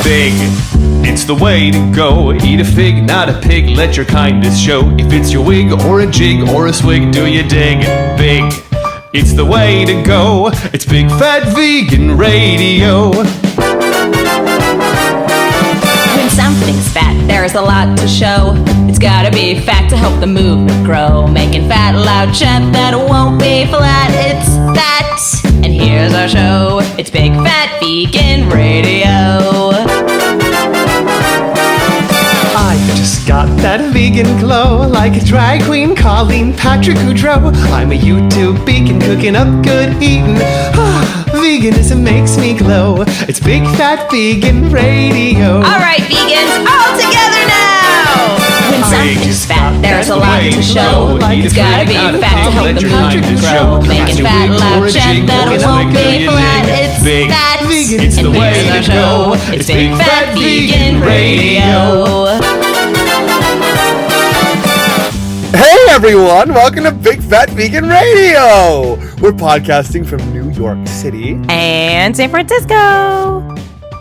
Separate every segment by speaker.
Speaker 1: Big, it's the way to go. Eat a fig, not a pig, let your kindness show. If it's your wig or a jig or a swig, do you dig? Big, it's the way to go. It's Big Fat Vegan Radio.
Speaker 2: When something's fat, there's a lot to show. It's gotta be fat to help the movement grow. Making fat loud chat that won't be flat. It's that. And here's our show. It's Big Fat Vegan Radio.
Speaker 1: I just got that vegan glow, like a drag queen calling Patrick Goudreau. I'm a YouTube vegan cooking up good eating. Veganism makes me glow. It's Big Fat Vegan Radio.
Speaker 2: All right, vegans, all together now. When something's fat, there's a lot to show. It's gotta be fat to help the movement grow. Making fat loud chat that won't be flat. It's that.
Speaker 1: It's the
Speaker 2: And
Speaker 1: way
Speaker 2: here's
Speaker 1: to
Speaker 2: our
Speaker 1: go.
Speaker 2: show. It's Big Fat Vegan Radio.
Speaker 3: Hey everyone, welcome to Big Fat Vegan Radio! We're podcasting from New York City
Speaker 2: And San Francisco.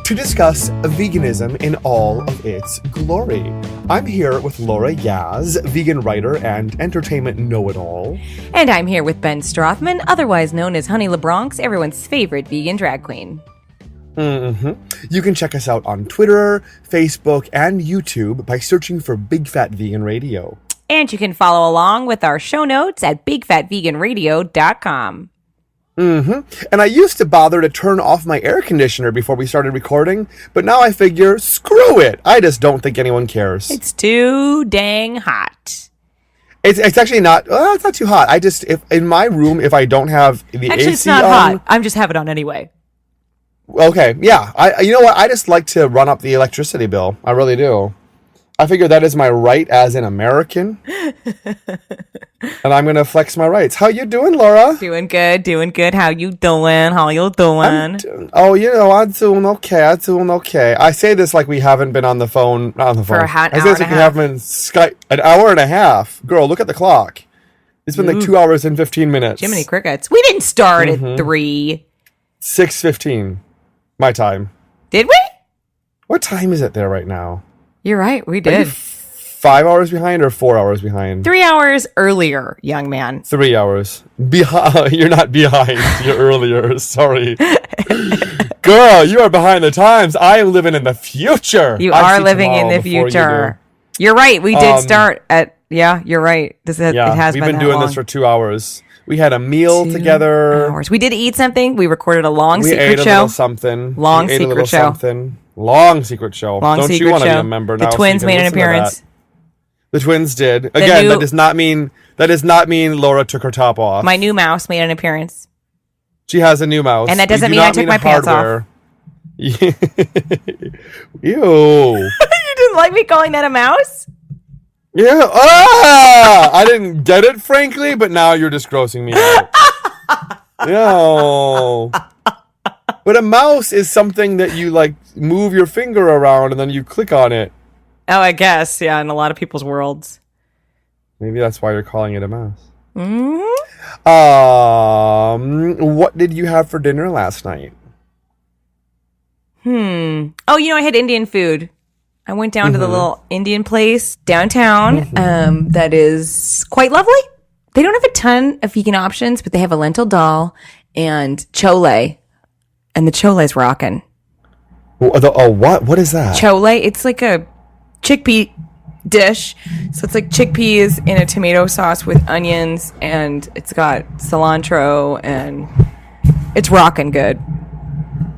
Speaker 3: to discuss veganism in all of its glory. I'm here with Laura Yaz, vegan writer and entertainment know-it-all.
Speaker 4: And I'm here with Ben Strothman, otherwise known as Honey LeBronx, everyone's favorite vegan drag queen.
Speaker 3: You can check us out on Twitter, Facebook, and YouTube by searching for Big Fat Vegan Radio.
Speaker 4: And you can follow along with our show notes at bigfatveganradio.com.
Speaker 3: And I used to bother to turn off my air conditioner before we started recording, but now I figure, screw it! I just don't think anyone cares.
Speaker 4: It's too dang hot.
Speaker 3: It's actually not, it's not too hot. If in my room, if I don't have the
Speaker 4: Actually,
Speaker 3: AC
Speaker 4: it's not
Speaker 3: on,
Speaker 4: hot. I'm just having it on anyway.
Speaker 3: Okay, yeah. You know what? I just like to run up the electricity bill. I really do. I figure that is my right as an American. And I'm going to flex my rights. How you doing, Laura?
Speaker 4: Doing good. How you doing? I'm doing
Speaker 3: okay. I say this like we haven't been on the phone. Not on the phone.
Speaker 4: For an
Speaker 3: I
Speaker 4: hour
Speaker 3: say this
Speaker 4: and
Speaker 3: like
Speaker 4: a
Speaker 3: we
Speaker 4: half.
Speaker 3: haven't been Skype. An hour and a half. Girl, look at the clock. It's been like 2 hours and 15 minutes.
Speaker 4: Jiminy Crickets. We didn't start at 3.
Speaker 3: 6:15. My time.
Speaker 4: Did we?
Speaker 3: What time is it there right now?
Speaker 4: You're right. We
Speaker 3: Are you
Speaker 4: did.
Speaker 3: 5 hours behind or 4 hours behind?
Speaker 4: 3 hours earlier, young man.
Speaker 3: 3 hours. You're not behind. You're earlier. Sorry. Girl, you are behind the times. I am living in the future.
Speaker 4: You
Speaker 3: I
Speaker 4: are
Speaker 3: see
Speaker 4: living in
Speaker 3: tomorrow
Speaker 4: the
Speaker 3: before you
Speaker 4: future.
Speaker 3: do.
Speaker 4: You're right. We did start at, you're right. It has
Speaker 3: we've
Speaker 4: been
Speaker 3: been
Speaker 4: that
Speaker 3: doing
Speaker 4: long.
Speaker 3: this for 2 hours. We had a meal
Speaker 4: 2
Speaker 3: together.
Speaker 4: hours. We did eat something. We recorded a long
Speaker 3: We
Speaker 4: secret
Speaker 3: ate a
Speaker 4: show.
Speaker 3: little something.
Speaker 4: Long
Speaker 3: We ate a
Speaker 4: secret
Speaker 3: little
Speaker 4: show.
Speaker 3: something. Long secret show.
Speaker 4: Long
Speaker 3: Don't
Speaker 4: secret
Speaker 3: you want to be
Speaker 4: show.
Speaker 3: a member
Speaker 4: The
Speaker 3: now? so
Speaker 4: twins
Speaker 3: you can
Speaker 4: made an
Speaker 3: listen to that?
Speaker 4: appearance.
Speaker 3: The twins did. Again,
Speaker 4: new-
Speaker 3: that does not mean Laura took her top off.
Speaker 4: My new mouse made an appearance.
Speaker 3: She has a new mouse.
Speaker 4: And that
Speaker 3: We
Speaker 4: doesn't
Speaker 3: do
Speaker 4: mean I
Speaker 3: not
Speaker 4: took my pants off.
Speaker 3: hardware. Ew.
Speaker 4: You didn't like me calling that a mouse?
Speaker 3: Yeah. I didn't get it, frankly, but now you're just grossing me out. No. But a mouse is something that you like move your finger around and then you click on it.
Speaker 4: Oh, I guess. Yeah, in a lot of people's worlds.
Speaker 3: Maybe that's why you're calling it a mouse.
Speaker 4: Mm-hmm.
Speaker 3: What did you have for dinner last night?
Speaker 4: Oh, I had Indian food. I went down to the little Indian place downtown that is quite lovely. They don't have a ton of vegan options, but they have a lentil dal and chole. And the chole's rocking.
Speaker 3: What? What is that?
Speaker 4: Chole, it's like a chickpea dish. So it's like chickpeas in a tomato sauce with onions, and it's got cilantro, and it's rocking good.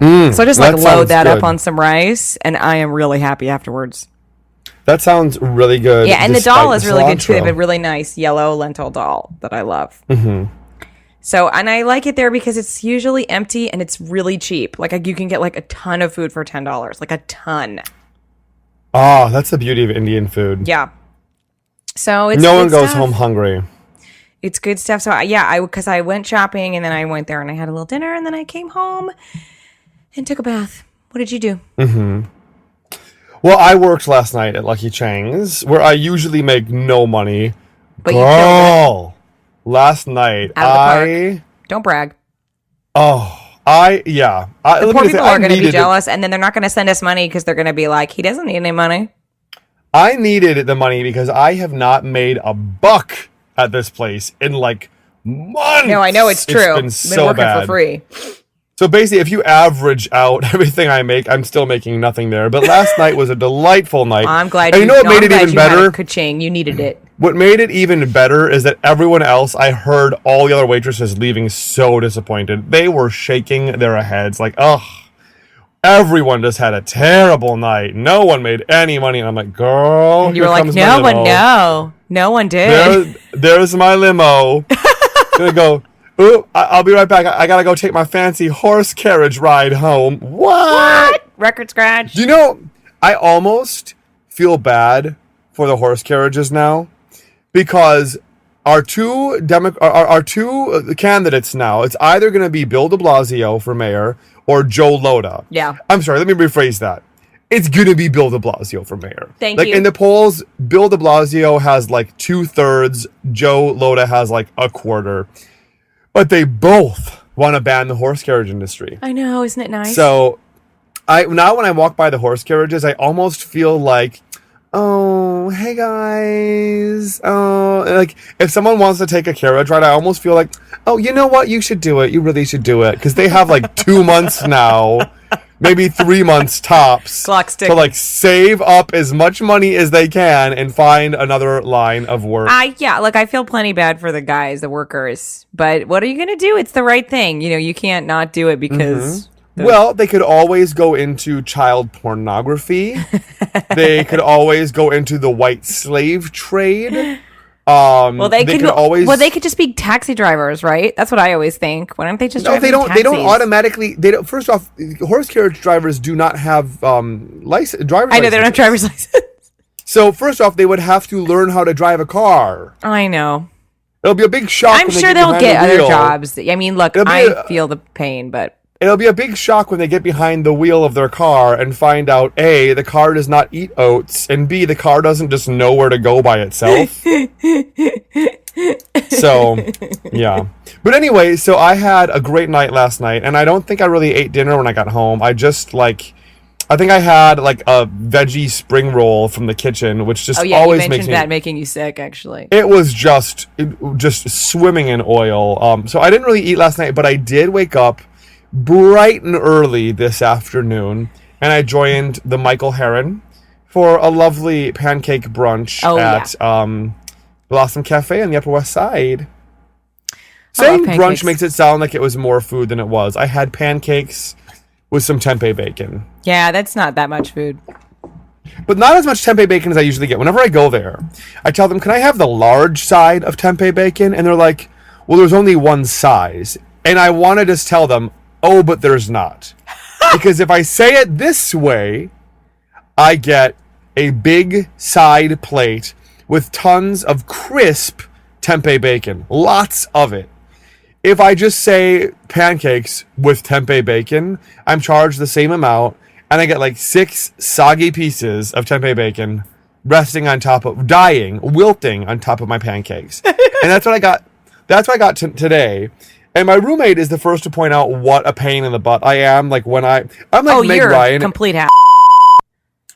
Speaker 4: So I just
Speaker 3: that
Speaker 4: load
Speaker 3: sounds
Speaker 4: that up
Speaker 3: good.
Speaker 4: on some rice, and I am really happy afterwards.
Speaker 3: That sounds really good.
Speaker 4: Yeah, and the
Speaker 3: despite
Speaker 4: dal is really good too. They
Speaker 3: cilantro.
Speaker 4: have a really nice yellow lentil dal that I love. So, and I like it there because it's usually empty and it's really cheap. Like you can get like a ton of food for $10, like a ton.
Speaker 3: Oh, that's the beauty of Indian food.
Speaker 4: Yeah. So it's
Speaker 3: No one
Speaker 4: good
Speaker 3: goes
Speaker 4: stuff.
Speaker 3: home hungry.
Speaker 4: It's good stuff. So because I went shopping and then I went there and I had a little dinner and then I came home and took a bath. What did you do?
Speaker 3: Well, I worked last night at Lucky Chang's, where I usually make no money.
Speaker 4: But you killed
Speaker 3: Last night
Speaker 4: Out of the park. Don't brag.
Speaker 3: The
Speaker 4: Poor people are going to be jealous, and then they're not going to send us money because they're going to be like, he doesn't need any money.
Speaker 3: I needed the money because I have not made a buck at this place in like months.
Speaker 4: No, I know it's true.
Speaker 3: It's
Speaker 4: been working for free.
Speaker 3: So basically, if you average out everything I make, I'm still making nothing there. But last night was a delightful night.
Speaker 4: I'm glad.
Speaker 3: And you know what made it even better?
Speaker 4: Ka-ching. You needed it.
Speaker 3: What made it even better is that everyone else, I heard all the other waitresses leaving so disappointed. They were shaking their heads like, ugh. Everyone just had a terrible night. No one made any money. And I'm like, girl,
Speaker 4: and you were like, no one did.
Speaker 3: There's my limo. Gonna go. Ooh, I'll be right back. I gotta go take my fancy horse carriage ride home. What?
Speaker 4: Record scratch.
Speaker 3: You know, I almost feel bad for the horse carriages now because our two candidates now, it's either going to be Bill de Blasio for mayor or Joe Lhota.
Speaker 4: Yeah.
Speaker 3: I'm sorry, let me rephrase that. It's going to be Bill de Blasio for mayor.
Speaker 4: Thank you.
Speaker 3: In the polls, Bill de Blasio has like 2/3, Joe Lhota has like 1/4. But they both want to ban the horse carriage industry.
Speaker 4: I know, isn't it nice?
Speaker 3: So, when I walk by the horse carriages, I almost feel like, oh, hey guys. Oh, like if someone wants to take a carriage ride, I almost feel like, oh, you know what? You should do it. You really should do it. Because they have like 2 months now, maybe 3 months tops, to like save up as much money as they can and find another line of work.
Speaker 4: I feel plenty bad for the guys, the workers. But what are you going to do? It's the right thing. You know, you can't not do it because...
Speaker 3: Well, they could always go into child pornography. They could always go into the white slave trade.
Speaker 4: They could just be taxi drivers, right? That's what I always think. Why don't they just? No,
Speaker 3: they don't. Taxis? They don't automatically. They don't. First off, horse carriage drivers do not have driver's licenses.
Speaker 4: I know they don't have driver's license.
Speaker 3: So first off, they would have to learn how to drive a car.
Speaker 4: I know.
Speaker 3: It'll be a big shock.
Speaker 4: I'm sure they'll get other jobs. I mean, look, I feel the pain, but.
Speaker 3: It'll be a big shock when they get behind the wheel of their car and find out, A, the car does not eat oats, and B, the car doesn't just know where to go by itself. So, yeah. But anyway, so I had a great night last night, and I don't think I really ate dinner when I got home. I think I had like a veggie spring roll from the kitchen, which just always makes me...
Speaker 4: making you sick, actually.
Speaker 3: It was just swimming in oil. So I didn't really eat last night, but I did wake up bright and early this afternoon, and I joined the Michael Herrrn for a lovely pancake brunch at Blossom Cafe on the Upper West Side. Saying brunch makes it sound like it was more food than it was. I had pancakes with some tempeh bacon.
Speaker 4: Yeah, that's not that much food.
Speaker 3: But not as much tempeh bacon as I usually get. Whenever I go there, I tell them, can I have the large side of tempeh bacon? And they're like, well, there's only one size. And I want to just tell them, oh, but there's not. Because if I say it this way, I get a big side plate with tons of crisp tempeh bacon. Lots of it. If I just say pancakes with tempeh bacon, I'm charged the same amount, and I get like 6 soggy pieces of tempeh bacon wilting on top of my pancakes. And that's what I got. That's what I got today. And my roommate is the first to point out what a pain in the butt I am. Like when I'm like Meg Ryan.
Speaker 4: Complete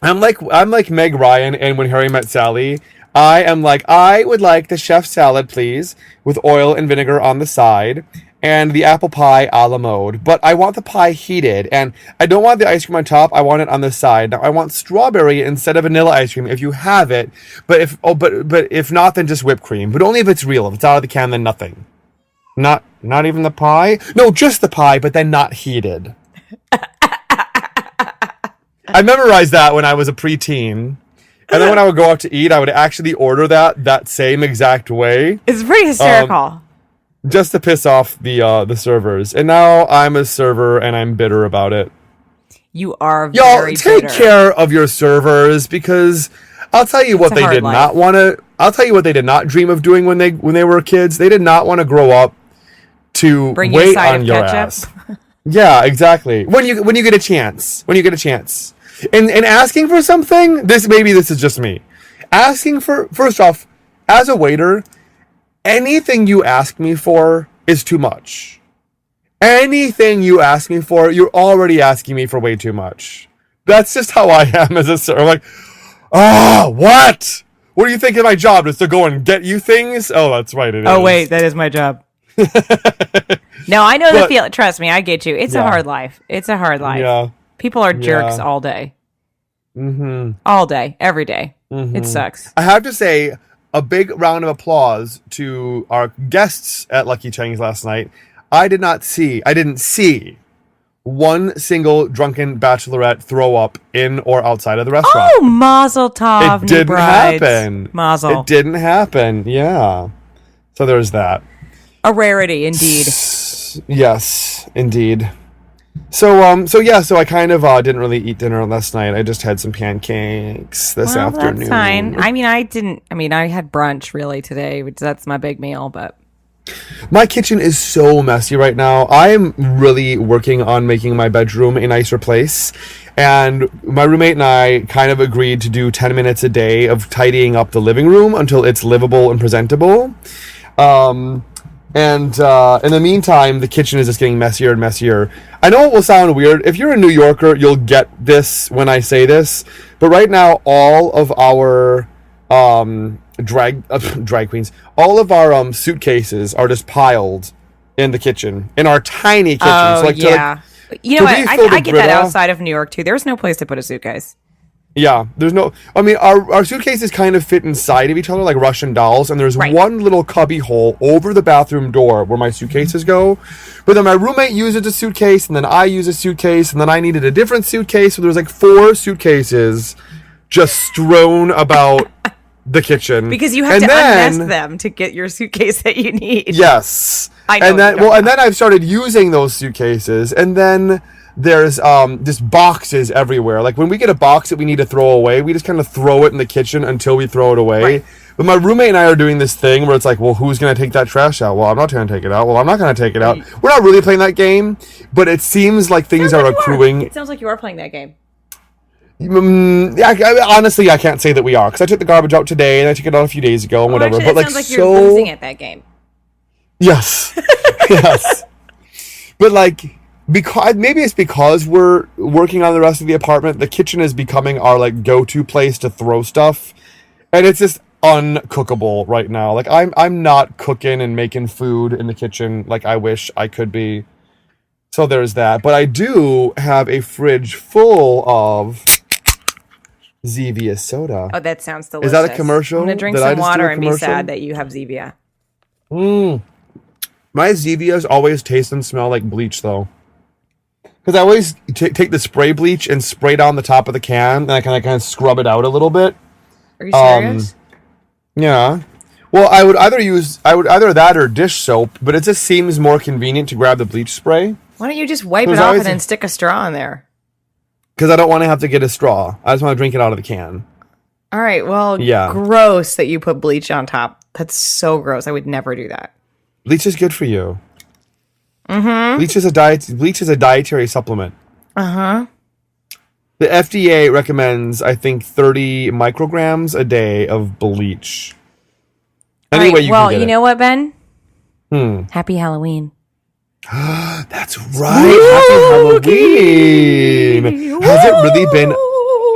Speaker 3: I'm like Meg Ryan and When Harry Met Sally. I am like, I would like the chef salad, please, with oil and vinegar on the side, and the apple pie a la mode. But I want the pie heated, and I don't want the ice cream on top. I want it on the side. Now I want strawberry instead of vanilla ice cream if you have it. But if not, then just whipped cream. But only if it's real. If it's out of the can, then nothing. Not even the pie? No, just the pie, but then not heated. I memorized that when I was a preteen. And then when I would go out to eat, I would actually order that same exact way.
Speaker 4: It's pretty hysterical.
Speaker 3: Just to piss off the servers. And now I'm a server and I'm bitter about it.
Speaker 4: You are very bitter.
Speaker 3: Y'all, take care of your servers, because I'll tell you what they did not want to... I'll tell you what they did not dream of doing when they were kids. They did not want to grow up to wait on your ass. Yeah, exactly. When you get a chance. And asking for something, this is just me. Asking for, first off, as a waiter, anything you ask me for is too much. anything you ask me for, you're already asking me for way too much. That's just how I am as a server. I'm like, what? What do you think of my job? Is to go and get you things? Oh, that's right. It is.
Speaker 4: Oh, wait, that is my job. No, I know the feeling. Trust me, I get you. It's a hard life. It's a hard life.
Speaker 3: Yeah.
Speaker 4: People are jerks all day. Mm-hmm. All day, every day. Mm-hmm. It sucks.
Speaker 3: I have to say, a big round of applause to our guests at Lucky Chang's last night. I didn't see one single drunken bachelorette throw up in or outside of the restaurant.
Speaker 4: Oh, mazel tov,
Speaker 3: it didn't
Speaker 4: brides.
Speaker 3: happen.
Speaker 4: Mazel.
Speaker 3: It didn't happen. Yeah. So there's that.
Speaker 4: A rarity, indeed.
Speaker 3: Yes, indeed. So I kind of didn't really eat dinner last night. I just had some pancakes this afternoon.
Speaker 4: That's fine. I had brunch really today, which that's my big meal, but
Speaker 3: my kitchen is so messy right now. I am really working on making my bedroom a nicer place. And my roommate and I kind of agreed to do 10 minutes a day of tidying up the living room until it's livable and presentable. And in the meantime, the kitchen is just getting messier and messier. I know it will sound weird. If you're a New Yorker, you'll get this when I say this. But right now, all of our drag queens, all of our suitcases are just piled in the kitchen, in our tiny kitchen.
Speaker 4: Oh,
Speaker 3: so like,
Speaker 4: yeah. You know what? I get that outside of New York, too. There's no place to put a suitcase.
Speaker 3: Yeah, there's no... I mean, our suitcases kind of fit inside of each other like Russian dolls, and there's one little cubby hole over the bathroom door where my suitcases go. But then my roommate uses a suitcase, and then I use a suitcase, and then I needed a different suitcase, so there's like 4 suitcases just strewn about the kitchen.
Speaker 4: Because you have to unnest them to get your suitcase that you need.
Speaker 3: Yes.
Speaker 4: I know.
Speaker 3: And then I've started using those suitcases, and then... there's just boxes everywhere. Like when we get a box that we need to throw away, we just kind of throw it in the kitchen until we throw it away. Right. But my roommate and I are doing this thing where it's like, well, who's going to take that trash out? Well, I'm not going to take it out. Well, I'm not going to take it out. We're not really playing that game, but it seems like things are accruing.
Speaker 4: It sounds like you are playing that game.
Speaker 3: Honestly, I can't say that we are, because I took the garbage out today and I took it out a few days ago and whatever.
Speaker 4: Actually,
Speaker 3: but
Speaker 4: sounds like you're losing at that game.
Speaker 3: Yes. Yes. But like... maybe it's because we're working on the rest of the apartment. The kitchen is becoming our like go-to place to throw stuff, and it's just uncookable right now. Like I'm not cooking and making food in the kitchen like I wish I could be. So there's that. But I do have a fridge full of ZBS Soda.
Speaker 4: Oh, that sounds delicious.
Speaker 3: Is that a commercial?
Speaker 4: I'm gonna drink some water and be sad that you have Zevia.
Speaker 3: My Zevias always taste and smell like bleach though. Because I always take the spray bleach and spray down the top of the can, and I kind of scrub it out a little bit.
Speaker 4: Are you serious?
Speaker 3: Yeah. Well, I would either that or dish soap, but it just seems more convenient to grab the bleach spray.
Speaker 4: Why don't you just wipe it off and then stick a straw in there?
Speaker 3: Because I don't want to have to get a straw. I just want to drink it out of the can.
Speaker 4: All right. Well, yeah. Gross that you put bleach on top. That's so gross. I would never do that.
Speaker 3: Bleach is good for you.
Speaker 4: Mm-hmm.
Speaker 3: Bleach is a dietary supplement.
Speaker 4: Uh-huh.
Speaker 3: The FDA recommends, I think, 30 micrograms a day of bleach. Anyway,
Speaker 4: you know what, Ben? Happy Halloween.
Speaker 3: That's right. Happy Halloween.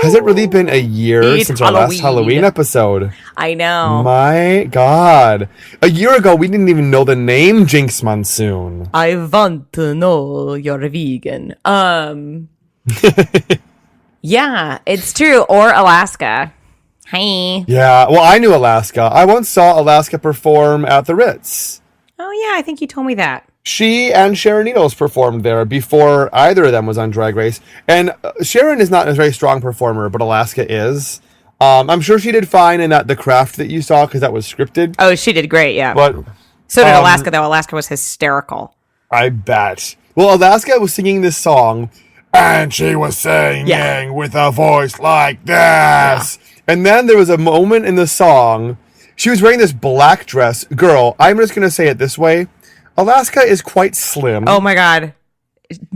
Speaker 3: Has it really been a year since our last Halloween episode?
Speaker 4: I know.
Speaker 3: My God. A year ago, we didn't even know the name Jinx Monsoon.
Speaker 4: I want to know you're vegan. Yeah, it's true. Or Alaska. Hi.
Speaker 3: Yeah, well, I knew Alaska. I once saw Alaska perform at the Ritz.
Speaker 4: Oh, yeah, I think you told me that.
Speaker 3: She and Sharon Needles performed there before either of them was on Drag Race. And Sharon is not a very strong performer, but Alaska is. I'm sure she did fine in the craft that you saw, because that was scripted.
Speaker 4: Oh, she did great, yeah.
Speaker 3: But
Speaker 4: so did Alaska, though. Alaska was hysterical.
Speaker 3: I bet. Well, Alaska was singing this song, and she was singing with a voice like this. Yeah. And then there was a moment in the song, she was wearing this black dress. Girl, I'm just going to say it this way. Alaska is quite slim.
Speaker 4: Oh my God.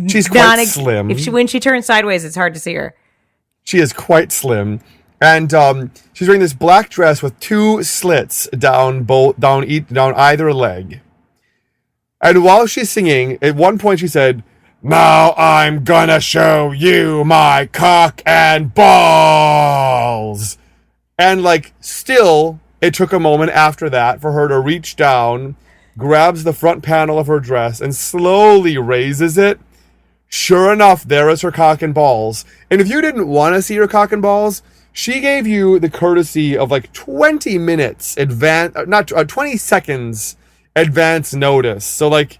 Speaker 3: She's quite slim.
Speaker 4: When she turns sideways, it's hard to see her.
Speaker 3: She is quite slim. And she's wearing this black dress with 2 slits down either leg. And while she's singing, at one point she said, "Now I'm gonna show you my cock and balls." And like, still, it took a moment after that for her to reach down, grabs the front panel of her dress, and slowly raises it. Sure enough, there is her cock and balls. And if you didn't want to see her cock and balls, she gave you the courtesy of like 20 minutes 20 seconds advance notice. So like,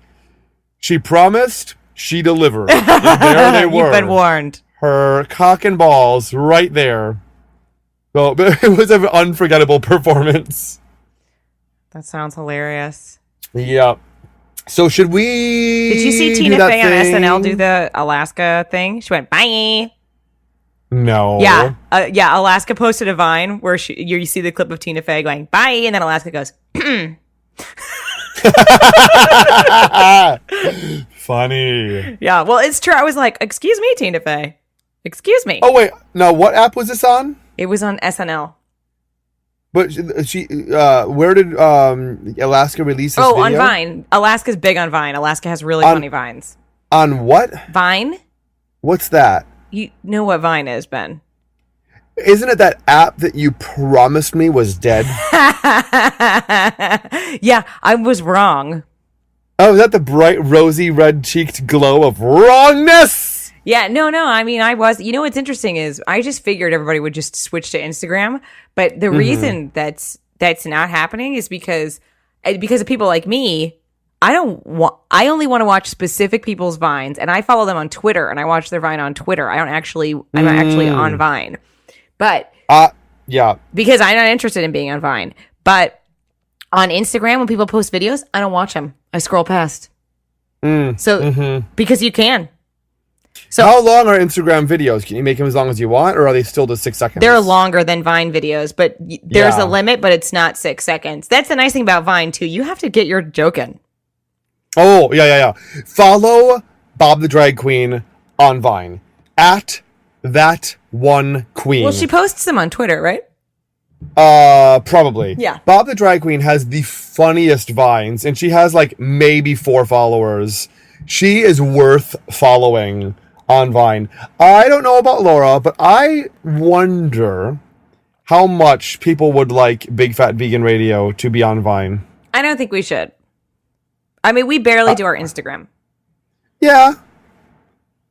Speaker 3: she promised, she delivered. And there they were.
Speaker 4: You've been warned.
Speaker 3: Her cock and balls right there. So it was an unforgettable performance.
Speaker 4: That sounds hilarious.
Speaker 3: Yeah. So should we?
Speaker 4: Did you see Tina Fey on SNL do the Alaska thing? She went, bye.
Speaker 3: No.
Speaker 4: Yeah. Alaska posted a Vine where you see the clip of Tina Fey going, bye. And then Alaska goes,
Speaker 3: Funny.
Speaker 4: yeah. Well, it's true. I was like, excuse me, Tina Fey. Excuse me.
Speaker 3: Oh, wait. Now, what app was this on?
Speaker 4: It was on SNL.
Speaker 3: But where did Alaska release this video?
Speaker 4: On Vine. Alaska's big on Vine. Alaska has really funny Vines.
Speaker 3: On what?
Speaker 4: Vine?
Speaker 3: What's that?
Speaker 4: You know what Vine is, Ben.
Speaker 3: Isn't it that app that you promised me was dead?
Speaker 4: Yeah, I was wrong.
Speaker 3: Oh, is that the bright, rosy, red-cheeked glow of wrongness?
Speaker 4: Yeah, no. I mean, I was. You know what's interesting is I just figured everybody would just switch to Instagram, but the reason that's not happening is because of people like me. I only want to watch specific people's Vines, and I follow them on Twitter, and I watch their Vine on Twitter. I'm not actually on Vine, but
Speaker 3: yeah,
Speaker 4: because I'm not interested in being on Vine. But on Instagram, when people post videos, I don't watch them. I scroll past. Because you can. So
Speaker 3: how long are Instagram videos? Can you make them as long as you want, or are they still just 6 seconds?
Speaker 4: They're longer than Vine videos, but there's a limit, but it's not 6 seconds. That's the nice thing about Vine, too. You have to get your joke in.
Speaker 3: Oh, yeah. Follow Bob the Drag Queen on Vine. @ that one queen.
Speaker 4: Well, she posts them on Twitter, right?
Speaker 3: Probably.
Speaker 4: Yeah.
Speaker 3: Bob the Drag Queen has the funniest Vines, and she has like maybe 4 followers. She is worth following on Vine. I don't know about Laura, but I wonder how much people would like Big Fat Vegan Radio to be on Vine.
Speaker 4: I don't think we should. I mean, we barely do our Instagram.
Speaker 3: Yeah.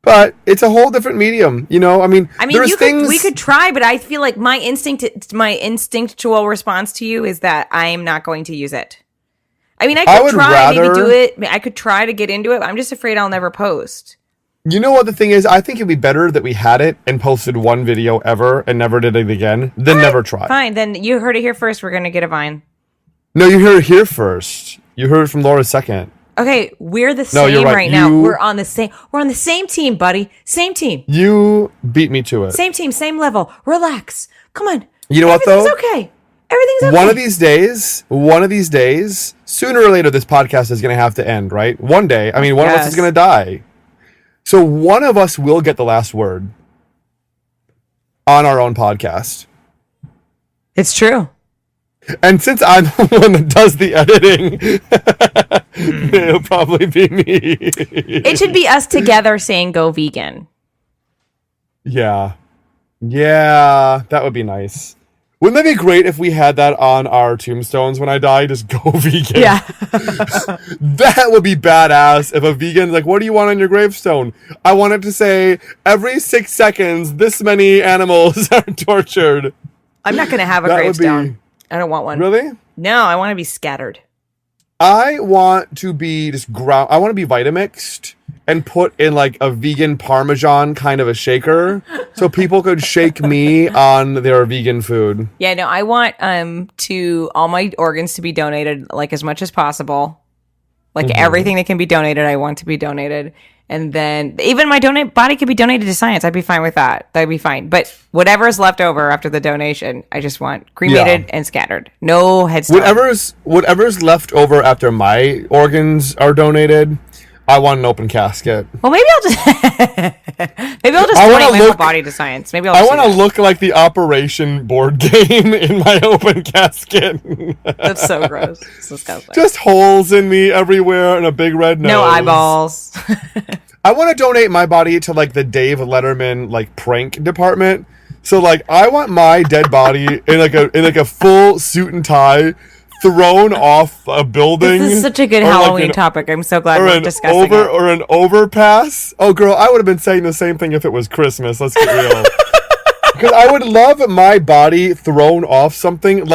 Speaker 3: But it's a whole different medium, you know? I mean, there's things...
Speaker 4: we could try, but I feel like my instinctual response to you is that I am not going to use it. I mean, I could try, maybe do it. I could try to get into it, but I'm just afraid I'll never post.
Speaker 3: You know what the thing is? I think it'd be better that we had it and posted one video ever and never did it again than never try.
Speaker 4: Fine, then you heard it here first. We're going to get a Vine.
Speaker 3: No, you heard it here first. You heard it from Laura second.
Speaker 4: Okay, we're the same right now. We're on the same team, buddy. Same team.
Speaker 3: You beat me to it.
Speaker 4: Same team, same level. Relax. Come on.
Speaker 3: You know what though?
Speaker 4: Everything's okay. Everything's okay.
Speaker 3: One of these days, sooner or later, this podcast is going to have to end, right? One day. I mean, one of us is going to die. So one of us will get the last word on our own podcast.
Speaker 4: It's true.
Speaker 3: And since I'm the one that does the editing, it'll probably be me.
Speaker 4: It should be us together saying go vegan.
Speaker 3: Yeah. Yeah, that would be nice. Wouldn't that be great if we had that on our tombstones when I die? Just go vegan.
Speaker 4: Yeah.
Speaker 3: That would be badass if a vegan's like, what do you want on your gravestone? I want it to say, every 6 seconds, this many animals are tortured.
Speaker 4: I'm not going to have a gravestone. I don't want one.
Speaker 3: Really?
Speaker 4: No, I want to be scattered.
Speaker 3: I want to be I want to be Vitamixed and put in like a vegan Parmesan kind of a shaker so people could shake me on their vegan food.
Speaker 4: Yeah, no, I want all my organs to be donated like as much as possible. Like everything that can be donated, I want to be donated. And then even my body could be donated to science. I'd be fine with that. That'd be fine. But whatever is left over after the donation, I just want cremated and scattered. No headstone.
Speaker 3: Whatever's left over after my organs are donated, I want an open casket.
Speaker 4: Well, maybe I'll just
Speaker 3: I want a
Speaker 4: my whole
Speaker 3: look.
Speaker 4: body to science. Maybe
Speaker 3: I
Speaker 4: I'll
Speaker 3: want
Speaker 4: do
Speaker 3: to
Speaker 4: that.
Speaker 3: look like the Operation board game in my open casket.
Speaker 4: That's so gross. It's disgusting.
Speaker 3: Just holes in me everywhere and a big red nose.
Speaker 4: No eyeballs.
Speaker 3: I want to donate my body to like the Dave Letterman like prank department. So like I want my dead body in like a full suit and tie thrown off a building.
Speaker 4: This is such a good
Speaker 3: or
Speaker 4: Halloween
Speaker 3: like
Speaker 4: topic. I'm so glad we're discussing it.
Speaker 3: or an overpass. Oh girl, I would have been saying the same thing if it was Christmas. Let's get real. Because I would love my body thrown off something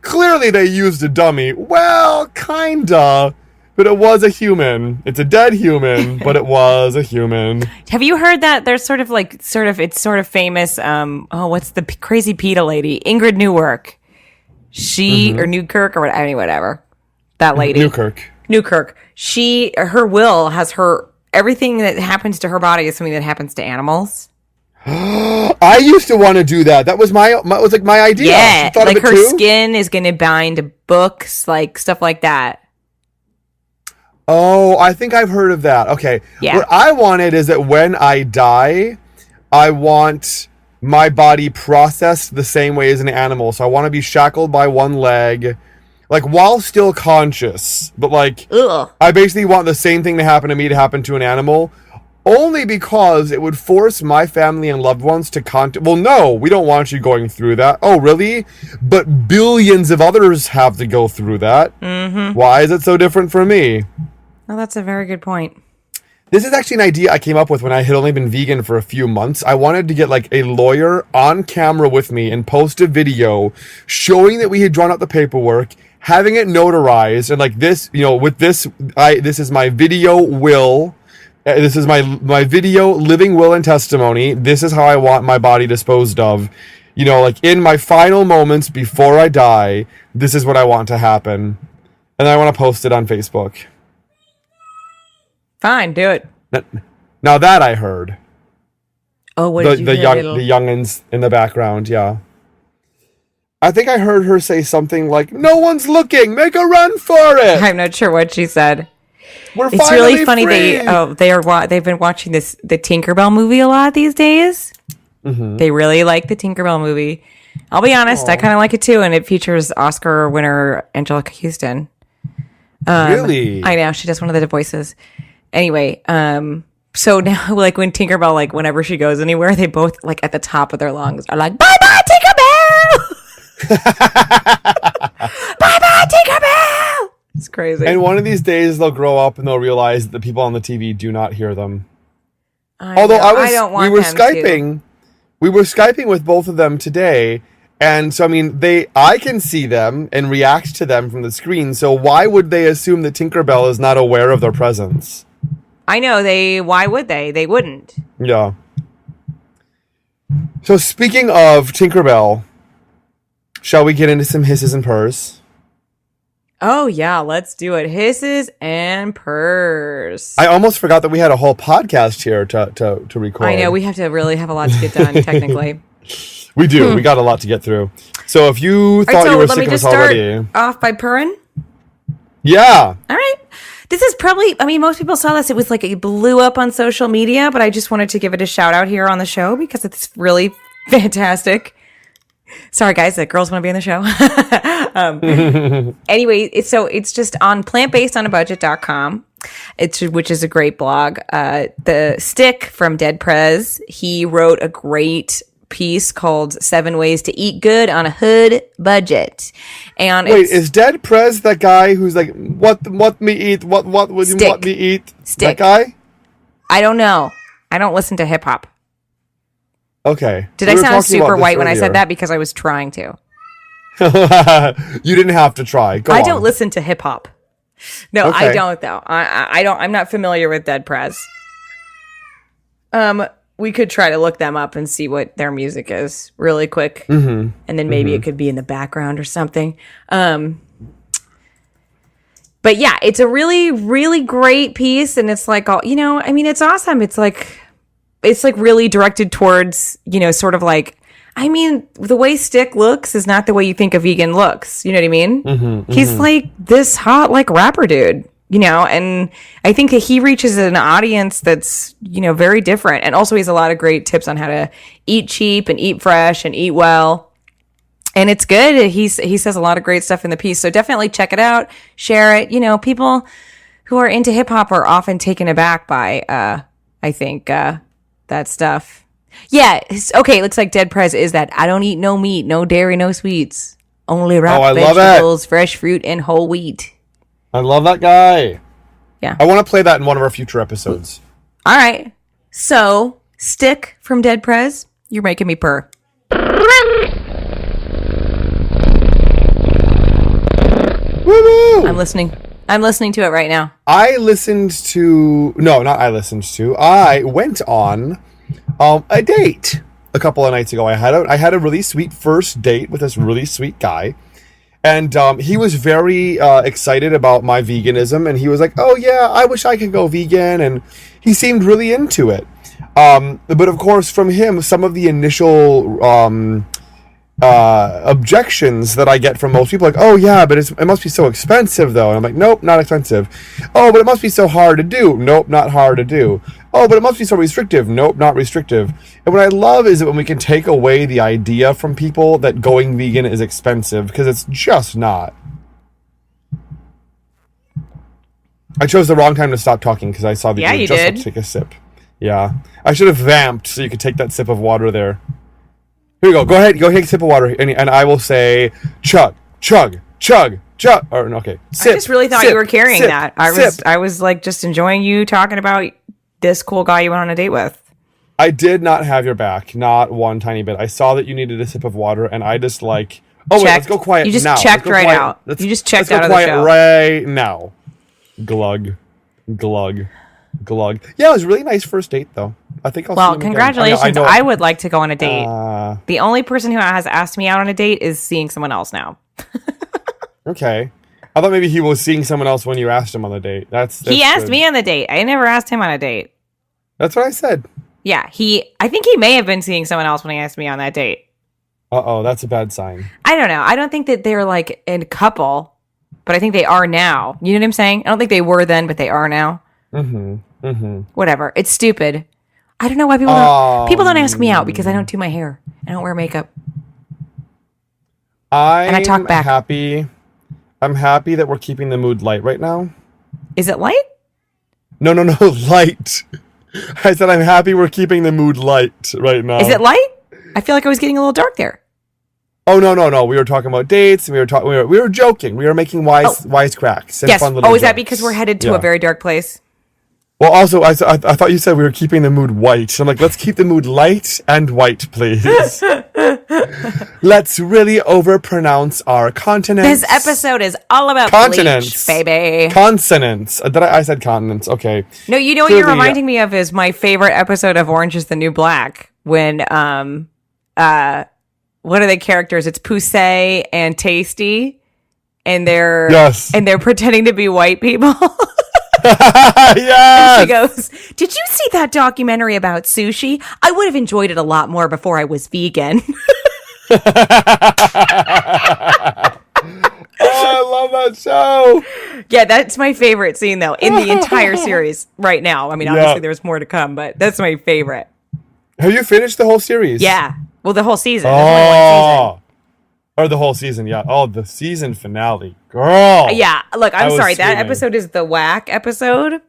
Speaker 3: clearly they used a dummy. Well, kinda. But it was a human. It's a dead human, but it was a human.
Speaker 4: Have you heard that there's sort of famous, what's the crazy PETA lady? Ingrid Newkirk. Or Newkirk or whatever. That lady. Newkirk. Her will has everything that happens to her body is something that happens to animals.
Speaker 3: I used to want to do that. That was my idea.
Speaker 4: Yeah.
Speaker 3: You thought
Speaker 4: like
Speaker 3: of it
Speaker 4: her
Speaker 3: too?
Speaker 4: skin is going to bind to books, like stuff like that.
Speaker 3: Oh, I think I've heard of that. Okay.
Speaker 4: Yeah.
Speaker 3: What I wanted is that when I die, I want my body processed the same way as an animal. So I want to be shackled by one leg, like while still conscious. But like,
Speaker 4: Ugh.
Speaker 3: I basically want the same thing to happen to me to happen to an animal. Only because it would force my family and loved ones to well, no, we don't want you going through that. Oh, really? But billions of others have to go through that. Mm-hmm. Why is it so different for me?
Speaker 4: Oh, that's a very good point.
Speaker 3: This is actually an idea I came up with when I had only been vegan for a few months. I wanted to get like a lawyer on camera with me and post a video showing that we had drawn up the paperwork, having it notarized, and like this, with this, this is my video will. This is my video, living will and testimony. This is how I want my body disposed of. Like in my final moments before I die, this is what I want to happen. And I want to post it on Facebook.
Speaker 4: Fine, do it.
Speaker 3: Now that I heard.
Speaker 4: Oh, what did you
Speaker 3: the
Speaker 4: hear?
Speaker 3: the youngins in the background, yeah. I think I heard her say something like, "No one's looking. Make a run for it."
Speaker 4: I'm not sure what she said.
Speaker 3: It's
Speaker 4: really funny.
Speaker 3: free.
Speaker 4: They've been watching the Tinkerbell movie a lot these days. Mm-hmm. They really like the Tinkerbell movie. I'll be honest, I kind of like it too, and it features Oscar winner Angelica Houston.
Speaker 3: Really?
Speaker 4: I know, she does one of the voices. Anyway, so now like when Tinkerbell, like whenever she goes anywhere, they both like at the top of their lungs are like, "Bye bye Tinkerbell! Bye bye Tinkerbell!" It's crazy.
Speaker 3: And one of these days they'll grow up and they'll realize that the people on the TV do not hear them.
Speaker 4: I don't want
Speaker 3: we were
Speaker 4: them
Speaker 3: Skyping.
Speaker 4: to.
Speaker 3: We were Skyping with both of them today. And so, I mean, I can see them and react to them from the screen. So why would they assume that Tinkerbell is not aware of their presence?
Speaker 4: I know why would they? They wouldn't.
Speaker 3: Yeah. So speaking of Tinkerbell, shall we get into some hisses and purrs?
Speaker 4: Oh yeah, let's do it. Hisses and purrs.
Speaker 3: I almost forgot that we had a whole podcast here to record.
Speaker 4: I know, we have to really have a lot to get done, technically.
Speaker 3: We do. We got a lot to get through. So if you thought you were sick of us already...
Speaker 4: off by purring.
Speaker 3: Yeah.
Speaker 4: All right. This is probably, most people saw this. It was like it blew up on social media, but I just wanted to give it a shout out here on the show because it's really fantastic. Sorry, guys, the girls want to be on the show. Anyway, it's just on plantbasedonabudget.com, which is a great blog. The Stic from Dead Prez, he wrote a great piece called 7 Ways to Eat Good on a Hood Budget. And
Speaker 3: wait, is Dead Prez that guy who's like, what me eat? What would you want me eat?
Speaker 4: Stic.
Speaker 3: That guy?
Speaker 4: I don't know. I don't listen to hip hop.
Speaker 3: Okay.
Speaker 4: Did I sound super white when I said that? Because I was trying to.
Speaker 3: You didn't have to try. Go on.
Speaker 4: I don't listen to hip hop. No,
Speaker 3: Okay.
Speaker 4: I don't though. I don't. I'm not familiar with Dead Prez. We could try to look them up and see what their music is really quick, and then maybe it could be in the background or something. But yeah, it's a really, really great piece, and it's like it's awesome. It's like really directed towards sort of like. The way Stic looks is not the way you think a vegan looks. You know what I mean? He's like this hot, like rapper dude. and I think that he reaches an audience that's, very different. And also he has a lot of great tips on how to eat cheap and eat fresh and eat well. And it's good. He says a lot of great stuff in the piece. So definitely check it out, share it. People who are into hip hop are often taken aback by, I think, that stuff. Yeah. Okay. Looks like Dead Prez is that I don't eat no meat, no dairy, no sweets, only wrapped vegetables, fresh fruit, and whole wheat.
Speaker 3: I love that guy.
Speaker 4: Yeah.
Speaker 3: I want to play that in one of our future episodes.
Speaker 4: All right. So, Stic from Dead Prez, you're making me purr.
Speaker 3: Woo-woo!
Speaker 4: I'm listening. I'm listening to it right now.
Speaker 3: I went on a date a couple of nights ago. I had a really sweet first date with this really sweet guy. And he was very excited about my veganism, and he was like, "Oh yeah, I wish I could go vegan," and he seemed really into it. But of course, from him, some of the initial objections that I get from most people, like, "Oh yeah, but it must be so expensive, though." And I'm like, "Nope, not expensive." "Oh, but it must be so hard to do." "Nope, not hard to do." "Oh, but it must be so restrictive." "Nope, not restrictive. And what I love is that when we can take away the idea from people that going vegan is expensive, because it's just not. I chose the wrong time to stop talking because I saw that you were just about to take a sip. Yeah. I should have vamped so you could take that sip of water there. Here you go. Go ahead. Go take a sip of water, and I will say chug, chug, chug, chug. Or okay. Sip,
Speaker 4: I just really thought
Speaker 3: sip,
Speaker 4: you were carrying
Speaker 3: sip,
Speaker 4: that. I was like just enjoying you talking about this cool guy you went on a date with.
Speaker 3: I did not have your back, not one tiny bit. I saw that you needed a sip of water, and I just like, wait, let's go quiet now.
Speaker 4: You just checked right out. You just checked out of the show.
Speaker 3: Right now. Glug, glug, glug. Yeah, it was a really nice first date, though. I think I'll see him again.
Speaker 4: Congratulations. I would like to go on a date. The only person who has asked me out on a date is seeing someone else now.
Speaker 3: Okay. I thought maybe he was seeing someone else when you asked him on the date.
Speaker 4: He asked me on the date. I never asked him on a date.
Speaker 3: That's what I said.
Speaker 4: Yeah, I think he may have been seeing someone else when he asked me on that date.
Speaker 3: Uh-oh, that's a bad sign.
Speaker 4: I don't know. I don't think that they're like a couple, but I think they are now. You know what I'm saying? I don't think they were then, but they are now. Whatever. It's stupid. I don't know why people don't ask me out because I don't do my hair. I don't wear makeup. And I talk back.
Speaker 3: I'm happy that we're keeping the mood light right now.
Speaker 4: Is it light?
Speaker 3: No, light. I said I'm happy we're keeping the mood light right now.
Speaker 4: Is it light? I feel like I was getting a little dark there.
Speaker 3: Oh no. We were talking about dates. We were joking. We were making wise cracks and fun little
Speaker 4: is that
Speaker 3: jokes.
Speaker 4: because we're headed to a very dark place?
Speaker 3: Well, also, I thought you said we were keeping the mood white. So I'm like, let's keep the mood light and white, please. Let's really overpronounce our continents.
Speaker 4: This episode is all about
Speaker 3: continents,
Speaker 4: bleach, baby.
Speaker 3: Consonants. I said continents. Okay.
Speaker 4: No, you know what you're reminding me of is my favorite episode of Orange is the New Black when what are the characters? It's Poussey and Tasty, and they're pretending to be white people.
Speaker 3: Yes.
Speaker 4: And she goes, "Did you see that documentary about sushi? I would have enjoyed it a lot more before I was vegan."
Speaker 3: Oh, I love that show.
Speaker 4: Yeah, that's my favorite scene though in the entire series right now. I mean, obviously there's more to come, but that's my favorite.
Speaker 3: Have you finished the whole series?
Speaker 4: Yeah. Well, the whole season. There's only one season.
Speaker 3: Or the whole season, yeah. Oh, the season finale. Girl.
Speaker 4: Yeah. Look, I'm sorry. That episode is the whack episode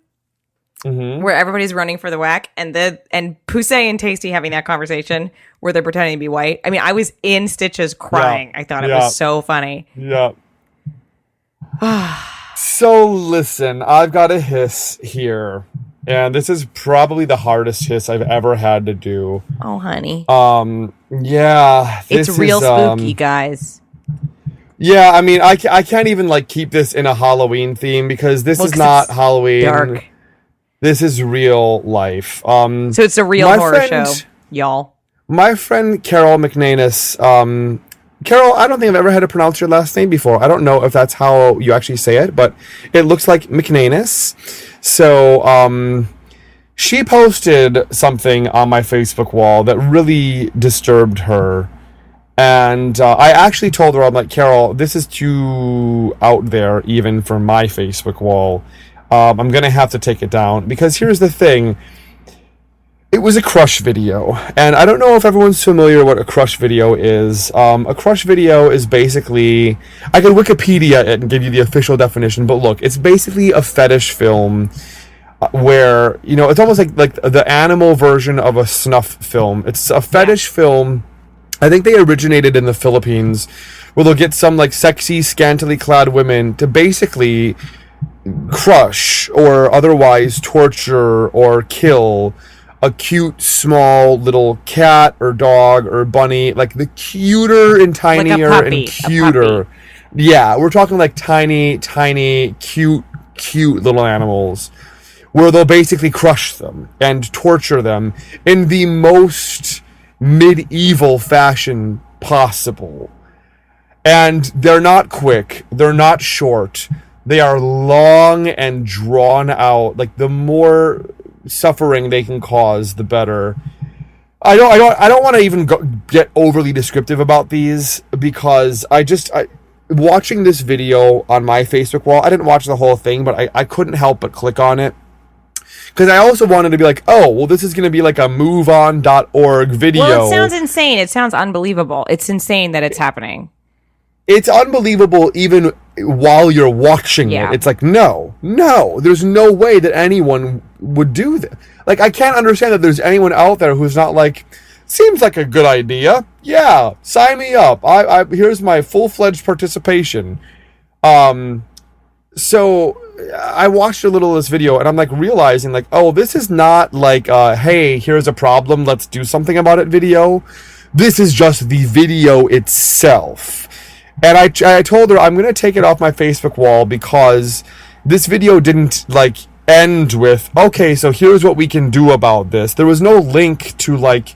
Speaker 4: where everybody's running for the whack and Poussey and Tasty having that conversation where they're pretending to be white. I mean, I was in stitches crying. Yeah. I thought it was so funny.
Speaker 3: Yeah. So listen, I've got a hiss here. And this is probably the hardest hiss I've ever had to do.
Speaker 4: Oh, honey.
Speaker 3: Yeah.
Speaker 4: It's real spooky, guys.
Speaker 3: Yeah, I mean, I can't even, like, keep this in a Halloween theme because this is not Halloween.
Speaker 4: Dark.
Speaker 3: This is real life.
Speaker 4: So it's a real horror show, y'all.
Speaker 3: My friend Carol McNanus, Carol, I don't think I've ever had to pronounce your last name before. I don't know if that's how you actually say it, but it looks like McNanus. So, she posted something on my Facebook wall that really disturbed her. And I actually told her, I'm like, Carol, this is too out there even for my Facebook wall. I'm gonna have to take it down, because here's the thing. It was a crush video, and I don't know if everyone's familiar what a crush video is. A crush video is basically, I could Wikipedia it and give you the official definition, but look, it's basically a fetish film where, you know, it's almost like the animal version of a snuff film. It's a fetish film. I think they originated in the Philippines, where they'll get some like sexy, scantily clad women to basically crush or otherwise torture or kill a cute, small little cat or dog or bunny, like the cuter and tinier and cuter. Yeah, we're talking like tiny, cute little animals, where they'll basically crush them and torture them in the most medieval fashion possible. And they're not quick, they're not short, they are long and drawn out. Like, the more suffering they can cause, the better. I don't want to even get overly descriptive about these, because I watching this video on my Facebook wall, I didn't watch the whole thing, but I couldn't help but click on it, because I also wanted to be like, oh, well, this is going to be like a moveon.org video.
Speaker 4: Well, it sounds insane. It sounds unbelievable. It's insane that it's happening.
Speaker 3: It's unbelievable even while you're watching it. It's like, no, there's no way that anyone would do that. Like, I can't understand that there's anyone out there who's not like, seems like a good idea. Yeah, sign me up. I here's my full-fledged participation. So I watched a little of this video, and I'm like realizing, like, oh, this is not like, hey, here's a problem, let's do something about it video. This is just the video itself. And I told her I'm going to take it off my Facebook wall, because this video didn't, like, end with, okay, so here's what we can do about this. There was no link to, like,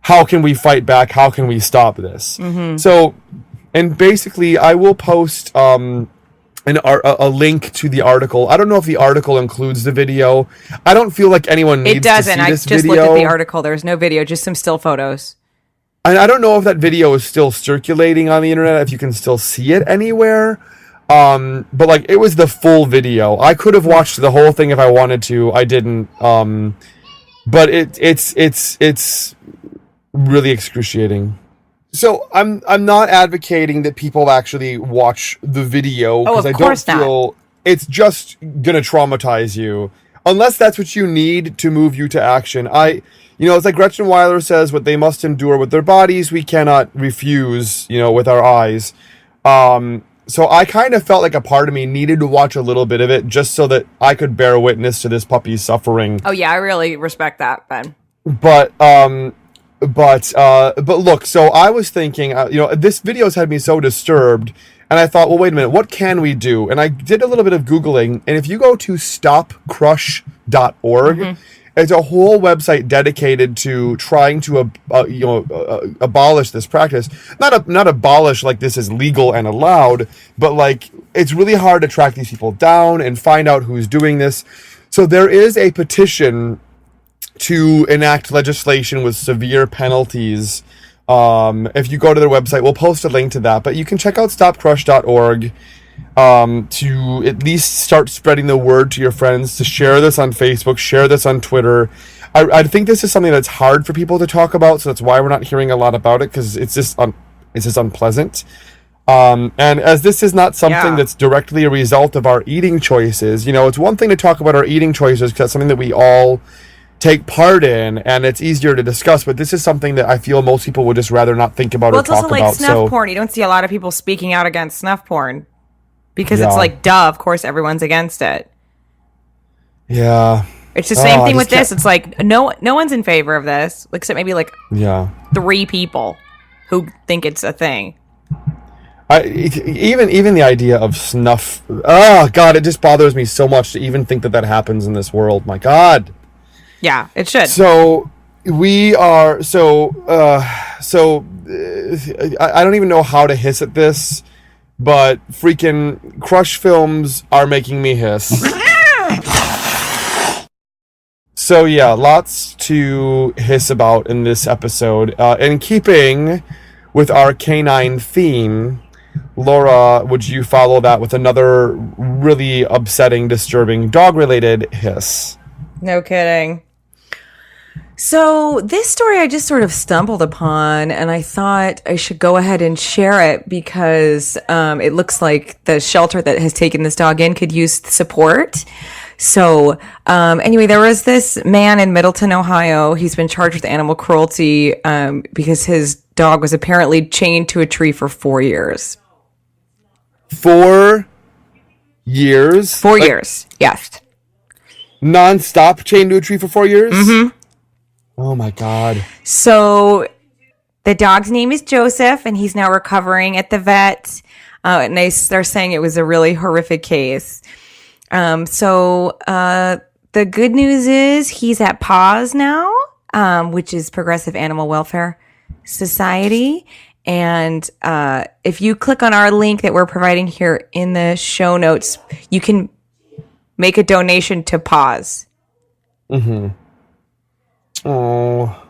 Speaker 3: how can we fight back? How can we stop this? Mm-hmm. So, and basically, I will post a link to the article. I don't know if the article includes the video. I don't feel like anyone needs to see this video. It doesn't. I just looked at the article. There's no video, just some still photos. And I don't know if that video is still circulating on the internet, if you can still see it anywhere. But like, it was the full video. I could have watched the whole thing if I wanted to. I didn't. But it's really excruciating. So I'm not advocating that people actually watch the video, because I don't feel it's just gonna traumatize you, unless that's what you need to move you to action. It's like Gretchen Weiler says, what they must endure with their bodies, we cannot refuse, with our eyes. So I kind of felt like a part of me needed to watch a little bit of it, just so that I could bear witness to this puppy's suffering.
Speaker 4: Oh yeah, I really respect that, Ben.
Speaker 3: But look, so I was thinking, this video's had me so disturbed, and I thought, well, wait a minute, what can we do? And I did a little bit of Googling, and if you go to stopcrush.org, mm-hmm. It's a whole website dedicated to trying to, abolish this practice. Not abolish like this is legal and allowed, but like, it's really hard to track these people down and find out who's doing this. So there is a petition to enact legislation with severe penalties. If you go to their website, we'll post a link to that, but you can check out stopcrush.org to at least start spreading the word to your friends, to share this on Facebook, share this on Twitter. I think this is something that's hard for people to talk about, so that's why we're not hearing a lot about it, because it's just unpleasant. And as this is not something that's directly a result of our eating choices, it's one thing to talk about our eating choices, because that's something that we all take part in, and it's easier to discuss, but this is something that I feel most people would just rather not think about or talk about. Well, it's also like
Speaker 4: snuff porn. You don't see a lot of people speaking out against snuff porn, because it's like, duh, of course everyone's against it.
Speaker 3: Yeah.
Speaker 4: It's the same thing with this. It's like, no one's in favor of this, except maybe like 3 people who think it's a thing.
Speaker 3: Even the idea of snuff, oh God, it just bothers me so much to even think that happens in this world. My God.
Speaker 4: Yeah, it should.
Speaker 3: So we are I don't even know how to hiss at this, but freaking crush films are making me hiss. So yeah, lots to hiss about in this episode. In keeping with our canine theme, Laura, would you follow that with another really upsetting, disturbing dog-related hiss?
Speaker 4: No kidding. So this story I just sort of stumbled upon, and I thought I should go ahead and share it because it looks like the shelter that has taken this dog in could use support. So anyway, there was this man in Middleton, Ohio. He's been charged with animal cruelty because his dog was apparently chained to a tree for 4 years.
Speaker 3: 4 years?
Speaker 4: 4 years, yes.
Speaker 3: Non-stop chained to a tree for 4 years? Mm-hmm. Oh my God. So
Speaker 4: the dog's name is Joseph, and he's now recovering at the vet. And they're saying it was a really horrific case. So the good news is he's at PAWS now, which is Progressive Animal Welfare Society. And if you click on our link that we're providing here in the show notes, you can make a donation to PAWS.
Speaker 3: Mm-hmm. Oh.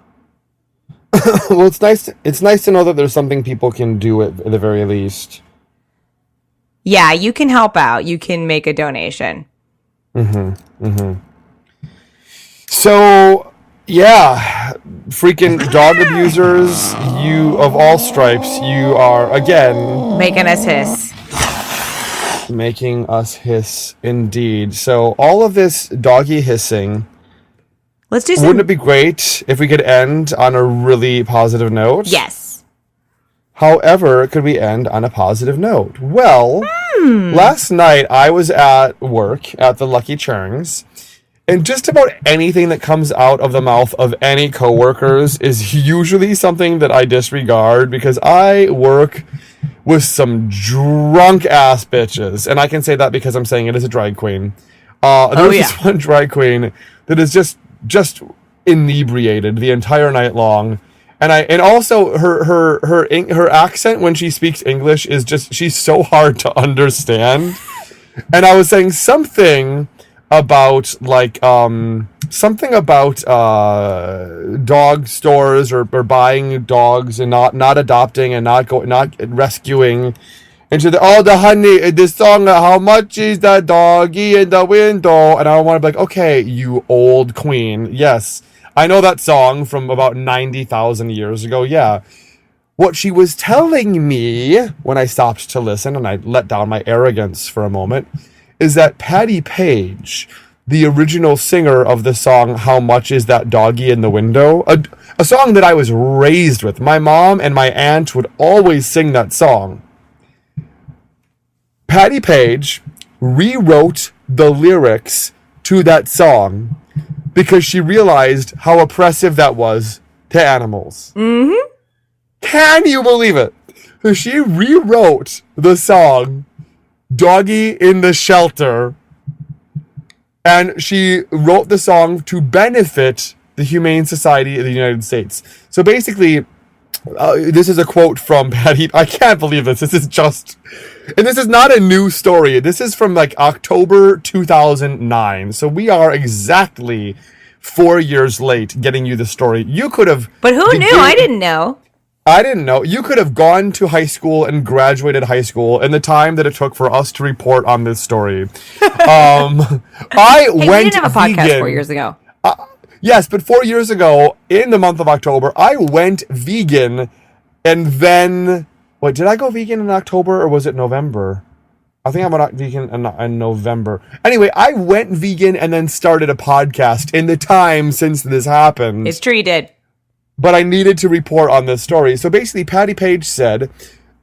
Speaker 3: Well, it's nice. It's nice to know that there's something people can do at the very least.
Speaker 4: Yeah, you can help out. You can make a donation.
Speaker 3: Mm-hmm. Mm-hmm. So, yeah, freaking dog abusers, you of all stripes, you are again
Speaker 4: making us hiss.
Speaker 3: Making us hiss, indeed. So, all of this doggy hissing.
Speaker 4: Let's do some.
Speaker 3: Wouldn't it be great if we could end on a really positive note?
Speaker 4: Yes.
Speaker 3: However, could we end on a positive note? Well, last night I was at work at the Lucky Charms, and just about anything that comes out of the mouth of any coworkers is usually something that I disregard because I work with some drunk ass bitches, and I can say that because I'm saying it as a drag queen. There's this one drag queen that is just inebriated the entire night long, and also her accent when she speaks English is just, she's so hard to understand. And I was saying something about dog stores or buying dogs and not adopting and not rescuing. And she said, "Oh, the honey, this song, how much is that doggy in the window?" And I want to be like, okay, you old queen. Yes, I know that song from about 90,000 years ago. Yeah. What she was telling me when I stopped to listen and I let down my arrogance for a moment is that Patti Page, the original singer of the song, How Much Is That Doggy in the Window? A song that I was raised with. My mom and my aunt would always sing that song. Patti Page rewrote the lyrics to that song because she realized how oppressive that was to animals. Mm-hmm. Can you believe it? So she rewrote the song Doggy in the Shelter, and she wrote the song to benefit the Humane Society of the United States. So basically, this is a quote from Patti. I can't believe this. This is not a new story. This is from like October 2009. So we are exactly 4 years late getting you the story. You could have.
Speaker 4: But who knew? I didn't know.
Speaker 3: I didn't know. You could have gone to high school and graduated high school in the time that it took for us to report on this story.
Speaker 4: We didn't have a podcast 4 years ago.
Speaker 3: Yes, but 4 years ago, in the month of October, I went vegan, and then... Wait, did I go vegan in October, or was it November? I think I went vegan in November. Anyway, I went vegan and then started a podcast in the time since this happened.
Speaker 4: It's true you did.
Speaker 3: But I needed to report on this story. So basically, Patti Page said,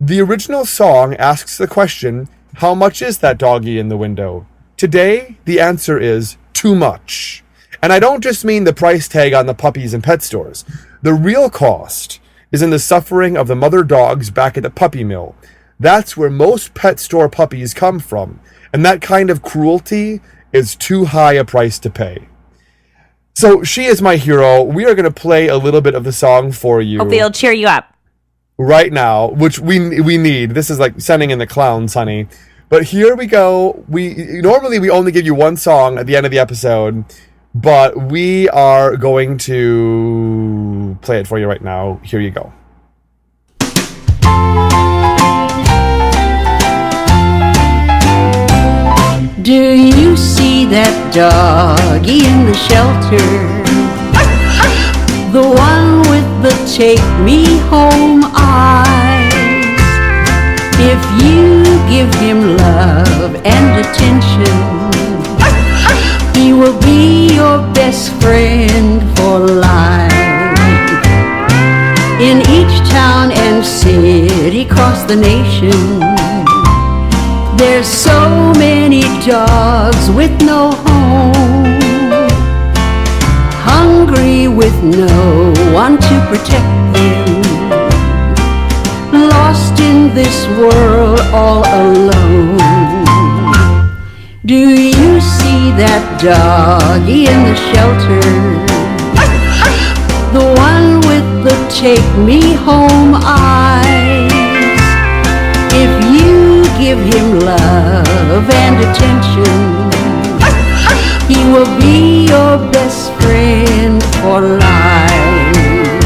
Speaker 3: the original song asks the question, how much is that doggy in the window? Today, the answer is too much. And I don't just mean the price tag on the puppies and pet stores. The real cost is in the suffering of the mother dogs back at the puppy mill. That's where most pet store puppies come from. And that kind of cruelty is too high a price to pay. So she is my hero. We are going to play a little bit of the song for you.
Speaker 4: Hopefully it'll cheer you up.
Speaker 3: Right now, which we need. This is like sending in the clowns, honey. But here we go. Normally we only give you one song at the end of the episode, but we are going to play it for you right now. Here you go.
Speaker 5: Do you see that doggy in the shelter? The one with the take me home eyes. If you give him love and attention, he will be your best friend for life. In each town and city across the nation, there's so many dogs with no home, hungry with no one to protect them, lost in this world all alone. Do you see that doggy in the shelter? The one with the take me home eyes. If you give him love and attention, he will be your best friend for life.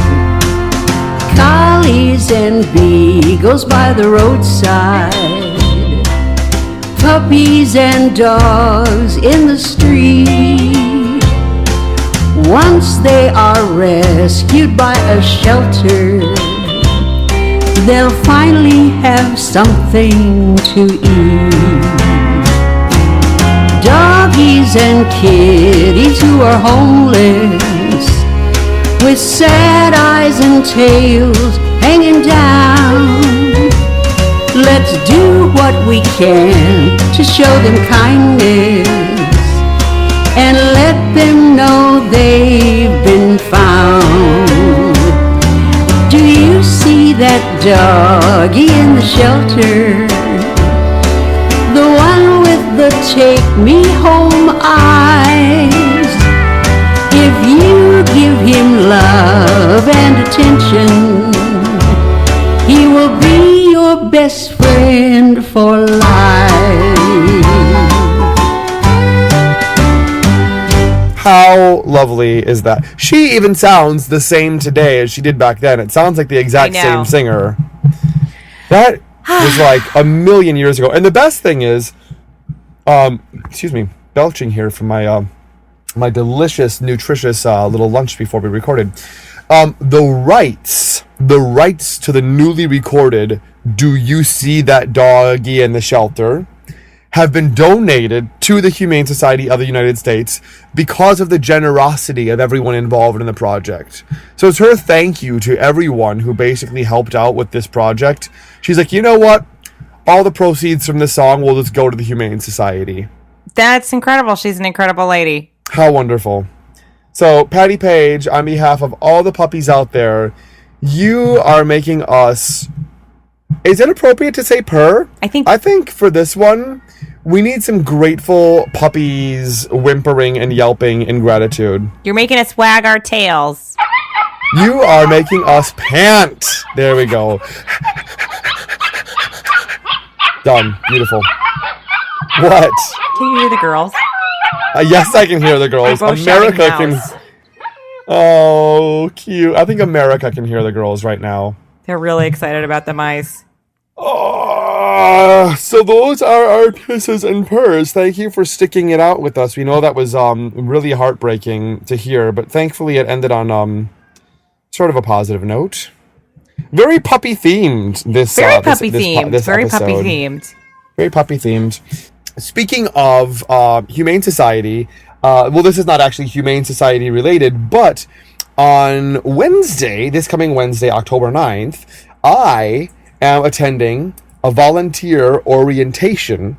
Speaker 5: Collies and beagles by the roadside, puppies and dogs in the street. Once they are rescued by a shelter, they'll finally have something to eat. Doggies and kitties who are homeless, with sad eyes and tails hanging down. Let's do what we can to show them kindness and let them know they've been found. Do you see that doggy in the shelter? The one with the take me home eyes. If you give him love and attention, he will be your best friend for life.
Speaker 3: How lovely is that? She even sounds the same today as she did back then. It sounds like the exact same singer. That was like a million years ago. And the best thing is, excuse me, belching here from my my delicious, nutritious little lunch before we recorded. The rights to the newly recorded "Do You See That Doggy in the Shelter" have been donated to the Humane Society of the United States because of the generosity of everyone involved in the project. So it's her thank you to everyone who basically helped out with this project. She's like, you know what? All the proceeds from this song will just go to the Humane Society.
Speaker 4: That's incredible. She's an incredible lady.
Speaker 3: How wonderful. So, Patti Page, on behalf of all the puppies out there, you are making us... Is it appropriate to say purr? I think for this one, we need some grateful puppies whimpering and yelping in gratitude.
Speaker 4: You're making us wag our tails.
Speaker 3: You are making us pant. There we go. Done. Beautiful. What?
Speaker 4: Can you hear the girls?
Speaker 3: Yes, I can hear the girls. America can... Oh, cute. I think America can hear the girls right now.
Speaker 4: They're really excited about the mice.
Speaker 3: Oh, so those are our pisses and purrs. Thank you for sticking it out with us. We know that was really heartbreaking to hear, but thankfully it ended on sort of a positive note. Very puppy themed. Very puppy themed. Very puppy themed. Speaking of Humane Society, well, this is not actually Humane Society related, but on Wednesday, this coming Wednesday, October 9th, I am attending a volunteer orientation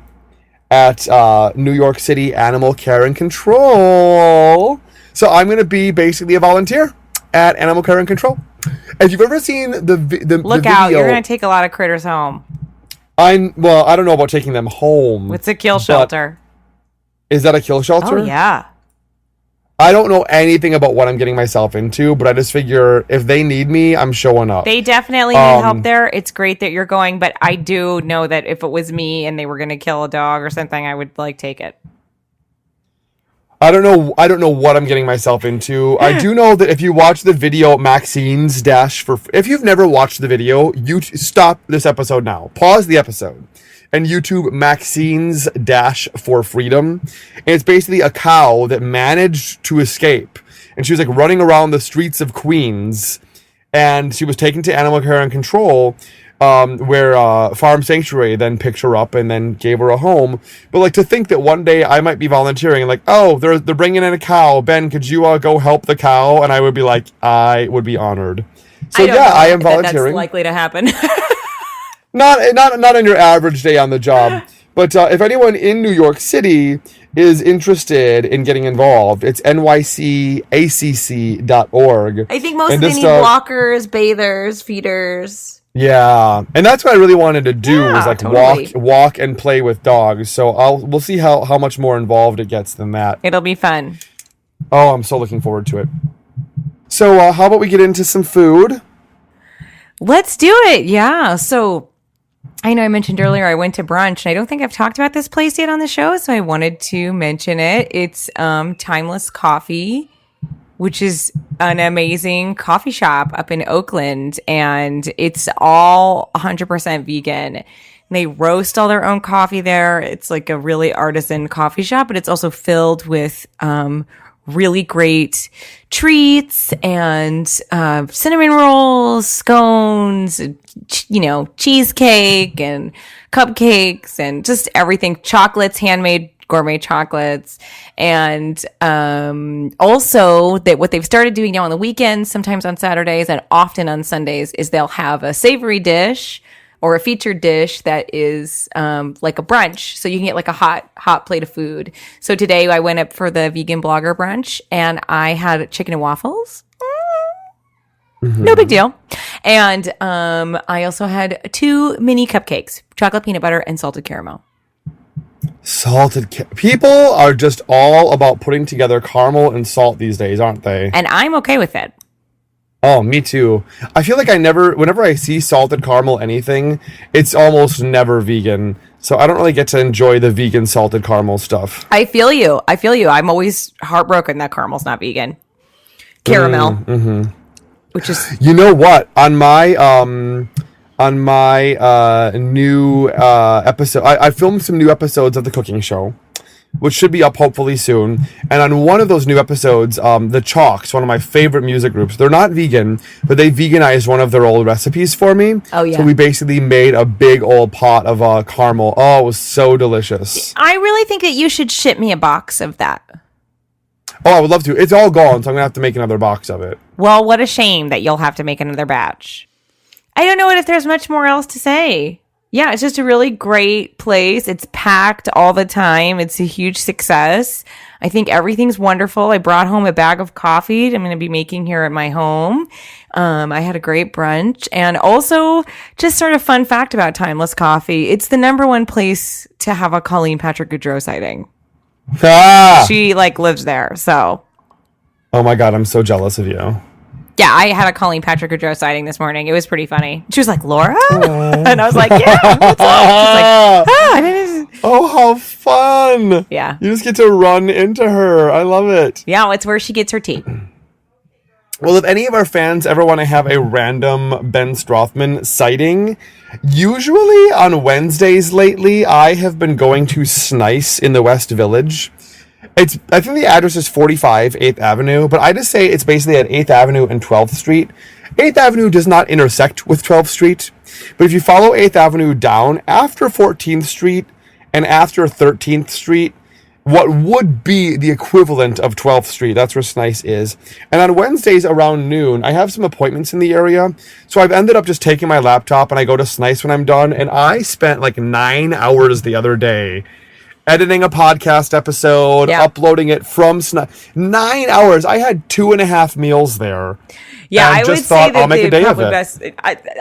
Speaker 3: at New York City Animal Care and Control. So I'm going to be basically a volunteer at Animal Care and Control. If you've ever seen the
Speaker 4: Look out, you're going to take a lot of critters home.
Speaker 3: I don't know about taking them home.
Speaker 4: It's a kill shelter.
Speaker 3: Is that a kill shelter?
Speaker 4: Oh, yeah.
Speaker 3: I don't know anything about what I'm getting myself into, but I just figure if they need me, I'm showing up.
Speaker 4: They definitely need help there. It's great that you're going, but I do know that if it was me and they were going to kill a dog or something, I would take it.
Speaker 3: I don't know what I'm getting myself into. I do know that if you watch the video Maxine's Dash for... If you've never watched the video, you stop this episode now. Pause the episode. and YouTube Maxine's Dash for Freedom. And it's basically a cow that managed to escape. And she was like running around the streets of Queens. And she was taken to animal care and control, where Farm Sanctuary then picked her up and then gave her a home. But like to think that one day I might be volunteering, like, oh, they're bringing in a cow. Ben, could you go help the cow? And I would be like, I would be honored. So I am volunteering.
Speaker 4: That's likely to happen.
Speaker 3: Not on your average day on the job. But if anyone in New York City is interested in getting involved, it's nycacc.org.
Speaker 4: I think most of them need walkers, bathers, feeders.
Speaker 3: Yeah, and that's what I really wanted to do was like
Speaker 4: totally.
Speaker 3: walk and play with dogs. So we'll see how much more involved it gets than that.
Speaker 4: It'll be fun.
Speaker 3: Oh, I'm so looking forward to it. So how about we get into some food?
Speaker 4: Let's do it. Yeah. So I know I mentioned earlier I went to brunch, and I don't think I've talked about this place yet on the show, so I wanted to mention it. It's Timeless Coffee, which is an amazing coffee shop up in Oakland, and it's all 100% vegan. And they roast all their own coffee there. It's like a really artisan coffee shop, but it's also filled with really great treats and cinnamon rolls, scones, cheesecake and cupcakes and just everything, chocolates, handmade gourmet chocolates. And also what they've started doing now on the weekends, sometimes on Saturdays and often on Sundays, is they'll have a savory dish or a featured dish that is like a brunch. So you can get like a hot plate of food. So today I went up for the vegan blogger brunch and I had chicken and waffles. No big deal. And I also had 2 mini cupcakes, chocolate peanut butter and salted caramel.
Speaker 3: People are just all about putting together caramel and salt these days, aren't they?
Speaker 4: And I'm okay with it.
Speaker 3: Oh, me too. I feel like whenever I see salted caramel anything, it's almost never vegan. So I don't really get to enjoy the vegan salted caramel stuff.
Speaker 4: I feel you. I'm always heartbroken that caramel's not vegan. Caramel. Which is...
Speaker 3: You know what? On my new episode, I filmed some new episodes of the cooking show, which should be up hopefully soon. And on one of those new episodes, the Chalks, one of my favorite music groups, they're not vegan, but they veganized one of their old recipes for me.
Speaker 4: Oh, yeah.
Speaker 3: So we basically made a big old pot of caramel. Oh, it was so delicious.
Speaker 4: I really think that you should ship me a box of that.
Speaker 3: Oh, I would love to. It's all gone, so I'm going to have to make another box of it.
Speaker 4: Well, what a shame that you'll have to make another batch. I don't know if there's much more else to say. Yeah, it's just a really great place. It's packed all the time. It's a huge success. I think everything's wonderful. I brought home a bag of coffee I'm going to be making here at my home. I had a great brunch. And also, just sort of fun fact about Timeless Coffee, it's the #1 place to have a Colleen Patrick Goudreau sighting.
Speaker 3: Ah!
Speaker 4: She, lives there, so.
Speaker 3: Oh my God, I'm so jealous of you.
Speaker 4: Yeah, I had a Colleen Patrick Goudreau sighting this morning. It was pretty funny. She was like, Laura? And I was like, yeah, what's up? She's like,
Speaker 3: oh, how fun.
Speaker 4: Yeah.
Speaker 3: You just get to run into her. I love it.
Speaker 4: Yeah, it's where she gets her tea.
Speaker 3: Well, if any of our fans ever want to have a random Ben Strothman sighting, usually on Wednesdays lately, I have been going to Snice in the West Village. I think the address is 45 8th Avenue, but I just say it's basically at 8th Avenue and 12th Street. 8th Avenue does not intersect with 12th Street, but if you follow 8th Avenue down after 14th Street and after 13th Street, what would be the equivalent of 12th Street, that's where Snice is. And on Wednesdays around noon, I have some appointments in the area, so I've ended up just taking my laptop and I go to Snice when I'm done, and I spent 9 hours the other day editing a podcast episode, uploading it from 9 hours. I had 2.5 meals there.
Speaker 4: Yeah, I would say that
Speaker 3: I'll make a day of it.
Speaker 4: Best.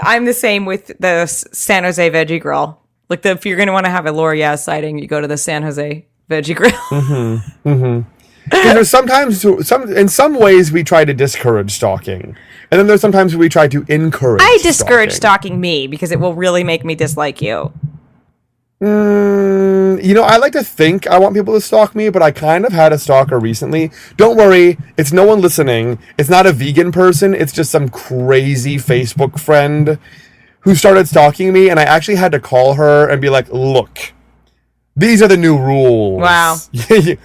Speaker 4: I'm the same with the San Jose Veggie Grill. If you're going to want to have a Laura Yaz sighting, you go to the San Jose Veggie Grill.
Speaker 3: There's sometimes, in some ways, we try to discourage stalking. And then there's sometimes we try to encourage
Speaker 4: I discourage stalking me because it will really make me dislike you.
Speaker 3: I like to think I want people to stalk me, but I kind of had a stalker recently. Don't worry, it's no one listening. It's not a vegan person. It's just some crazy Facebook friend who started stalking me, and I actually had to call her and be like, look, these are the new rules.
Speaker 4: Wow.
Speaker 3: You're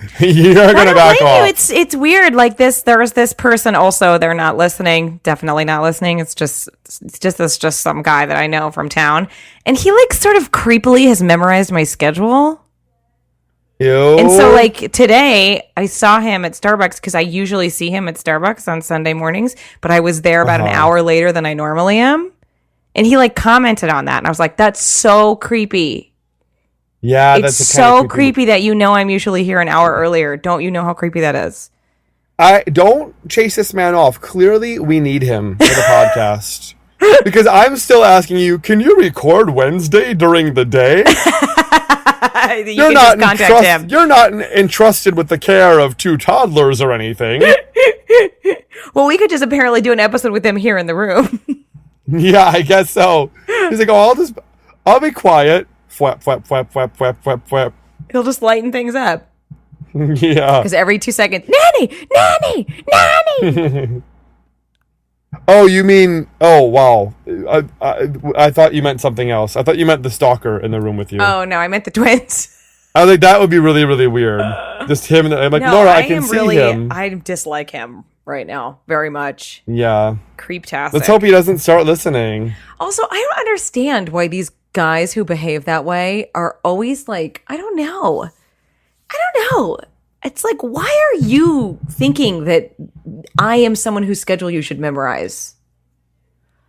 Speaker 3: going to back off.
Speaker 4: It's weird. Like there's this person also, they're not listening. Definitely not listening. It's just some guy that I know from town. And he like sort of creepily has memorized my schedule.
Speaker 3: Ew.
Speaker 4: And so like today I saw him at Starbucks because I usually see him at Starbucks on Sunday mornings, but I was there about an hour later than I normally am. And he like commented on that. And I was like, that's so creepy.
Speaker 3: Yeah,
Speaker 4: it's so creepy that you know I'm usually here an hour earlier. Don't you know how creepy that is?
Speaker 3: I don't chase this man off. Clearly, we need him for the podcast. Because I'm still asking you, can you record Wednesday during the day?
Speaker 4: You're not just contact him.
Speaker 3: You're not entrusted with the care of 2 toddlers or anything.
Speaker 4: Well, we could just apparently do an episode with him here in the room.
Speaker 3: Yeah, I guess so. He's like, oh, I'll be quiet. Fwap, fwap, fwap, fwap, fwap, fwap, fwap.
Speaker 4: He'll just lighten things up.
Speaker 3: Yeah.
Speaker 4: Because every 2 seconds, nanny, nanny, nanny.
Speaker 3: Oh, you mean? Oh, wow. I thought you meant something else. I thought you meant the stalker in the room with you.
Speaker 4: Oh no, I meant the twins.
Speaker 3: I was like, that would be really, really weird. Just him. I'm like,
Speaker 4: No,
Speaker 3: Laura, I can see him.
Speaker 4: I dislike him right now very much.
Speaker 3: Yeah.
Speaker 4: Creep-tastic.
Speaker 3: Let's hope he doesn't start listening.
Speaker 4: Also, I don't understand why these guys who behave that way are always like, I don't know. It's like, why are you thinking that I am someone whose schedule you should memorize?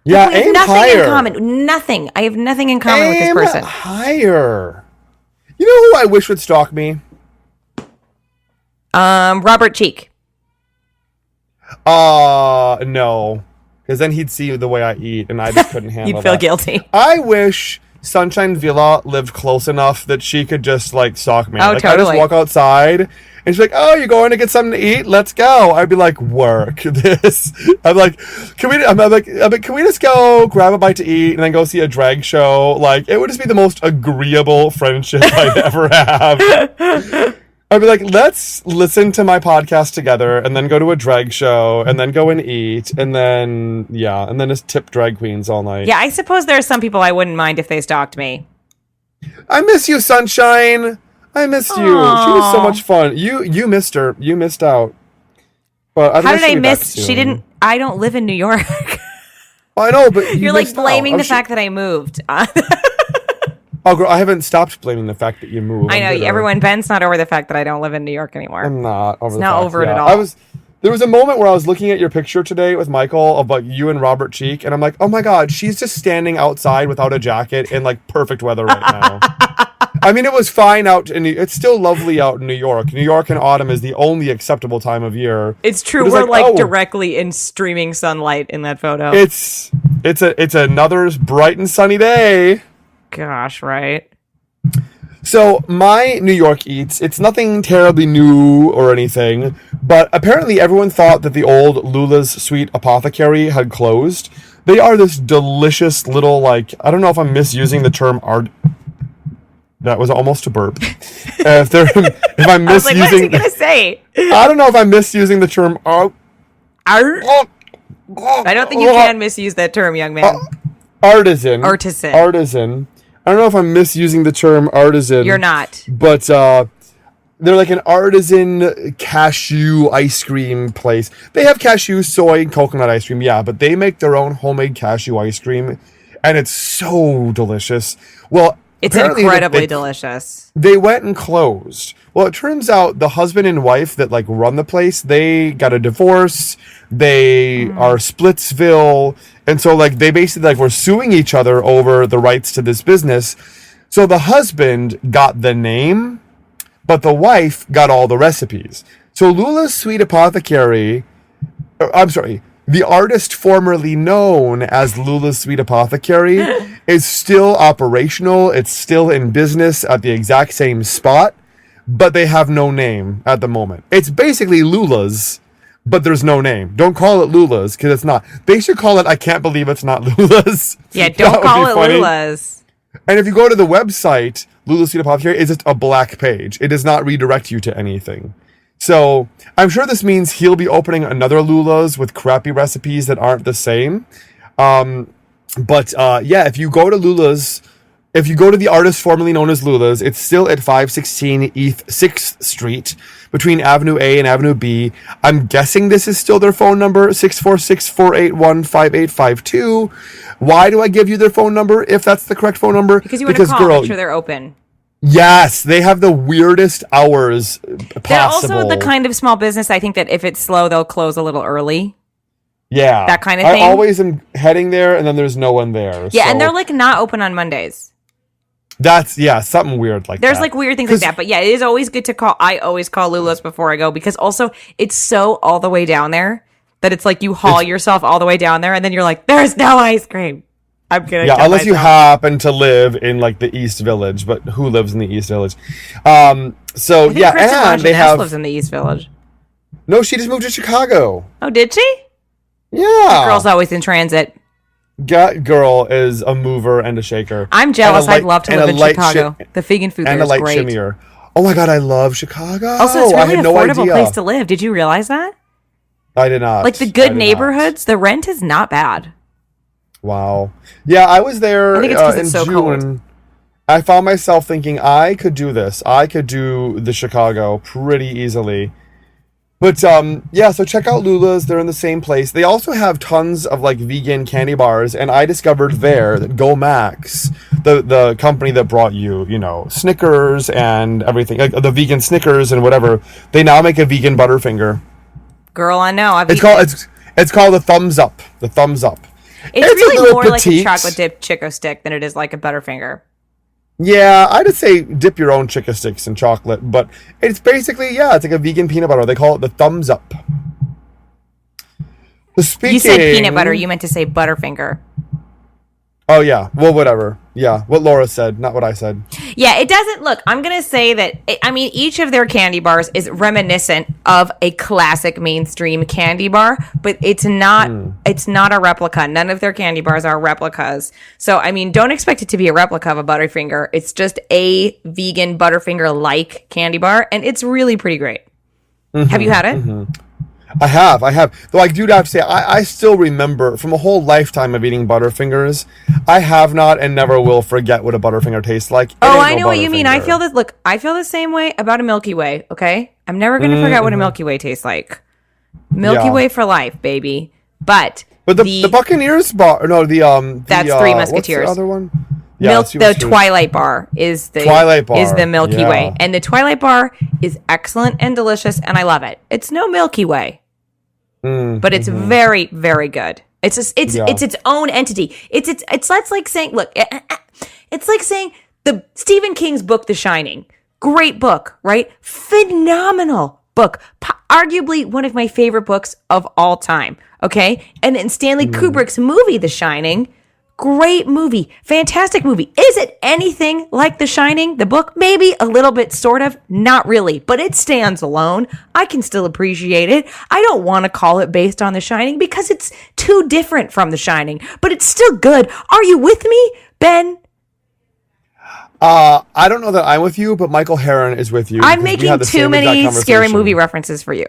Speaker 3: Yeah,
Speaker 4: we have
Speaker 3: aim
Speaker 4: nothing
Speaker 3: higher.
Speaker 4: in common. Nothing. I have nothing in common with this person.
Speaker 3: Higher. You know who I wish would stalk me?
Speaker 4: Robert Cheeke.
Speaker 3: No. Because then he'd see the way I eat, and I just couldn't handle
Speaker 4: You'd feel
Speaker 3: that.
Speaker 4: guilty.
Speaker 3: I wish Sunshine Villa lived close enough that she could just, like, stalk me.
Speaker 4: Oh,
Speaker 3: like,
Speaker 4: totally.
Speaker 3: I just walk outside, and she's like, oh, you're going to get something to eat? Let's go. I'd be like, work this. I'm like, can we just go grab a bite to eat and then go see a drag show? Like, it would just be the most agreeable friendship I'd ever have. I'd be like, let's listen to my podcast together and then go to a drag show and then go and eat and then just tip drag queens all night.
Speaker 4: Yeah, I suppose there are some people I wouldn't mind if they stalked me.
Speaker 3: I miss you, Sunshine. I missed you. She was so much fun. You missed her. You missed out. But
Speaker 4: how did I miss? She didn't. I don't live in New York.
Speaker 3: I know, but
Speaker 4: you're like blaming the fact that I moved.
Speaker 3: Oh, girl, I haven't stopped blaming the fact that you moved.
Speaker 4: I know everyone. Ben's not over the fact that I don't live in New York anymore.
Speaker 3: I'm not over.
Speaker 4: It's not over it at all.
Speaker 3: There was a moment where I was looking at your picture today with Michael of like you and Robert Cheeke, and I'm like, oh my god, she's just standing outside without a jacket in like perfect weather right now. I mean, it was fine out in. It's still lovely out in New York. New York in autumn is the only acceptable time of year.
Speaker 4: It's true. We're like directly in streaming sunlight in that photo.
Speaker 3: It's another bright and sunny day.
Speaker 4: Gosh, right?
Speaker 3: So my New York eats, it's nothing terribly new or anything, but apparently everyone thought that the old Lula's Sweet Apothecary had closed. They are this delicious little, like, I don't know if I'm misusing the term art. That was almost a burp. If I'm misusing, I was like, what is he
Speaker 4: gonna say?
Speaker 3: I don't know if I'm misusing the term art.
Speaker 4: I don't think you can misuse that term, young man.
Speaker 3: Artisan. I don't know if I'm misusing the term artisan.
Speaker 4: You're not.
Speaker 3: But they're like an artisan cashew ice cream place. They have cashew, soy, and coconut ice cream, yeah, but they make their own homemade cashew ice cream, and it's so delicious. Well,
Speaker 4: it's incredibly delicious.
Speaker 3: They went and closed. Well, it turns out the husband and wife that like run the place, they got a divorce. They are Splitsville. And so like they basically like were suing each other over the rights to this business. So the husband got the name, but the wife got all the recipes. So Lula's Sweet Apothecary, the artist formerly known as Lula's Sweet Apothecary is still operational. It's still in business at the exact same spot, but they have no name at the moment. It's basically Lula's, but there's no name. Don't call it Lula's because it's not. They should call it I Can't Believe It's Not Lula's.
Speaker 4: Yeah, don't call it funny. Lula's.
Speaker 3: And if you go to the website, Lula's Sweet Apothecary is just a black page. It does not redirect you to anything. So I'm sure this means he'll be opening another Lula's with crappy recipes that aren't the same. But yeah, if you go to Lula's, if you go to the artist formerly known as Lula's, it's still at 516 East 6th Street between Avenue A and Avenue B. I'm guessing this is still their phone number, 646-481-5852. Why do I give you their phone number if that's the correct phone number?
Speaker 4: Because you want to call, make sure they're open.
Speaker 3: Yes, they have the weirdest hours possible.
Speaker 4: They're also the kind of small business, I think, that if it's slow, they'll close a little early.
Speaker 3: Yeah.
Speaker 4: That kind of thing.
Speaker 3: I always am heading there, and then there's no one there.
Speaker 4: Yeah, and they're, like, not open on Mondays.
Speaker 3: That's, yeah, something weird like that.
Speaker 4: There's, like, weird things like that. But, yeah, it is always good to call. I always call Lula's before I go, because also it's so all the way down there that it's like you haul yourself all the way down there, and then you're like, there's no ice cream. I'm gonna
Speaker 3: unless you happen to live in like the East Village, but who lives in the East Village? So
Speaker 4: I think
Speaker 3: yeah,
Speaker 4: Kristen
Speaker 3: and they have
Speaker 4: lives in the East Village.
Speaker 3: No, she just moved to Chicago.
Speaker 4: Oh, did she?
Speaker 3: Yeah,
Speaker 4: that girl's always in transit.
Speaker 3: That girl is a mover and a shaker.
Speaker 4: I'm jealous. I'd love to live in Chicago. The vegan food there is great. And a light shimmier.
Speaker 3: Oh my god, I love Chicago.
Speaker 4: Also, it's really an affordable place to live. Did you realize that?
Speaker 3: I did not.
Speaker 4: Like the good neighborhoods, the rent is not bad.
Speaker 3: Wow. Yeah, I was there
Speaker 4: I think it's
Speaker 3: in
Speaker 4: it's so
Speaker 3: June.
Speaker 4: Cold.
Speaker 3: I found myself thinking I could do this. I could do the Chicago pretty easily. But yeah, so check out Lula's. They're in the same place. They also have tons of like vegan candy bars, and I discovered there that Go Max, the company that brought you, you know, Snickers and everything, like the vegan Snickers and whatever, they now make a vegan Butterfinger.
Speaker 4: Girl, I know.
Speaker 3: It's called the Thumbs Up. The Thumbs Up.
Speaker 4: It's really more like a chocolate dipped Chico stick than it is like a Butterfinger.
Speaker 3: Yeah, I'd say dip your own Chico sticks in chocolate, but it's basically, yeah, it's like a vegan peanut butter. They call it the Thumbs Up. You
Speaker 4: said peanut butter. You meant to say Butterfinger.
Speaker 3: Oh, yeah. Well, whatever. Yeah, what Laura said, not what I said.
Speaker 4: Yeah, it doesn't look. I'm going to say that, each of their candy bars is reminiscent of a classic mainstream candy bar, but it's not a replica. None of their candy bars are replicas. So, don't expect it to be a replica of a Butterfinger. It's just a vegan Butterfinger-like candy bar, and it's really pretty great. Mm-hmm, have you had it?
Speaker 3: Mm-hmm. I have. Though I do have to say, I still remember from a whole lifetime of eating Butterfingers, I have not and never will forget what a Butterfinger tastes like.
Speaker 4: I know what you mean. I feel the same way about a Milky Way, okay? I'm never going to forget what a Milky Way tastes like. Milky Way for life, baby. But
Speaker 3: the Buccaneers bar, no,
Speaker 4: that's Three Musketeers.
Speaker 3: What's the other one?
Speaker 4: Yeah, the Twilight Bar is the Milky Way, and the Twilight Bar is excellent and delicious, and I love it. It's no Milky Way, but it's very, very good. It's its own entity. It's like saying, look, it's like saying the Stephen King's book, The Shining, great book, right? Phenomenal book, arguably one of my favorite books of all time. Okay, and then Stanley Kubrick's movie, The Shining. Great movie. Fantastic movie. Is it anything like The Shining, the book? Maybe a little bit, sort of. Not really, but it stands alone. I can still appreciate it. I don't want to call it based on The Shining because it's too different from The Shining, but it's still good. Are you with me, Ben?
Speaker 3: I don't know that I'm with you, but Michael Herron is with you.
Speaker 4: I'm making too many scary movie references for you.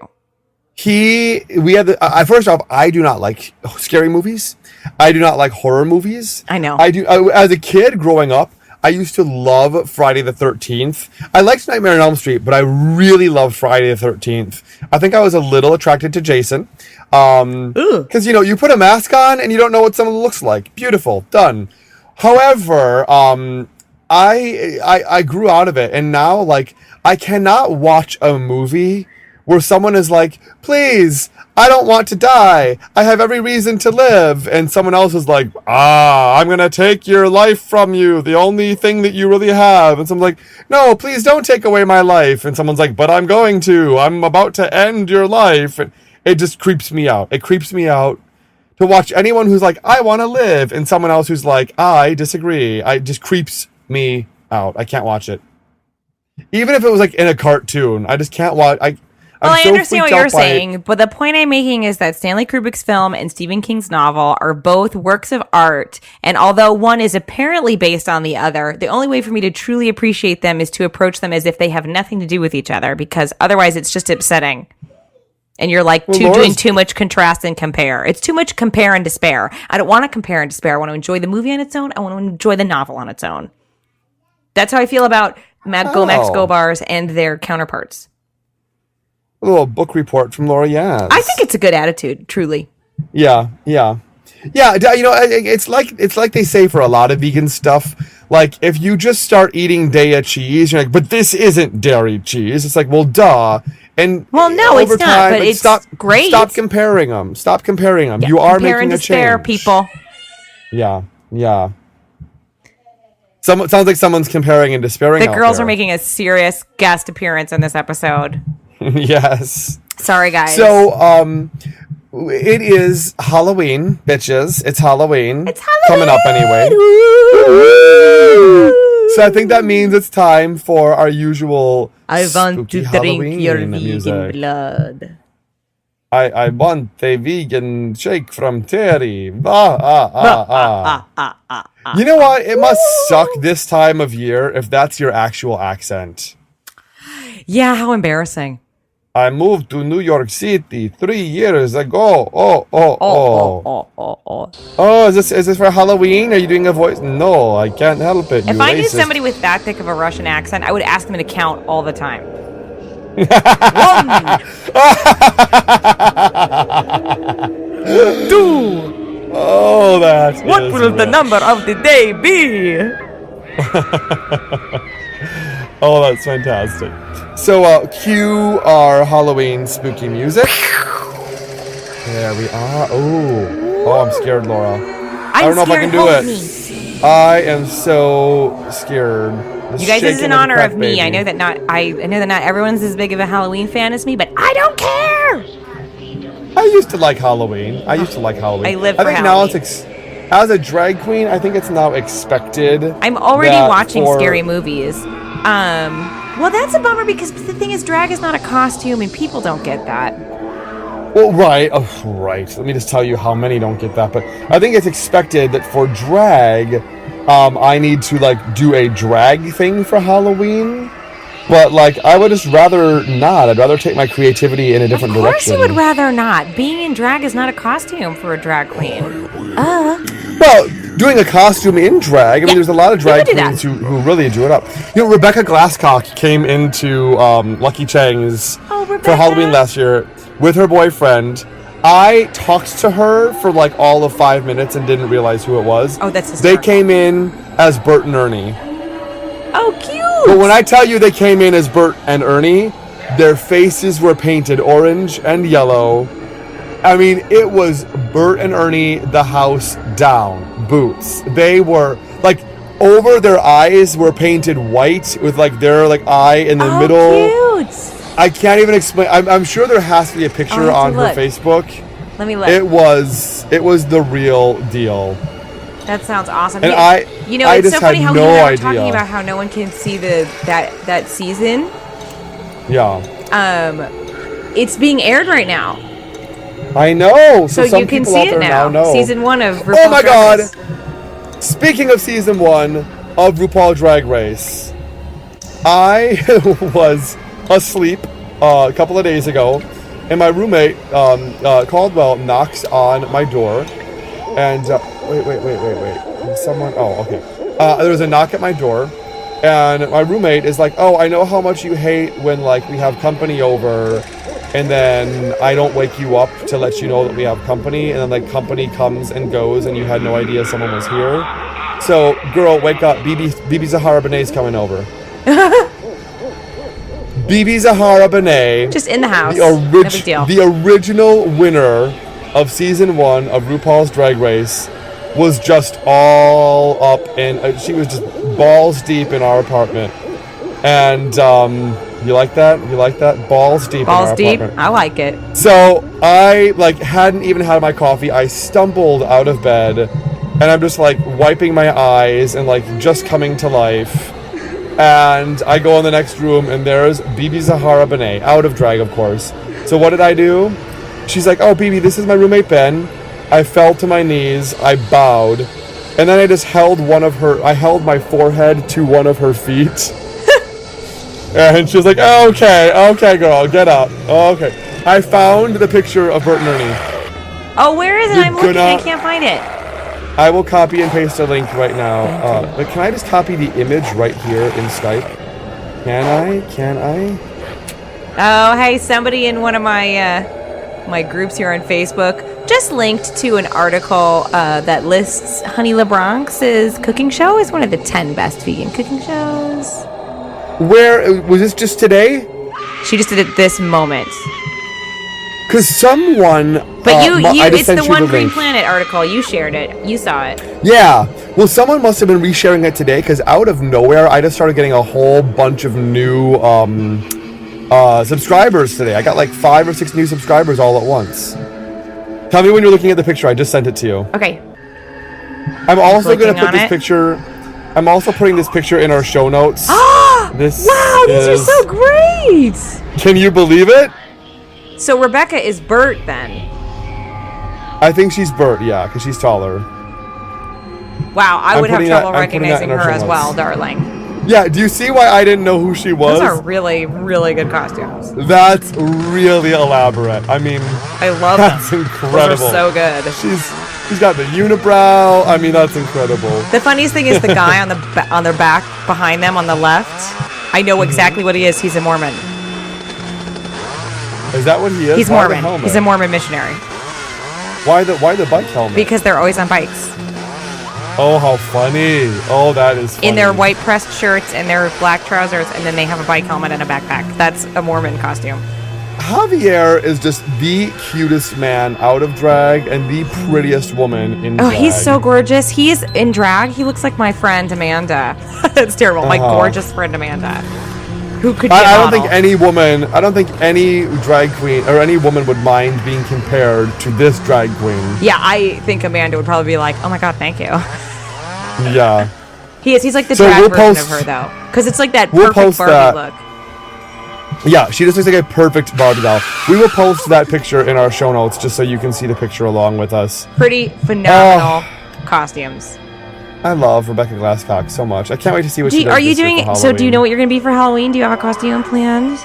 Speaker 3: First off, I do not like scary movies. I do not like horror movies.
Speaker 4: I know.
Speaker 3: As a kid growing up, I used to love Friday the 13th. I liked Nightmare on Elm Street, but I really loved Friday the 13th. I think I was a little attracted to Jason. Because, you put a mask on and you don't know what someone looks like. Beautiful. Done. However, I grew out of it, and now, like, I cannot watch a movie where someone is like, please, I don't want to die. I have every reason to live. And someone else is like, I'm going to take your life from you. The only thing that you really have. And someone's like, no, please don't take away my life. And someone's like, but I'm going to. I'm about to end your life. And it just creeps me out. It creeps me out to watch anyone who's like, I want to live. And someone else who's like, I disagree. It just creeps me out. I can't watch it. Even if it was like in a cartoon, I just can't watch.
Speaker 4: I understand what you're saying, but the point I'm making is that Stanley Kubrick's film and Stephen King's novel are both works of art, and although one is apparently based on the other, the only way for me to truly appreciate them is to approach them as if they have nothing to do with each other, because otherwise it's just upsetting. And you're like
Speaker 3: Well,
Speaker 4: doing
Speaker 3: Laura's-
Speaker 4: too much contrast and compare. It's too much compare and despair. I don't want to compare and despair. I want to enjoy the movie on its own. I want to enjoy the novel on its own. That's how I feel about Max Gobars and their counterparts.
Speaker 3: A little book report from Laura Yaz.
Speaker 4: I think it's a good attitude, truly.
Speaker 3: Yeah. It's like they say for a lot of vegan stuff. Like, if you just start eating Daiya cheese, you're like, but this isn't dairy cheese. It's like, well, duh. And
Speaker 4: Well, no,
Speaker 3: over
Speaker 4: it's not,
Speaker 3: time,
Speaker 4: but it's
Speaker 3: stop,
Speaker 4: great.
Speaker 3: Stop comparing them. Stop comparing them.
Speaker 4: Yeah,
Speaker 3: You are
Speaker 4: compare
Speaker 3: making
Speaker 4: and
Speaker 3: a
Speaker 4: despair,
Speaker 3: change.
Speaker 4: people.
Speaker 3: Yeah. Sounds like someone's comparing and despairing.
Speaker 4: The
Speaker 3: out
Speaker 4: girls
Speaker 3: there.
Speaker 4: are making a serious guest appearance in this episode.
Speaker 3: Yes.
Speaker 4: Sorry, guys.
Speaker 3: So, it is Halloween, bitches. It's Halloween.
Speaker 4: It's Halloween.
Speaker 3: Coming up anyway. So I think that means it's time for our usual
Speaker 4: I want
Speaker 3: spooky
Speaker 4: to drink
Speaker 3: Halloween
Speaker 4: your vegan
Speaker 3: music.
Speaker 4: blood.
Speaker 3: I want a vegan shake from Terry. You know what? It must suck this time of year if that's your actual accent.
Speaker 4: Yeah, how embarrassing.
Speaker 3: I moved to New York City 3 years ago. Oh, is this for Halloween? Are you doing a voice? No, I can't help it.
Speaker 4: If I knew somebody with that thick of a Russian accent, I would ask them to count all the time. 1, 2.
Speaker 3: Oh, that
Speaker 4: What
Speaker 3: is
Speaker 4: will the
Speaker 3: rich.
Speaker 4: number of the day be?
Speaker 3: Oh, that's fantastic. So, cue our Halloween spooky music. There we are. Oh, I'm scared, Laura. I don't know if I can do it. I am so scared.
Speaker 4: You guys, this is in honor of me. I know that not everyone's as big of a Halloween fan as me, but I don't care.
Speaker 3: I used to like Halloween. I live for
Speaker 4: Halloween.
Speaker 3: Now it's as a drag queen, I think it's now expected.
Speaker 4: I'm already
Speaker 3: that
Speaker 4: watching
Speaker 3: for-
Speaker 4: scary movies. Well, that's a bummer because the thing is, drag is not a costume, and people don't get that.
Speaker 3: Well, right. Oh, right. Let me just tell you how many don't get that. But I think it's expected that for drag, I need to, like, do a drag thing for Halloween. But, like, I would just rather not. I'd rather take my creativity in a different
Speaker 4: Of course
Speaker 3: direction.
Speaker 4: you would rather not. Being in drag is not a costume for a drag queen.
Speaker 3: Well, doing a costume in drag, I mean, there's a lot of drag
Speaker 4: could do
Speaker 3: queens who really do it up. You know, Rebecca Glasscock came into Lucky Chang's for
Speaker 4: Rebecca.
Speaker 3: Halloween last year with her boyfriend. I talked to her for like all of 5 minutes and didn't realize who it was.
Speaker 4: Oh, that's
Speaker 3: They
Speaker 4: hysterical.
Speaker 3: came in as Bert and Ernie.
Speaker 4: Oh, cute.
Speaker 3: But when I tell you they came in as Bert and Ernie, their faces were painted orange and yellow. I mean, it was Bert and Ernie, the house down, boots. They were, like, over their eyes were painted white with, like, their, like, eye in the middle.
Speaker 4: Cute.
Speaker 3: I can't even explain. I'm sure there has to be a picture
Speaker 4: have to
Speaker 3: on her
Speaker 4: look.
Speaker 3: Facebook.
Speaker 4: Let me look.
Speaker 3: It was the real deal.
Speaker 4: That sounds awesome.
Speaker 3: And
Speaker 4: I
Speaker 3: I
Speaker 4: it's
Speaker 3: just
Speaker 4: so funny
Speaker 3: had
Speaker 4: how
Speaker 3: no
Speaker 4: you and I were
Speaker 3: idea.
Speaker 4: talking about how no one can see that season.
Speaker 3: Yeah.
Speaker 4: It's being aired right now,
Speaker 3: I know.
Speaker 4: so
Speaker 3: some
Speaker 4: you can
Speaker 3: people
Speaker 4: see
Speaker 3: out
Speaker 4: it
Speaker 3: there
Speaker 4: now.
Speaker 3: know.
Speaker 4: Season 1 of RuPaul's
Speaker 3: Oh my
Speaker 4: Drag
Speaker 3: God.
Speaker 4: Race.
Speaker 3: Speaking of season 1 of RuPaul Drag Race, I was asleep a couple of days ago, and my roommate Caldwell knocks on my door, and wait. Someone. Oh, okay. There was a knock at my door, and my roommate is like, "Oh, I know how much you hate when like we have company over, and then I don't wake you up to let you know that we have company, and then like company comes and goes, and you had no idea someone was here. So, girl, wake up. Bibi Zahara Benet's coming over." Bibi Zahara Benet,
Speaker 4: Just in the house. No big deal.
Speaker 3: the original winner of season 1 of RuPaul's Drag Race, was just all up in. She was just balls deep in our apartment, and you like that? You like that? Balls deep.
Speaker 4: Balls
Speaker 3: in our
Speaker 4: deep.
Speaker 3: apartment.
Speaker 4: I like it.
Speaker 3: So I like hadn't even had my coffee. I stumbled out of bed, and I'm just like wiping my eyes and like just coming to life. And I go in the next room, and there's Bibi Zahara Benet, out of drag, of course. So what did I do? She's like, "Oh, Bibi, this is my roommate Ben." I fell to my knees. I bowed, and then I just held I held my forehead to one of her feet. And she was like, "Okay, girl, get up." Okay. I found the picture of Bert and Ernie.
Speaker 4: Oh, where is it?
Speaker 3: You're
Speaker 4: I'm looking.
Speaker 3: gonna-
Speaker 4: I can't find it.
Speaker 3: I will copy and paste a link right now. But can I just copy the image right here in Skype? Can I?
Speaker 4: Oh, hey, somebody in one of my my groups here on Facebook just linked to an article that lists Honey LeBronx's cooking show as one of the 10 best vegan cooking shows.
Speaker 3: Where was this just today?
Speaker 4: She just did it this moment.
Speaker 3: Because someone.
Speaker 4: But
Speaker 3: I just
Speaker 4: it's
Speaker 3: sent
Speaker 4: the
Speaker 3: you
Speaker 4: One Green
Speaker 3: link.
Speaker 4: Planet article. You shared it. You saw it.
Speaker 3: Yeah. Well, someone must have been resharing it today because out of nowhere, I just started getting a whole bunch of new subscribers today. I got like 5 or 6 new subscribers all at once. Tell me when you're looking at the picture. I just sent it to you.
Speaker 4: Okay.
Speaker 3: I'm also going to
Speaker 4: Clicking
Speaker 3: put
Speaker 4: on
Speaker 3: this
Speaker 4: it.
Speaker 3: picture. I'm also putting this picture in our show notes. This
Speaker 4: Wow, these are
Speaker 3: is-
Speaker 4: so great.
Speaker 3: Can you believe it?
Speaker 4: So Rebecca is Bert then.
Speaker 3: I think she's Bert, yeah, because she's taller.
Speaker 4: Wow, I
Speaker 3: I'm
Speaker 4: would have
Speaker 3: putting that-
Speaker 4: trouble
Speaker 3: I'm putting that
Speaker 4: recognizing
Speaker 3: in our
Speaker 4: her
Speaker 3: show
Speaker 4: as
Speaker 3: notes.
Speaker 4: well, darling.
Speaker 3: Yeah, do you see why I didn't know who she was?
Speaker 4: Those are really, really good costumes.
Speaker 3: That's really elaborate. I mean,
Speaker 4: I love
Speaker 3: that's
Speaker 4: them.
Speaker 3: incredible.
Speaker 4: Those are so good.
Speaker 3: She's got the unibrow. I mean, that's incredible.
Speaker 4: The funniest thing is the guy on their back behind them on the left. I know exactly what he is. He's a Mormon.
Speaker 3: Is that what he is?
Speaker 4: He's
Speaker 3: Why the
Speaker 4: Mormon.
Speaker 3: helmet?
Speaker 4: He's a Mormon missionary
Speaker 3: Why the bike helmet?
Speaker 4: because they're always on bikes
Speaker 3: Oh, how funny. Oh, that is funny.
Speaker 4: in their white pressed shirts and their black trousers, and then they have a bike helmet and a backpack. That's a Mormon costume.
Speaker 3: Javier is just the cutest man out of drag and the prettiest woman in
Speaker 4: Oh,
Speaker 3: drag.
Speaker 4: he's so gorgeous. He is in drag. He looks like my friend Amanda. That's terrible. My gorgeous friend Amanda. Who could be a
Speaker 3: I don't
Speaker 4: model.
Speaker 3: think any drag queen or any woman would mind being compared to this drag queen.
Speaker 4: Yeah, I think Amanda would probably be like, "Oh my god, thank you."
Speaker 3: Yeah.
Speaker 4: He is. He's like the
Speaker 3: So
Speaker 4: drag
Speaker 3: we'll
Speaker 4: version
Speaker 3: post-
Speaker 4: of her, though, because it's like that
Speaker 3: we'll
Speaker 4: perfect
Speaker 3: post
Speaker 4: Barbie
Speaker 3: that.
Speaker 4: look.
Speaker 3: Yeah, she just looks like a perfect Barbie doll. We will post that picture in our show notes just so you can see the picture along with us.
Speaker 4: Pretty phenomenal costumes.
Speaker 3: I love Rebecca Glasscock so much. I can't wait to see what she does
Speaker 4: Are you
Speaker 3: this year
Speaker 4: doing?
Speaker 3: for
Speaker 4: So, do you
Speaker 3: Halloween.
Speaker 4: know what you're going to be for Halloween? Do you have a costume planned?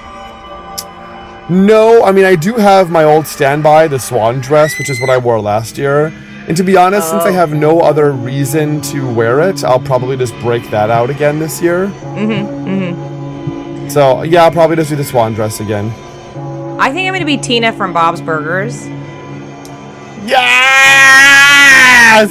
Speaker 3: No, I mean, I do have my old standby, the swan dress, which is what I wore last year. And to be honest, since I have no other reason to wear it, I'll probably just break that out again this year. So, yeah, I'll probably just do the swan dress again.
Speaker 4: I think I'm going to be Tina from Bob's Burgers.
Speaker 3: Yes!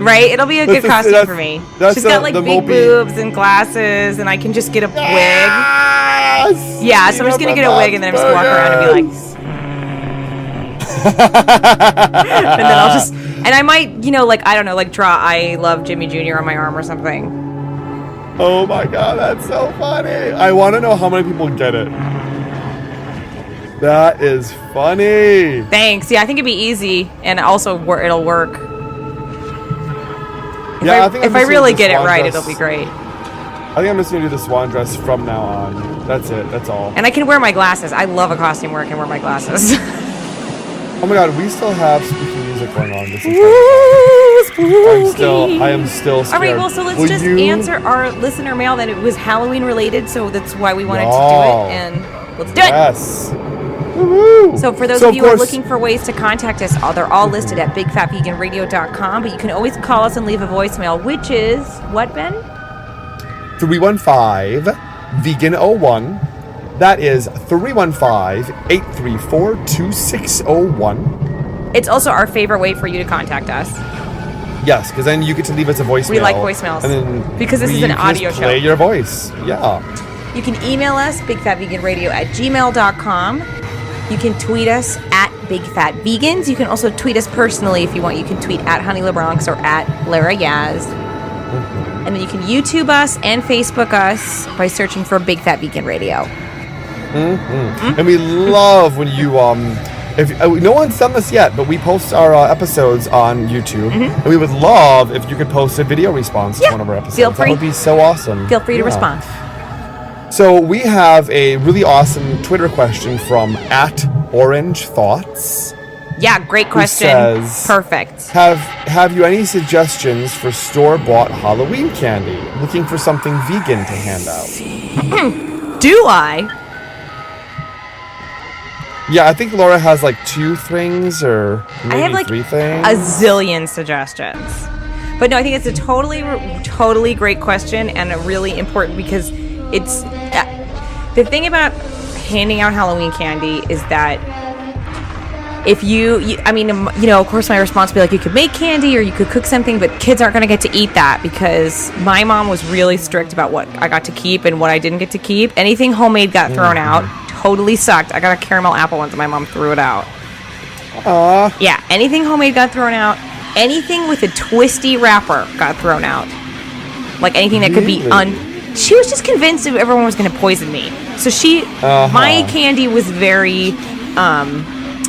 Speaker 4: Right? It'll be a good costume
Speaker 3: that's-
Speaker 4: for me.
Speaker 3: that's
Speaker 4: She's got like
Speaker 3: the
Speaker 4: big
Speaker 3: mopey.
Speaker 4: boobs and glasses, and I can just get a wig.
Speaker 3: Yes!
Speaker 4: Yeah, so I'm just gonna get a wig and then I'm just gonna walk around and be like, and then I'll just, and I might, like, I don't know, like draw I love Jimmy Jr. on my arm or something.
Speaker 3: Oh my god, that's so funny. I want to know how many people get it. That is funny.
Speaker 4: Thanks. Yeah, I think it'd be easy and also it'll work.
Speaker 3: Yeah, I think I'm
Speaker 4: if I
Speaker 3: just
Speaker 4: really
Speaker 3: gonna do
Speaker 4: get it
Speaker 3: swan
Speaker 4: right,
Speaker 3: dress.
Speaker 4: it'll be great.
Speaker 3: I think I'm just going to do the swan dress from now on. That's it. That's all.
Speaker 4: And I can wear my glasses. I love a costume where I can wear my glasses.
Speaker 3: Oh my god, we still have spooky music going on this entire
Speaker 4: Spooky.
Speaker 3: I am still scared.
Speaker 4: All right, well, so let's
Speaker 3: Will
Speaker 4: just
Speaker 3: you-
Speaker 4: answer our listener mail that it was Halloween related, so that's why we wanted to do
Speaker 3: Oh.
Speaker 4: it, and let's do it.
Speaker 3: Yes. Woo-hoo.
Speaker 4: So for those
Speaker 3: So
Speaker 4: of you who are
Speaker 3: course-
Speaker 4: looking for ways to contact us, they're all listed at bigfatveganradio.com, but you can always call us and leave a voicemail, which is, what, Ben?
Speaker 3: 315-VEGAN01. That is 315-834-2601.
Speaker 4: It's also our favorite way for you to contact us.
Speaker 3: Yes, because then you get to leave us a voicemail.
Speaker 4: We like voicemails.
Speaker 3: And then
Speaker 4: Because this is
Speaker 3: we
Speaker 4: an
Speaker 3: can
Speaker 4: audio
Speaker 3: just
Speaker 4: show.
Speaker 3: play your voice. Yeah.
Speaker 4: You can email us, bigfatveganradio@gmail.com. You can tweet us at bigfatvegans. You can also tweet us personally if you want. You can tweet at Honey LeBronx or at Lara Yaz. And then you can YouTube us and Facebook us by searching for Big Fat Vegan Radio.
Speaker 3: And we love when you if no one's done this yet, but we post our episodes on YouTube, and we would love if you could post a video response to one of our episodes.
Speaker 4: Feel free.
Speaker 3: That would be so awesome.
Speaker 4: Feel free to
Speaker 3: Yeah.
Speaker 4: respond.
Speaker 3: So we have a really awesome Twitter question from @OrangeThoughts.
Speaker 4: Yeah, great question.
Speaker 3: says-
Speaker 4: Perfect.
Speaker 3: Have you any suggestions for store-bought Halloween candy? Looking for something vegan to hand out.
Speaker 4: Do I?
Speaker 3: Yeah, I think Laura has like 2 things or maybe
Speaker 4: I have like
Speaker 3: 3 things.
Speaker 4: a zillion suggestions. But no, I think it's a totally great question and a really important because it's the thing about handing out Halloween candy is that if of course my response would be like, you could make candy or you could cook something, but kids aren't going to get to eat that because my mom was really strict about what I got to keep and what I didn't get to keep. Anything homemade got thrown out. Totally sucked. I got a caramel apple once and my mom threw it out. Yeah, anything homemade got thrown out. Anything with a twisty wrapper got thrown out. Like anything that could be she was just convinced that everyone was going to poison me. So my candy was very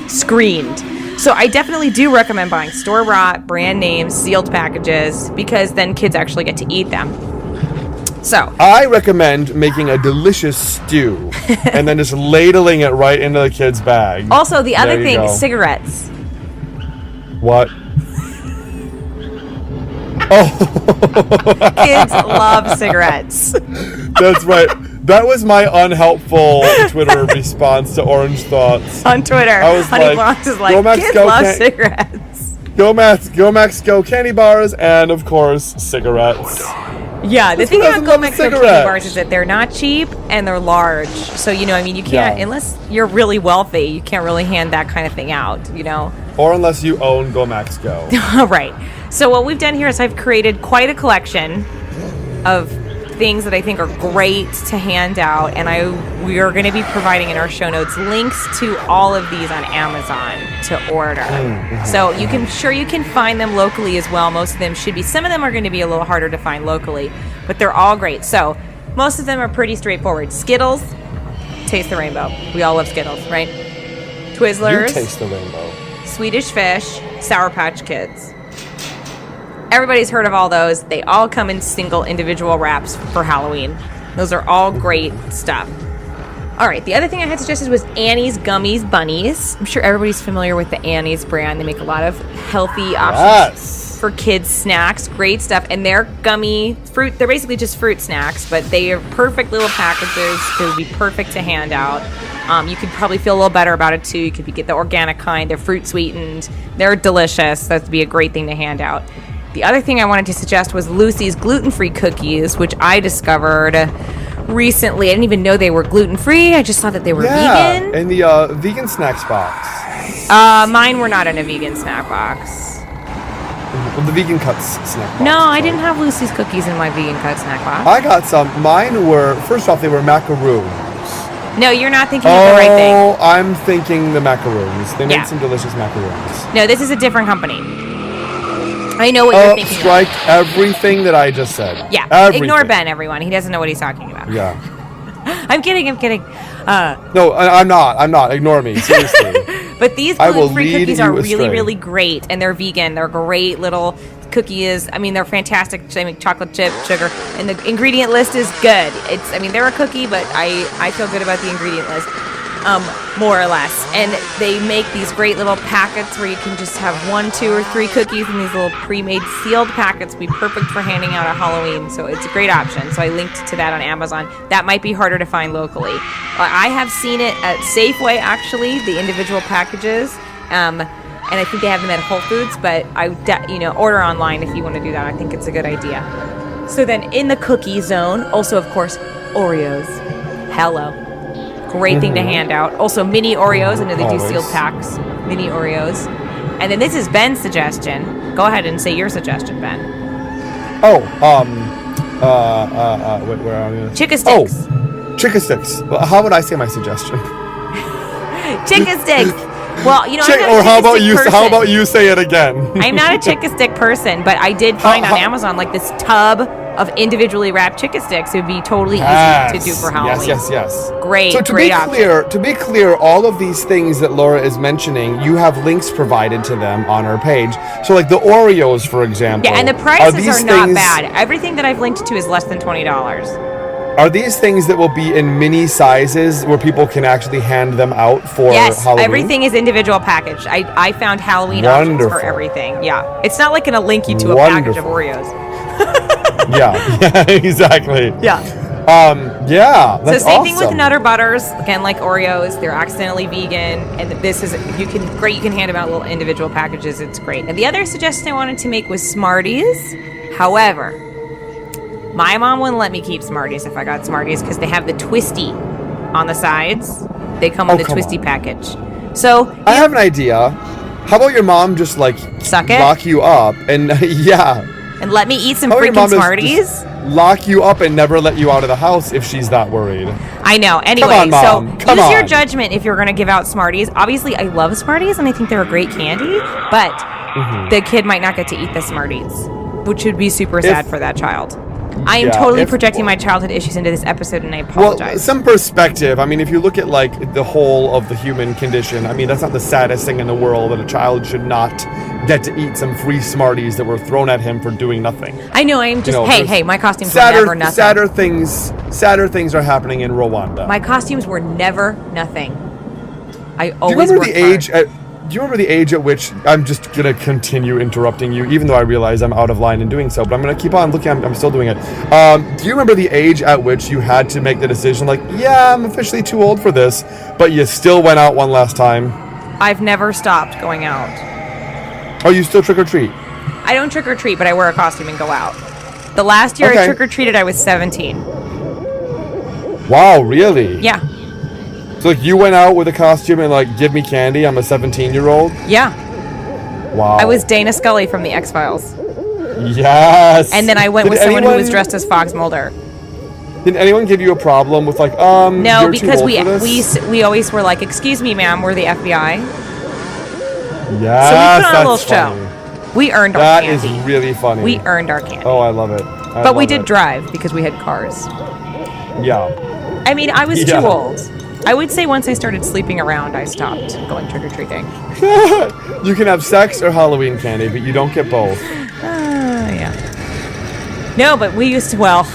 Speaker 4: screened. So I definitely do recommend buying store-bought, brand names, sealed packages, because then kids actually get to eat them. So
Speaker 3: I recommend making a delicious stew and then just ladling it right into the kid's bag.
Speaker 4: Also, the other thing, cigarettes.
Speaker 3: What?
Speaker 4: Kids love cigarettes.
Speaker 3: That's right. That was my unhelpful Twitter response to Orange Thoughts.
Speaker 4: On Twitter,
Speaker 3: I was
Speaker 4: Honey
Speaker 3: like,
Speaker 4: Blonde is like,
Speaker 3: go Max,
Speaker 4: kids
Speaker 3: go
Speaker 4: love
Speaker 3: can-
Speaker 4: cigarettes.
Speaker 3: Go Max, go candy bars, and of course, cigarettes.
Speaker 4: Yeah, the thing
Speaker 3: who
Speaker 4: about
Speaker 3: doesn't
Speaker 4: Go
Speaker 3: love
Speaker 4: Max Go candy
Speaker 3: cigarettes?
Speaker 4: bars is that they're not cheap and they're large. So, you can't, unless you're really wealthy, you can't really hand that kind of thing out,
Speaker 3: Or unless you own Go Max Go.
Speaker 4: Right. So what we've done here is I've created quite a collection of things that I think are great to hand out, and we are going to be providing in our show notes links to all of these on Amazon to order. So you can find them locally as well. Most of them should be. Some of them are going to be a little harder to find locally, but they're all great. So most of them are pretty straightforward. Skittles, taste the rainbow. We all love Skittles, right? Twizzlers,
Speaker 3: You taste the rainbow.
Speaker 4: Swedish Fish, Sour Patch Kids. Everybody's heard of all those. They all come in single individual wraps for Halloween. Those are all great stuff. All right, the other thing I had suggested was Annie's Gummies Bunnies. I'm sure everybody's familiar with the Annie's brand. They make a lot of healthy options for kids' snacks. Great stuff. And they're gummy fruit. They're basically just fruit snacks, but they are perfect little packages. They would be perfect to hand out. You could probably feel a little better about it, too. You could get the organic kind. They're fruit sweetened. They're delicious. That would be a great thing to hand out. The other thing I wanted to suggest was Lucy's gluten-free cookies, which I discovered recently. I didn't even know they were gluten-free. I just thought that they were vegan.
Speaker 3: In the vegan snacks box.
Speaker 4: Mine were not in a vegan snack box.
Speaker 3: Well, the vegan cuts snack box.
Speaker 4: No, I didn't have Lucy's cookies in my vegan cut snack box.
Speaker 3: I got some. Mine were, first off, they were macaroons.
Speaker 4: No, you're not thinking of the right thing.
Speaker 3: Oh, I'm thinking the macaroons. They made some delicious macaroons.
Speaker 4: No, this is a different company. I know what you're thinking
Speaker 3: Strike everything that I just said.
Speaker 4: Yeah,
Speaker 3: everything.
Speaker 4: Ignore Ben, everyone. He doesn't know what he's talking about.
Speaker 3: Yeah.
Speaker 4: I'm kidding.
Speaker 3: No, I'm not. Ignore me, seriously.
Speaker 4: But these
Speaker 3: I will
Speaker 4: gluten-free
Speaker 3: lead
Speaker 4: cookies
Speaker 3: you
Speaker 4: are really,
Speaker 3: astray.
Speaker 4: really great, and they're vegan. They're great little cookies. I mean, they're fantastic. They make chocolate chip, sugar, and the ingredient list is good. They're a cookie, but I feel good about the ingredient list. More or less. And they make these great little packets where you can just have 1, 2, or 3 cookies in these little pre-made sealed packets. Be perfect for handing out at Halloween. So it's a great option. So I linked to that on Amazon. That might be harder to find locally. I have seen it at Safeway, actually, the individual packages. And I think they have them at Whole Foods, but order online if you want to do that. I think it's a good idea. So then in the cookie zone, also, of course, Oreos. Hello. Great thing to hand out. Also, mini Oreos. I know they do sealed packs. Mini Oreos. And then this is Ben's suggestion. Go ahead and say your suggestion, Ben.
Speaker 3: Wait, where are we?
Speaker 4: Chicka Sticks.
Speaker 3: Oh, Chicka Sticks. Well, how would I say my suggestion?
Speaker 4: Chicka Sticks. Well, I'm not
Speaker 3: Or
Speaker 4: a
Speaker 3: how
Speaker 4: Chicka
Speaker 3: about
Speaker 4: Stick
Speaker 3: you?
Speaker 4: person.
Speaker 3: How about you say it again?
Speaker 4: I'm not a Chicka Stick person, but I did find on Amazon like this tub of individually wrapped Chicka Sticks. It would be totally easy to do for Halloween.
Speaker 3: Yes.
Speaker 4: Great,
Speaker 3: So to
Speaker 4: great
Speaker 3: be
Speaker 4: option.
Speaker 3: clear, all of these things that Laura is mentioning, you have links provided to them on our page. So like the Oreos, for example.
Speaker 4: Yeah, and the prices
Speaker 3: these
Speaker 4: are not
Speaker 3: things-
Speaker 4: bad. Everything that I've linked to is less than $20.
Speaker 3: Are these things that will be in mini sizes where people can actually hand them out for
Speaker 4: Yes,
Speaker 3: Halloween?
Speaker 4: everything is individual packaged. I found Halloween options
Speaker 3: Wonderful.
Speaker 4: for everything. Yeah, it's not like going to link you to a package of
Speaker 3: Wonderful.
Speaker 4: Oreos.
Speaker 3: Yeah, exactly.
Speaker 4: Yeah.
Speaker 3: Yeah, that's
Speaker 4: So same thing with
Speaker 3: awesome.
Speaker 4: Nutter Butters. Again, like Oreos, they're accidentally vegan, and this is you can hand them out little individual packages. It's great. And the other suggestion I wanted to make was Smarties. However, my mom wouldn't let me keep Smarties if I got Smarties because they have the twisty on the sides. They come with the
Speaker 3: come
Speaker 4: twisty
Speaker 3: on.
Speaker 4: package. So
Speaker 3: I have an idea. How about your mom just like
Speaker 4: Suck it?
Speaker 3: lock you up and yeah,
Speaker 4: and let me eat some
Speaker 3: how about your
Speaker 4: freaking
Speaker 3: mom
Speaker 4: Smarties.
Speaker 3: lock you up and never let you out of the house if she's that worried?
Speaker 4: I know. Anyway,
Speaker 3: on, Mom.
Speaker 4: so
Speaker 3: Come
Speaker 4: use your
Speaker 3: on.
Speaker 4: judgment if you're going to give out Smarties. Obviously, I love Smarties and I think they're a great candy, but the kid might not get to eat the Smarties, which would be super sad for that child. I am totally projecting my childhood issues into this episode, and I apologize.
Speaker 3: Well, some perspective. I mean, if you look at like the whole of the human condition, I mean, that's not the saddest thing in the world that a child should not get to eat some free Smarties that were thrown at him for doing nothing.
Speaker 4: I know. I'm just hey, my costumes were
Speaker 3: Sadder,
Speaker 4: never nothing.
Speaker 3: sadder things are happening in Rwanda.
Speaker 4: My costumes were never nothing. I
Speaker 3: Do you
Speaker 4: always
Speaker 3: remember
Speaker 4: worked
Speaker 3: the
Speaker 4: hard.
Speaker 3: age? Do you remember the age at which I'm just gonna continue interrupting you, even though I realize I'm out of line in doing so? But I'm gonna keep on looking. I'm still doing it. Do you remember the age at which you had to make the decision, like, yeah, I'm officially too old for this, but you still went out one last time?
Speaker 4: I've never stopped going out.
Speaker 3: Oh, you still trick or treat?
Speaker 4: I don't trick or treat, but I wear a costume and go out. The last year I
Speaker 3: Okay.
Speaker 4: trick or treated, I was 17.
Speaker 3: Wow, really?
Speaker 4: Yeah.
Speaker 3: So like you went out with a costume and like, give me candy. I'm a 17-year-old.
Speaker 4: Yeah.
Speaker 3: Wow.
Speaker 4: I was Dana Scully from the X-Files.
Speaker 3: Yes.
Speaker 4: And then I went
Speaker 3: Did
Speaker 4: with someone who was
Speaker 3: anyone-
Speaker 4: dressed as Fox Mulder.
Speaker 3: Did anyone give you a problem with like,
Speaker 4: No,
Speaker 3: you're too
Speaker 4: because
Speaker 3: old for this?
Speaker 4: we always were like, "Excuse me, ma'am, we're the FBI."
Speaker 3: Yes,
Speaker 4: So we put on a
Speaker 3: that's
Speaker 4: little
Speaker 3: funny.
Speaker 4: show. We earned our
Speaker 3: That
Speaker 4: candy.
Speaker 3: is really funny.
Speaker 4: We earned our candy.
Speaker 3: Oh, I love it.
Speaker 4: But we did drive because we had cars.
Speaker 3: Yeah.
Speaker 4: I mean, I was
Speaker 3: Yeah.
Speaker 4: too old. I would say once I started sleeping around, I stopped going trick-or-treating.
Speaker 3: You can have sex or Halloween candy, but you don't get both.
Speaker 4: Yeah. No, but we used to, well,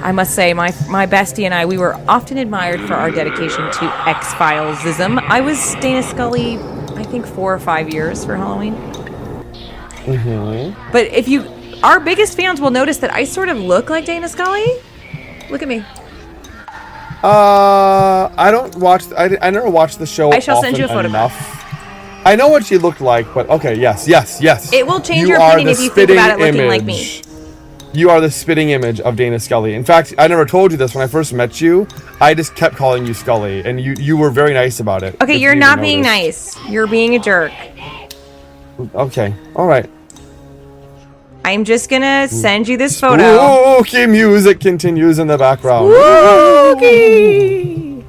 Speaker 4: I must say, my bestie and I, we were often admired for our dedication to X-Filesism. I was Dana Scully, I think 4 or 5 years for Halloween. Mm-hmm. But if you, our biggest fans will notice that I sort of look like Dana Scully. Look at me.
Speaker 3: I don't watch. I never watched the show.
Speaker 4: I shall send you a photo
Speaker 3: enough. I know what she looked like, but okay, yes.
Speaker 4: It will change
Speaker 3: You
Speaker 4: your
Speaker 3: are
Speaker 4: opinion
Speaker 3: the
Speaker 4: if you think about it
Speaker 3: spitting
Speaker 4: looking like me.
Speaker 3: image. You are the spitting image of Dana Scully. In fact, I never told you this when I first met you. I just kept calling you Scully, and you were very nice about it.
Speaker 4: Okay,
Speaker 3: if
Speaker 4: you're
Speaker 3: you
Speaker 4: not
Speaker 3: even
Speaker 4: being
Speaker 3: noticed.
Speaker 4: nice. You're being a jerk.
Speaker 3: Okay, all right.
Speaker 4: I'm just gonna send you this photo.
Speaker 3: Spooky music continues in the background.
Speaker 4: Spooky.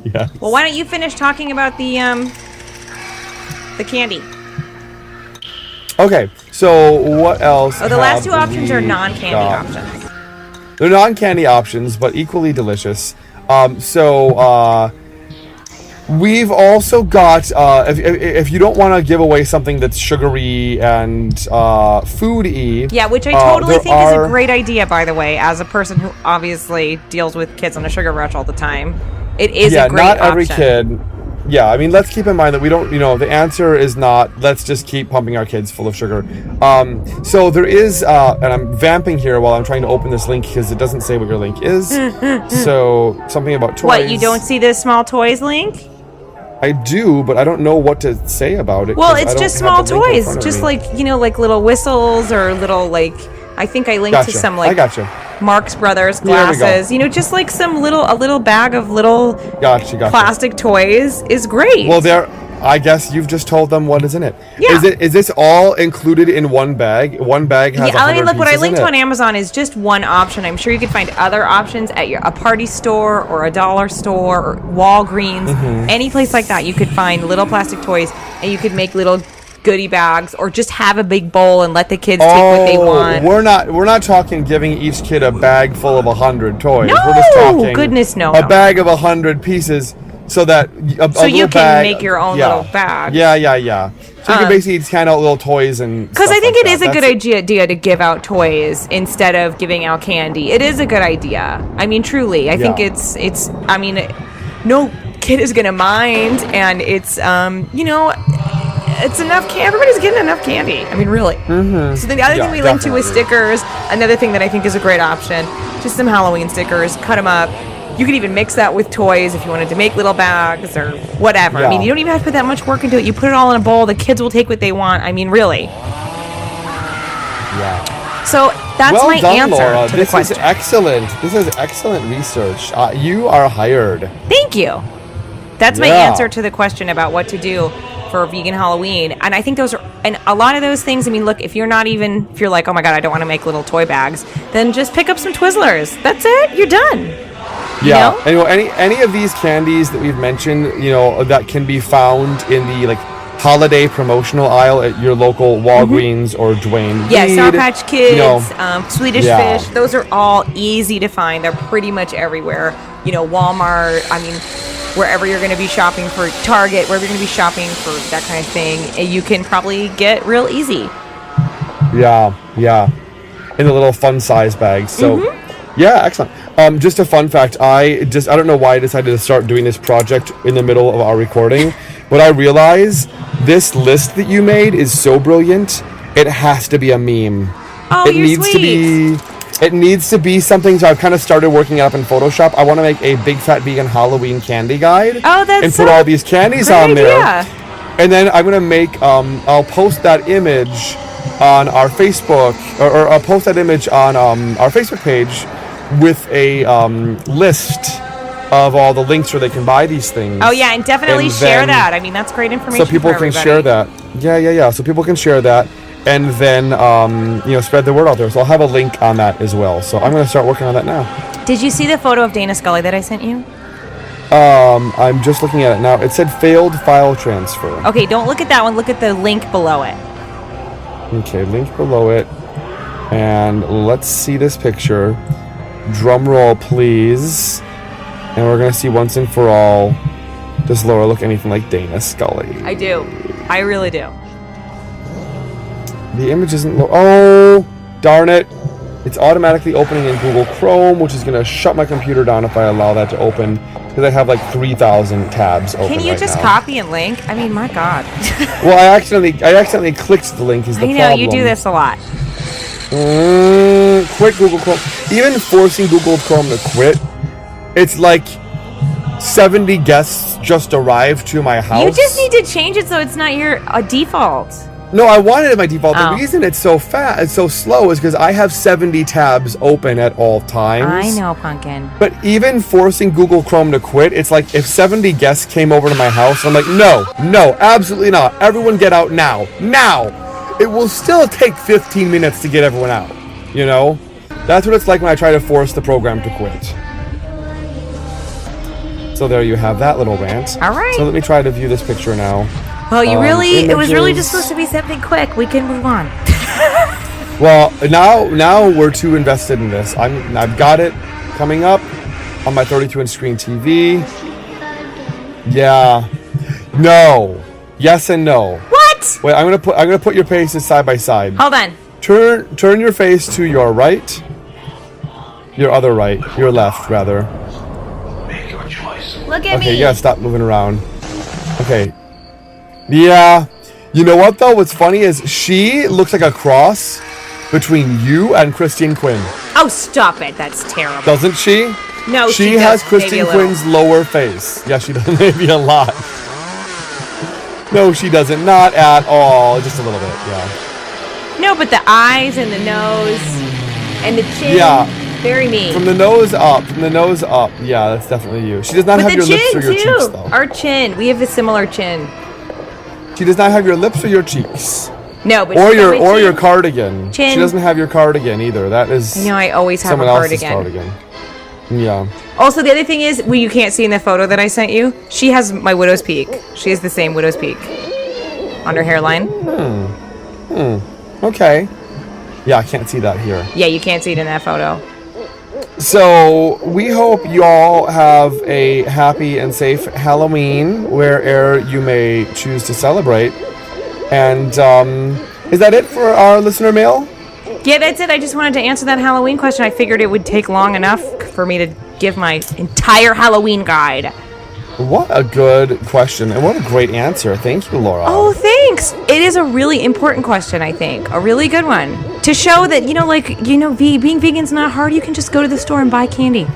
Speaker 3: Yeah.
Speaker 4: Well, why don't you finish talking about the candy?
Speaker 3: Okay, so what else?
Speaker 4: Oh, the last two
Speaker 3: have
Speaker 4: options are
Speaker 3: we
Speaker 4: non-candy
Speaker 3: got?
Speaker 4: options.
Speaker 3: They're non-candy options, but equally delicious. We've also got, if you don't want to give away something that's sugary and food-y.
Speaker 4: Yeah, which I totally
Speaker 3: there
Speaker 4: think is a
Speaker 3: are-
Speaker 4: great idea, by the way, as a person who obviously deals with kids on a sugar rush all the time. It is
Speaker 3: Yeah,
Speaker 4: a great
Speaker 3: not
Speaker 4: option.
Speaker 3: every kid. Yeah, I mean, let's keep in mind that we don't, the answer is not, let's just keep pumping our kids full of sugar. So there is, and I'm vamping here while I'm trying to open this link because it doesn't say what your link is. So something about toys.
Speaker 4: What, you don't see the small toys link?
Speaker 3: I do, but I don't know what to say about it.
Speaker 4: Well,
Speaker 3: 'cause I
Speaker 4: it's
Speaker 3: don't
Speaker 4: just
Speaker 3: have
Speaker 4: small
Speaker 3: the link in
Speaker 4: toys.
Speaker 3: front of
Speaker 4: Just
Speaker 3: me.
Speaker 4: like, like little whistles or little, like, I think I linked
Speaker 3: Gotcha.
Speaker 4: to some,
Speaker 3: I
Speaker 4: like,
Speaker 3: gotcha.
Speaker 4: Marx Brothers
Speaker 3: There we go.
Speaker 4: glasses. Just like a little bag of little
Speaker 3: Gotcha.
Speaker 4: plastic toys is great.
Speaker 3: Well, I guess you've just told them what is in it.
Speaker 4: Yeah.
Speaker 3: Is this all included in one bag? One bag has
Speaker 4: Yeah, I mean,
Speaker 3: 100
Speaker 4: look, what I
Speaker 3: pieces in
Speaker 4: linked
Speaker 3: it.
Speaker 4: on Amazon is just one option. I'm sure you could find other options at a party store or a dollar store or Walgreens,
Speaker 3: Mm-hmm.
Speaker 4: any place like that. You could find little plastic toys and you could make little goodie bags or just have a big bowl and let the kids take what they want.
Speaker 3: We're not talking giving each kid a bag full of 100 toys.
Speaker 4: No!
Speaker 3: We're just talking
Speaker 4: Goodness, no,
Speaker 3: a
Speaker 4: no.
Speaker 3: bag of 100 pieces so that
Speaker 4: So you
Speaker 3: little
Speaker 4: can
Speaker 3: bag,
Speaker 4: make your own little bag.
Speaker 3: Yeah. So you can basically just hand out little toys and
Speaker 4: Because I
Speaker 3: stuff
Speaker 4: think
Speaker 3: like
Speaker 4: it is
Speaker 3: that.
Speaker 4: a good idea to give out toys instead of giving out candy. It is a good idea. I mean, truly, I think
Speaker 3: Yeah.
Speaker 4: it's. I mean, no kid is gonna mind, and it's it's enough. Everybody's getting enough candy. I mean, really. Mm-hmm. So the other thing we linked to was stickers. Another thing that I think is a great option, just some Halloween stickers. Cut them up. You could even mix that with toys if you wanted to make little bags or whatever.
Speaker 3: Yeah.
Speaker 4: I mean, you don't even have to put that much work into it. You put it all in a bowl. The kids will take what they want. I mean, really.
Speaker 3: Yeah.
Speaker 4: So that's
Speaker 3: Well
Speaker 4: my
Speaker 3: done,
Speaker 4: answer
Speaker 3: Laura.
Speaker 4: to the
Speaker 3: This
Speaker 4: question.
Speaker 3: is excellent. This is excellent research. You are hired.
Speaker 4: Thank you. That's my
Speaker 3: Yeah.
Speaker 4: answer to the question about what to do for vegan Halloween. And I think those are, and a lot of those things, I mean, look, if you're like, oh my God, I don't want to make little toy bags, then just pick up some Twizzlers. That's it. You're done.
Speaker 3: Yeah.
Speaker 4: know?
Speaker 3: Anyway, any of these candies that we've mentioned, that can be found in the holiday promotional aisle at your local Walgreens or Dwayne
Speaker 4: Yeah,
Speaker 3: Reed.
Speaker 4: Sour Patch Kids, Swedish
Speaker 3: Yeah.
Speaker 4: Fish, those are all easy to find. They're pretty much everywhere. Walmart, I mean, wherever you're going to be shopping for Target, wherever you're going to be shopping for that kind of thing, you can probably get real easy.
Speaker 3: Yeah. In the little fun size bags. So, yeah, excellent. Just a fun fact, I don't know why I decided to start doing this project in the middle of our recording, but I realize this list that you made is so brilliant, it has to be a meme.
Speaker 4: Oh,
Speaker 3: It
Speaker 4: you're
Speaker 3: needs
Speaker 4: sweet.
Speaker 3: It needs to be something, so I've kind of started working it up in Photoshop. I want to make a big fat vegan Halloween candy guide.
Speaker 4: Oh, that's
Speaker 3: and
Speaker 4: so
Speaker 3: put all these candies
Speaker 4: great
Speaker 3: on there.
Speaker 4: idea.
Speaker 3: And then I'm gonna make I'll post that image on our Facebook, or I'll post that image on our Facebook page with a list of all the links where they can buy these things.
Speaker 4: Oh, yeah, and definitely
Speaker 3: And
Speaker 4: share
Speaker 3: then-
Speaker 4: that. I mean, that's great information
Speaker 3: so people
Speaker 4: for
Speaker 3: can
Speaker 4: everybody.
Speaker 3: share that. Yeah. So people can share that, and then spread the word out there. So I'll have a link on that as well. So I'm gonna start working on that now.
Speaker 4: Did you see the photo of Dana Scully that I sent you?
Speaker 3: I'm just looking at it now. It said failed file transfer.
Speaker 4: Okay, don't look at that one. Look at the link below it.
Speaker 3: Okay, link below it. And let's see this picture. Drum roll, please. And we're going to see once and for all, does Laura look anything like Dana Scully?
Speaker 4: I do. I really do.
Speaker 3: The image isn't... oh, darn it. It's automatically opening in Google Chrome, which is going to shut my computer down if I allow that to open, because I have like 3,000 tabs open
Speaker 4: Can you
Speaker 3: right
Speaker 4: just
Speaker 3: now.
Speaker 4: copy and link? I mean, my God.
Speaker 3: Well, I accidentally clicked the link is the
Speaker 4: I know,
Speaker 3: problem.
Speaker 4: you do this a lot.
Speaker 3: Quit Google Chrome. Even forcing Google Chrome to quit, it's like 70 guests just arrived to my house.
Speaker 4: You just need to change it so it's not your default.
Speaker 3: No, I wanted it by default.
Speaker 4: Oh.
Speaker 3: The reason it's so fast, it's so slow, is because I have 70 tabs open at all times.
Speaker 4: I know, Pumpkin.
Speaker 3: But even forcing Google Chrome to quit, it's like if 70 guests came over to my house, I'm like, no, absolutely not. Everyone get out now. Now! It will still take 15 minutes to get everyone out. That's what it's like when I try to force the program to quit. So there you have that little rant.
Speaker 4: All right.
Speaker 3: So let me try to view this picture now.
Speaker 4: Well, it was really just
Speaker 3: images.
Speaker 4: supposed to be something quick. We can move on.
Speaker 3: Well, now we're too invested in this. I've got it coming up on my 32-inch screen TV. Yeah. No. Yes and no.
Speaker 4: What?
Speaker 3: Wait, I'm gonna put your faces side by side.
Speaker 4: Hold on.
Speaker 3: Turn your face to your right. Your other right. Your left, rather.
Speaker 4: Look at
Speaker 3: Okay,
Speaker 4: me.
Speaker 3: you gotta stop moving around. Okay. Yeah. You know what, though? What's funny is she looks like a cross between you and Christine Quinn.
Speaker 4: Oh, stop it. That's terrible.
Speaker 3: Doesn't she?
Speaker 4: No,
Speaker 3: She
Speaker 4: does.
Speaker 3: has
Speaker 4: Maybe
Speaker 3: Christine
Speaker 4: a little.
Speaker 3: Quinn's lower face. Yeah, she does. Maybe a lot. No, she doesn't. Not at all. Just a little bit, yeah.
Speaker 4: No, but the eyes and the nose and the chin.
Speaker 3: Yeah.
Speaker 4: Very mean.
Speaker 3: From the nose up. Yeah, that's definitely you. She does not
Speaker 4: But
Speaker 3: have
Speaker 4: the
Speaker 3: your lips
Speaker 4: chin,
Speaker 3: or your
Speaker 4: too.
Speaker 3: cheeks, though.
Speaker 4: Our chin. We have a similar chin.
Speaker 3: She does not have your lips or your cheeks.
Speaker 4: No, but
Speaker 3: Or
Speaker 4: she's got my
Speaker 3: your
Speaker 4: chin.
Speaker 3: cardigan.
Speaker 4: Chin.
Speaker 3: She doesn't have your cardigan either. That is
Speaker 4: I know, I always have a
Speaker 3: someone else's
Speaker 4: cardigan.
Speaker 3: cardigan. Yeah.
Speaker 4: Also, the other thing is, you can't see in the photo that I sent you, she has my widow's peak. She has the same widow's peak on her hairline.
Speaker 3: Okay. Yeah, I can't see that here.
Speaker 4: Yeah, you can't see it in that photo.
Speaker 3: So we hope you all have a happy and safe Halloween wherever you may choose to celebrate. And is that it for our listener mail?
Speaker 4: Yeah, that's it. I just wanted to answer that Halloween question. I figured it would take long enough for me to give my entire Halloween guide.
Speaker 3: What a good question, and what a great answer. Thank you, Laura.
Speaker 4: Oh, thanks. It is a really important question, I think. A really good one. To show that, being vegan's not hard. You can just go to the store and buy candy.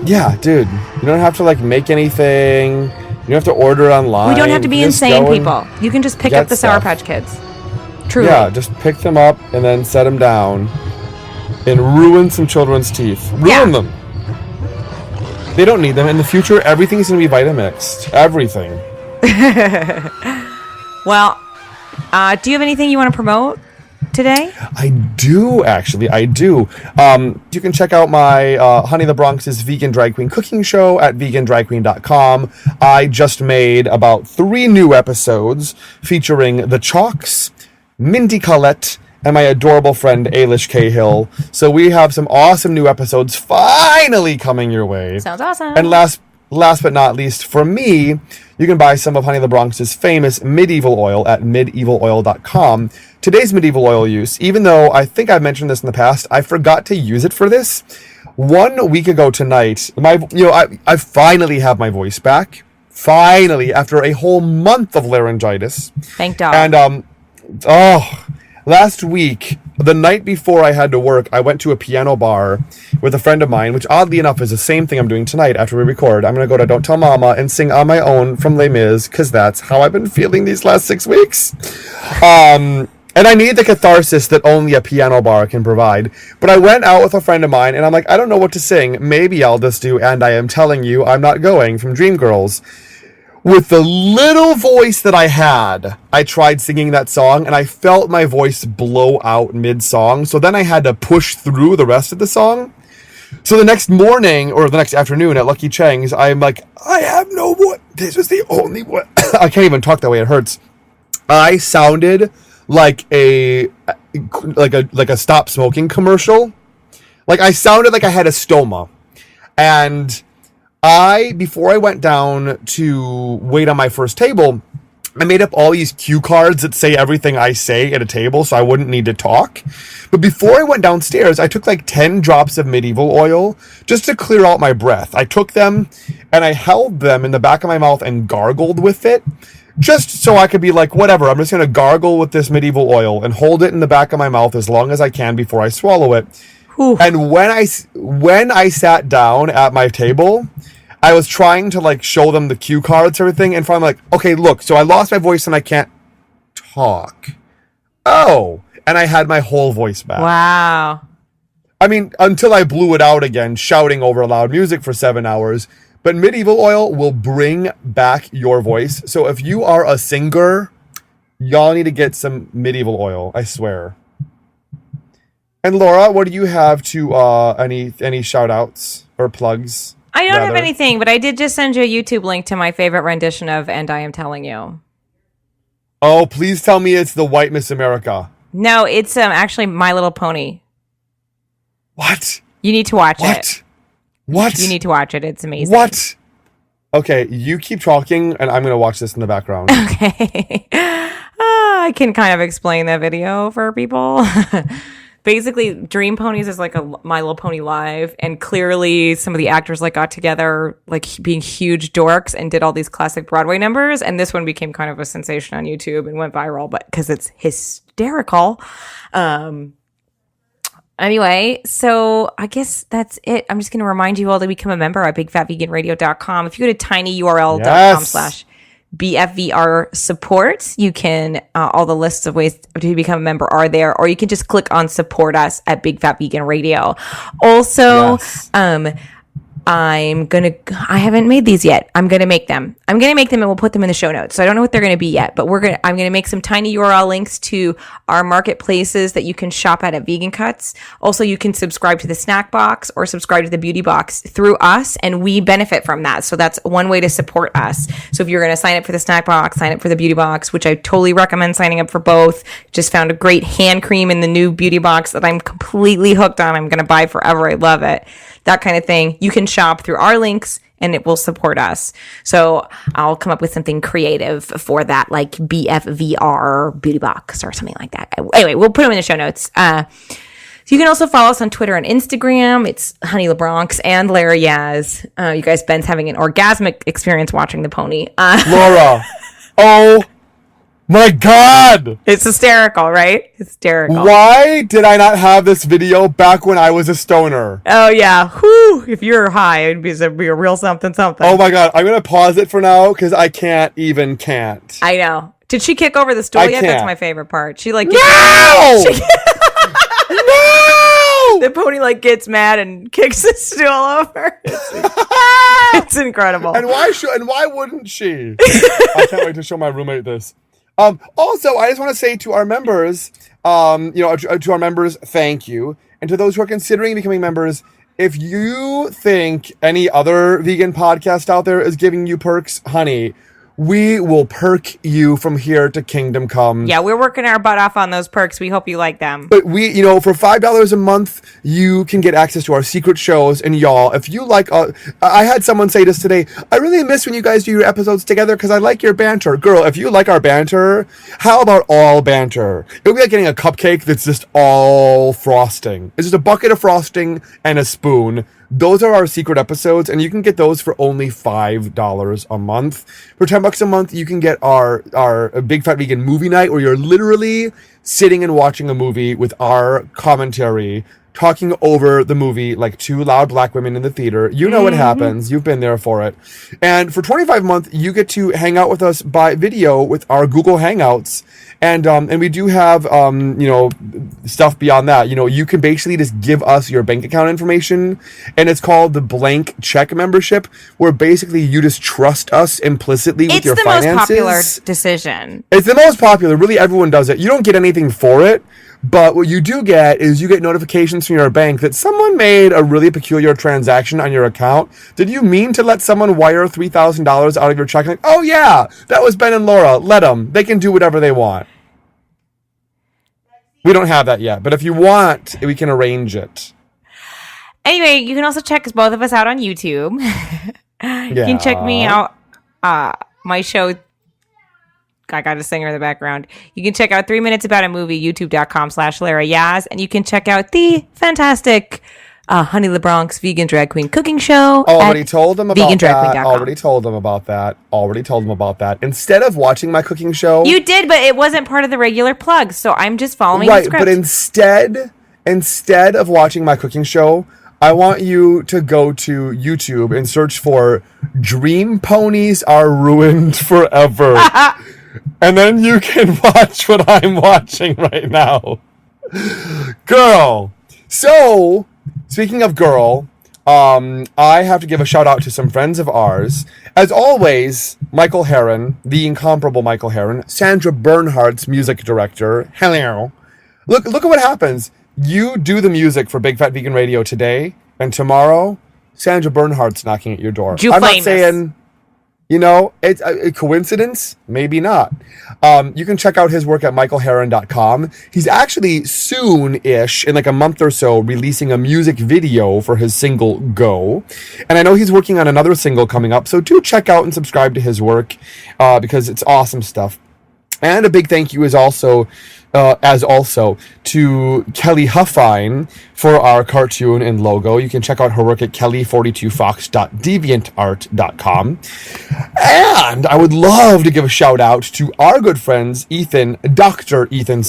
Speaker 3: Yeah, dude. You don't have to, make anything. You don't have to order online.
Speaker 4: We don't have to be
Speaker 3: Just
Speaker 4: insane
Speaker 3: go and
Speaker 4: people. You can just pick
Speaker 3: get
Speaker 4: up the Sour
Speaker 3: stuff.
Speaker 4: Patch Kids. Truly.
Speaker 3: Yeah, just pick them up and then set them down and ruin some children's teeth. Ruin them. They don't need them. In the future, everything's going to be Vitamixed. Everything.
Speaker 4: Well, do you have anything you want to promote today?
Speaker 3: I do, actually. I do. You can check out my Honey the Bronx's Vegan Drag Queen cooking show at vegandragqueen.com. I just made about 3 new episodes featuring the Chalks, Mindy Collette, and my adorable friend Ailish Cahill. So we have some awesome new episodes finally coming your way.
Speaker 4: Sounds awesome.
Speaker 3: And last but not least, for me, you can buy some of Honey the Bronx's famous medieval oil at medievaloil.com. Today's medieval oil use, even though I think I've mentioned this in the past, I forgot to use it for this. 1 week ago tonight, I finally have my voice back. Finally, after a whole month of laryngitis.
Speaker 4: Thank God.
Speaker 3: And last week, the night before I had to work, I went to a piano bar with a friend of mine, which oddly enough is the same thing I'm doing tonight after we record. I'm going to go to Don't Tell Mama and sing on my own from Les Mis, because that's how I've been feeling these last 6 weeks. And I need the catharsis that only a piano bar can provide. But I went out with a friend of mine, and I'm like, I don't know what to sing. Maybe I'll just do And I Am Telling You I'm Not Going from Dreamgirls. With the little voice that I had, I tried singing that song, and I felt my voice blow out mid-song. So then I had to push through the rest of the song. So the next morning, or the next afternoon at Lucky Cheng's, I'm like, I have no voice. This is the only way. I can't even talk that way. It hurts. I sounded like a stop smoking commercial. Like I sounded like I had a stoma. And before I went down to wait on my first table, I made up all these cue cards that say everything I say at a table so I wouldn't need to talk. But before I went downstairs, I took 10 drops of medieval oil just to clear out my breath. I took them and I held them in the back of my mouth and gargled with it. Just so I could be like, whatever, I'm just going to gargle with this medieval oil and hold it in the back of my mouth as long as I can before I swallow it. Ooh. And when I sat down at my table, I was trying to show them the cue cards and everything, and finally okay, look, so I lost my voice and I can't talk. Oh, and I had my whole voice back.
Speaker 4: Wow.
Speaker 3: I mean, until I blew it out again, shouting over loud music for 7 hours. But medieval oil will bring back your voice. So if you are a singer, y'all need to get some medieval oil, I swear. And Laura, what do you have to any shout outs or plugs?
Speaker 4: I don't have anything, but I did just send you a YouTube link to my favorite rendition of And I Am Telling You.
Speaker 3: Oh, please tell me it's the White Miss America.
Speaker 4: No, it's actually My Little Pony.
Speaker 3: What?
Speaker 4: You need to watch it.
Speaker 3: What?
Speaker 4: You need to watch it. It's amazing.
Speaker 3: What? Okay, you keep talking, and I'm going to watch this in the background.
Speaker 4: Okay. I can kind of explain that video for people. Basically, Dream Ponies is like a My Little Pony live, and clearly some of the actors got together, being huge dorks, and did all these classic Broadway numbers. And this one became kind of a sensation on YouTube and went viral, but because it's hysterical. Anyway, so I guess that's it. I'm just going to remind you all to become a member at bigfatveganradio.com. If you go to tinyurl.com/BFVR support, you can, all the lists of ways to become a member are there, or you can just click on support us at Big Fat Vegan Radio. Also, yes. I haven't made these yet. I'm going to make them and we'll put them in the show notes. So I don't know what they're going to be yet, but I'm going to make some tiny URL links to our marketplaces that you can shop at Vegan Cuts. Also, you can subscribe to the snack box or subscribe to the beauty box through us, and we benefit from that. So that's one way to support us. So if you're going to sign up for the snack box, sign up for the beauty box, which I totally recommend signing up for both. Just found a great hand cream in the new beauty box that I'm completely hooked on. I'm going to buy forever. I love it. That kind of thing. You can shop through our links and it will support us. So I'll come up with something creative for that, like BFVR beauty box or something like that. Anyway, we'll put them in the show notes. you can also follow us on Twitter and Instagram. It's Honey LeBronx and Lara Yaz. You guys, Ben's having an orgasmic experience watching the pony.
Speaker 3: Laura. Oh my God.
Speaker 4: It's hysterical, right? Hysterical.
Speaker 3: Why did I not have this video back when I was a stoner?
Speaker 4: Oh, yeah. Whew. If you're high, it'd be a real something.
Speaker 3: Oh my God. I'm going to pause it for now because I can't.
Speaker 4: I know. Did she kick over the stool yet?
Speaker 3: Can't.
Speaker 4: That's my favorite part. She like...
Speaker 3: No! No!
Speaker 4: The pony like gets mad and kicks the stool over. It's incredible.
Speaker 3: And why wouldn't she? I can't wait to show my roommate this. Also, I just want to say to our members, to our members, thank you. And to those who are considering becoming members, if you think any other vegan podcast out there is giving you perks, honey, we will perk you from here to kingdom come.
Speaker 4: Yeah, we're working our butt off on those perks. We hope you like them.
Speaker 3: But we, for $5 a month, you can get access to our secret shows. And y'all, if you like, I had someone say this today, I really miss when you guys do your episodes together because I like your banter. Girl, if you like our banter, how about all banter? It would be like getting a cupcake that's just all frosting. It's just a bucket of frosting and a spoon. Those are our secret episodes, and you can get those for only $5 a month. For $10 a month, you can get our Big Fat Vegan movie night, where you're literally sitting and watching a movie with our commentary, talking over the movie like two loud black women in the theater. You know what happens. You've been there for it. And for $25 a month, you get to hang out with us by video with our Google Hangouts. And we do have, stuff beyond that. You can basically just give us your bank account information, and it's called the blank check membership, where basically you just trust us implicitly with your finances.
Speaker 4: It's the most popular decision.
Speaker 3: It's the most popular. Really, everyone does it. You don't get anything for it, but what you do get is you get notifications from your bank that someone made a really peculiar transaction on your account. Did you mean to let someone wire $3,000 out of your checking? Like, oh yeah, that was Ben and Laura. Let them. They can do whatever they want. We don't have that yet, but if you want, we can arrange it.
Speaker 4: Anyway, you can also check both of us out on YouTube. You can check me out. My show, I got a singer in the background. You can check out 3 Minutes About a Movie, youtube.com/Lara Yaz. And you can check out the fantastic Honey LeBronx Vegan Drag Queen Cooking Show.
Speaker 3: Already told them about that.
Speaker 4: Already
Speaker 3: told them about that. Instead of watching my cooking show...
Speaker 4: You did, but it wasn't part of the regular plug, so I'm just following the script.
Speaker 3: But instead of watching my cooking show, I want you to go to YouTube and search for Dream Ponies Are Ruined Forever. And then you can watch what I'm watching right now. Girl. So... Speaking of girl, I have to give a shout out to some friends of ours. As always, Michael Herrrn, the incomparable Michael Herrrn, Sandra Bernhardt's music director. Hello. Look at what happens. You do the music for Big Fat Vegan Radio today, and tomorrow, Sandra Bernhardt's knocking at your door. I'm not saying... it's a coincidence? Maybe not. You can check out his work at michaelherrrn.com. He's actually soon-ish, in like a month or so, releasing a music video for his single, Go. And I know he's working on another single coming up, so do check out and subscribe to his work, because it's awesome stuff. And a big thank you is also to Kelly Huffine for our cartoon and logo. You can check out her work at kelly42fox.deviantart.com. And I would love to give a shout out to our good friends Dr. Ethan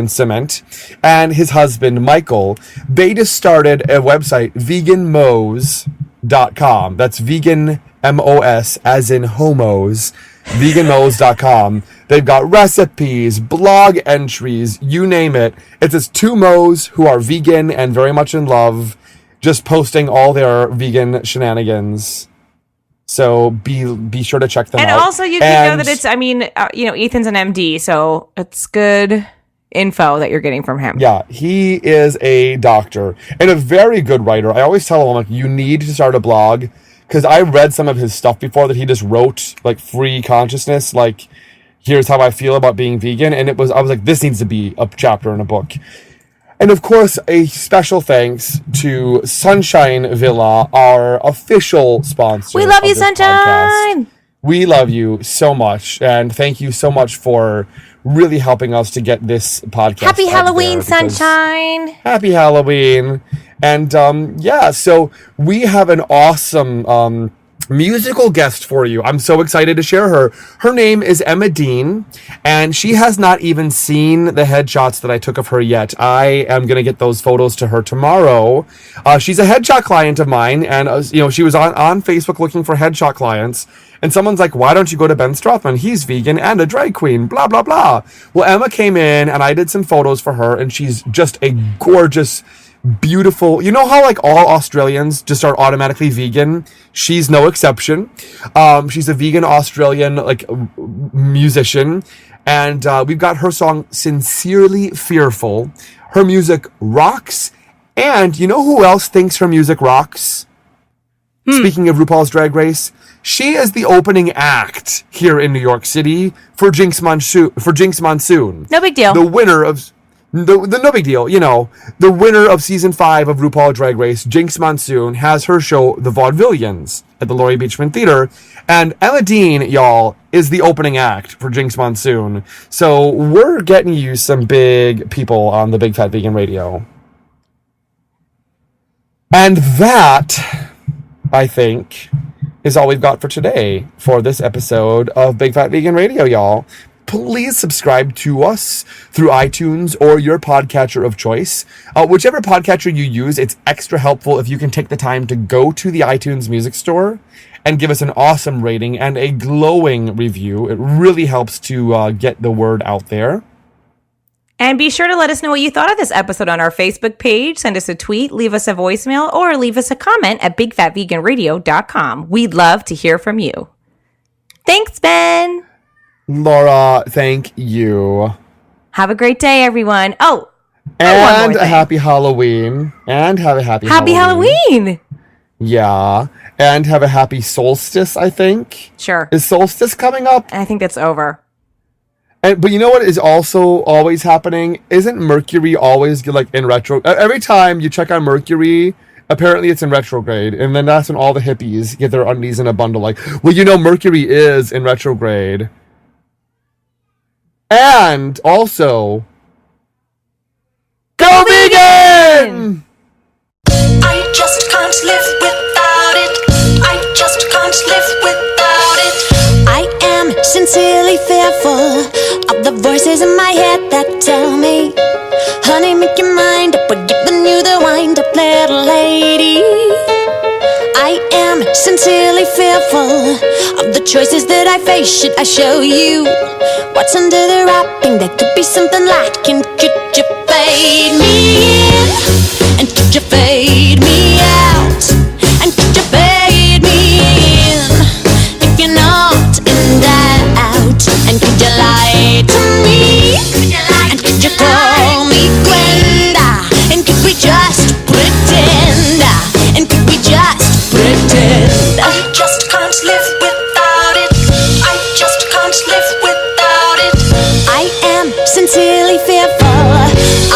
Speaker 3: Cement and his husband Michael. They just started a website, veganmos.com. That's vegan MOS as in homos. veganmos.com. They've got recipes, blog entries, you name it. It's just two Mo's who are vegan and very much in love, just posting all their vegan shenanigans. So be sure to check them out.
Speaker 4: And also you can know that it's, Ethan's an MD, so it's good info that you're getting from him.
Speaker 3: Yeah, he is a doctor and a very good writer. I always tell him, like, you need to start a blog. Because I read some of his stuff before that he just wrote, like, free consciousness, like, here's how I feel about being vegan. And I was like, this needs to be a chapter in a book. And, of course, a special thanks to Sunshine Villa, our official sponsor.
Speaker 4: We love you, Sunshine!
Speaker 3: Podcast. we love you so much. And thank you so much for really helping us to get this podcast
Speaker 4: Happy
Speaker 3: out
Speaker 4: Halloween,
Speaker 3: there, because-
Speaker 4: sunshine.
Speaker 3: Happy Halloween. And so we have an awesome musical guest for you. I'm so excited to share her. Her name is Emma Dean, and she has not even seen the headshots that I took of her yet. I am going to get those photos to her tomorrow. She's a headshot client of mine, and she was on Facebook looking for headshot clients, and someone's like, why don't you go to Ben Strothman? He's vegan and a drag queen, blah, blah, blah. Well, Emma came in, and I did some photos for her, and she's just a gorgeous, beautiful, you know how like all Australians just are automatically vegan? She's no exception. She's a vegan Australian like musician, and we've got her song Sincerely Fearful. Her music rocks, and you know who else thinks her music rocks? Speaking of RuPaul's Drag Race, she is the opening act here in New York City for Jinx Monsoon.
Speaker 4: No big deal.
Speaker 3: The winner of the no big deal, the winner of season 5 of RuPaul Drag Race, Jinx Monsoon, has her show The Vaudevillians at the Laurie Beachman Theater, and Emma Dean, y'all, is the opening act for Jinx Monsoon. So we're getting you some big people on the Big Fat Vegan Radio. And that, I think, is all we've got for today for this episode of Big Fat Vegan Radio, y'all. Please subscribe to us through iTunes or your podcatcher of choice. Whichever podcatcher you use, it's extra helpful if you can take the time to go to the iTunes Music Store and give us an awesome rating and a glowing review. It really helps to get the word out there.
Speaker 4: And be sure to let us know what you thought of this episode on our Facebook page. Send us a tweet, leave us a voicemail, or leave us a comment at bigfatveganradio.com. We'd love to hear from you. Thanks, Ben.
Speaker 3: Laura, thank you.
Speaker 4: Have a great day, everyone. Oh,
Speaker 3: and
Speaker 4: one more
Speaker 3: a
Speaker 4: thing.
Speaker 3: happy Halloween. And have a happy
Speaker 4: Halloween.
Speaker 3: Yeah. And have a happy solstice, I think.
Speaker 4: Sure.
Speaker 3: Is solstice coming up?
Speaker 4: I think that's over.
Speaker 3: But you know what is also always happening? Isn't Mercury always like in retro? Every time you check on Mercury, apparently it's in retrograde. And then that's when all the hippies get their undies in a bundle like, well, Mercury is in retrograde. And also, go vegan!
Speaker 6: I just can't live without it. I just can't live without it. I am sincerely fearful of the voices in my head that tell me, honey, make your mind up, we're giving you the wind up, little lady. I am sincerely fearful of the choices that I face. Should I show you what's under the wrapping? There could be something lacking. Could you fade me in? And could you fade me out? And could you fade me in? If you're not in doubt. And could you lie to me? And could you call me Gwenda? And could we just pretend? And could we just pretend? I just can't live without it. I just can't live without it. I am sincerely fearful.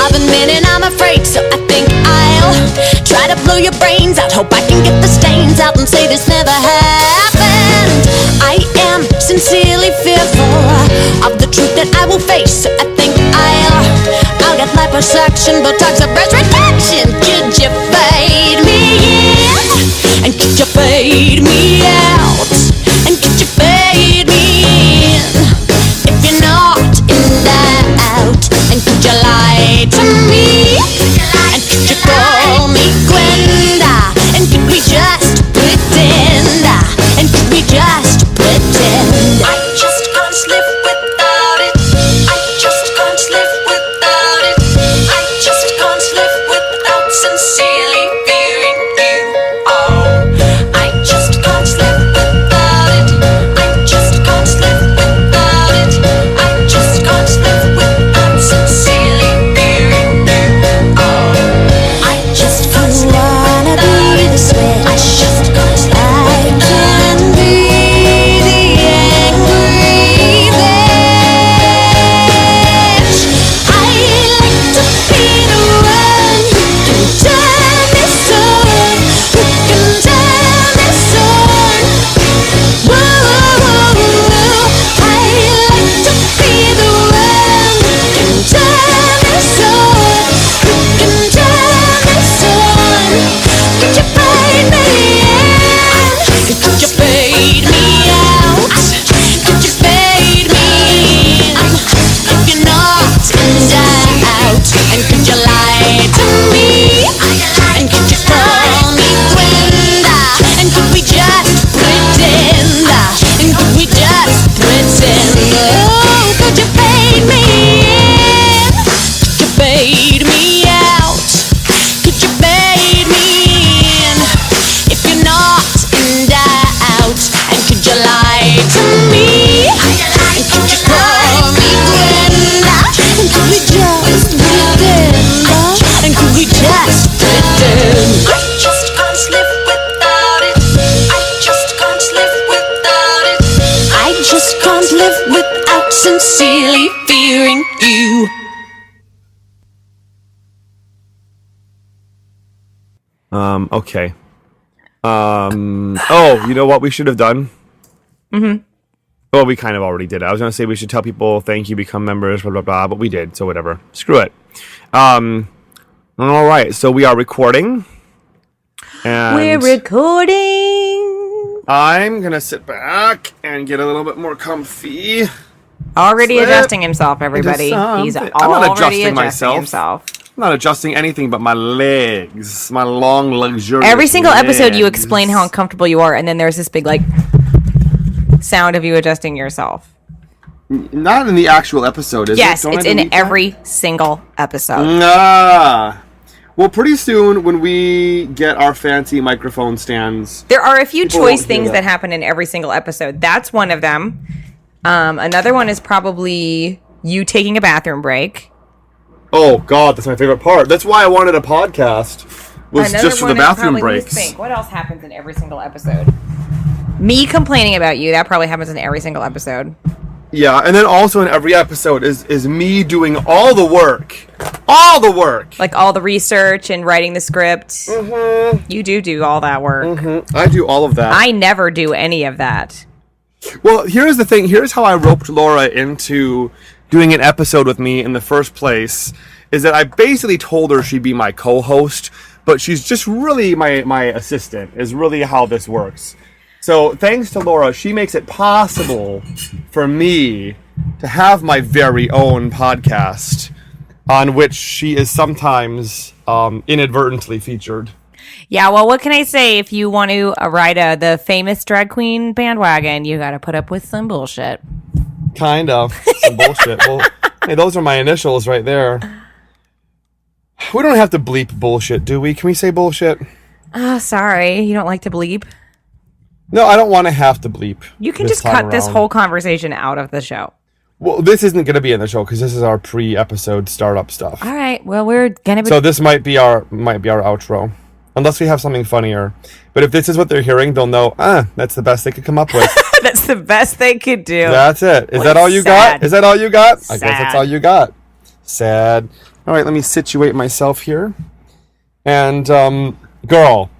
Speaker 6: I've admitted I'm afraid, so I think I'll try to blow your brains out. Hope I can get the stains out and say this never happened. I am sincerely fearful of the truth that I will face, so I think I'll get liposuction, Botox, or breast reduction. Could you fade me in? And could you fade me out? And could you fade me in? If you're not in doubt. And could you lie to me? And could you call me Gwenda? And could we just pretend? And could we just pretend? I just can't live without it. I just can't live without it. I just can't sincerely fearing you.
Speaker 3: Okay. Oh, you know what we should have done? Mm-hmm. Well, we kind of already did it. I was going to say we should tell people thank you, become members, blah, blah, blah, but we did, so whatever. Screw it. All right, so we are recording. And
Speaker 4: We're recording.
Speaker 3: I'm going to sit back and get a little bit more comfy.
Speaker 4: Already
Speaker 3: Slip
Speaker 4: adjusting himself, everybody. He's
Speaker 3: something.
Speaker 4: already
Speaker 3: I'm not adjusting
Speaker 4: adjusting
Speaker 3: myself.
Speaker 4: himself.
Speaker 3: I'm not adjusting anything but my legs. My long, luxurious
Speaker 4: Every single episode, you
Speaker 3: legs.
Speaker 4: explain how uncomfortable you are, and then there's this big, like, sound of you adjusting yourself.
Speaker 3: Not in the actual episode, is
Speaker 4: Yes,
Speaker 3: it? Don't
Speaker 4: it's
Speaker 3: I
Speaker 4: in
Speaker 3: delete that?
Speaker 4: every single episode.
Speaker 3: Ah. Well, pretty soon when we get our fancy microphone stands,
Speaker 4: There are a few
Speaker 3: People
Speaker 4: choice
Speaker 3: won't hear
Speaker 4: things
Speaker 3: that.
Speaker 4: that happen in every single episode. That's one of them. Another one is probably you taking a bathroom break.
Speaker 3: oh god, that's my favorite part. That's why I wanted a podcast. Was
Speaker 4: Another
Speaker 3: just for
Speaker 4: one
Speaker 3: the
Speaker 4: is
Speaker 3: bathroom
Speaker 4: probably, let me
Speaker 3: breaks.
Speaker 4: think, what else happens in every single episode? Me complaining about you. That probably happens in every single episode.
Speaker 3: Yeah, and then also in every episode is me doing all the work. All the work.
Speaker 4: Like all the research and writing the script.
Speaker 3: Mm-hmm.
Speaker 4: You do all that work.
Speaker 3: I do all of that.
Speaker 4: I never do any of that.
Speaker 3: Well, here's the thing. Here's how I roped Laura into doing an episode with me in the first place, is that I basically told her she'd be my co-host, but she's just really my assistant, is really how this works. So thanks to Laura, she makes it possible for me to have my very own podcast on which she is sometimes inadvertently featured.
Speaker 4: Yeah, well, what can I say? If you want to ride the famous drag queen bandwagon, you got to put up with some bullshit.
Speaker 3: Kind of. Some bullshit. Well, hey, those are my initials right there. We don't have to bleep bullshit, do we? Can we say bullshit?
Speaker 4: Oh, sorry. You don't like to bleep?
Speaker 3: No, I don't want to have to bleep.
Speaker 4: You can
Speaker 3: this
Speaker 4: just
Speaker 3: time
Speaker 4: cut this
Speaker 3: around.
Speaker 4: whole conversation out of the show.
Speaker 3: Well, this isn't going to be in the show because this is our pre-episode startup stuff.
Speaker 4: All right. Well, we're going to be...
Speaker 3: So this might be our outro, unless we have something funnier. But if this is what they're hearing, they'll know. That's the best they could come up with.
Speaker 4: That's the best they could do.
Speaker 3: That's it. Is
Speaker 4: What
Speaker 3: that all you
Speaker 4: sad.
Speaker 3: got? Is that all you got? I guess
Speaker 4: Sad.
Speaker 3: that's all you got. Sad. All right, let me situate myself here. And girl,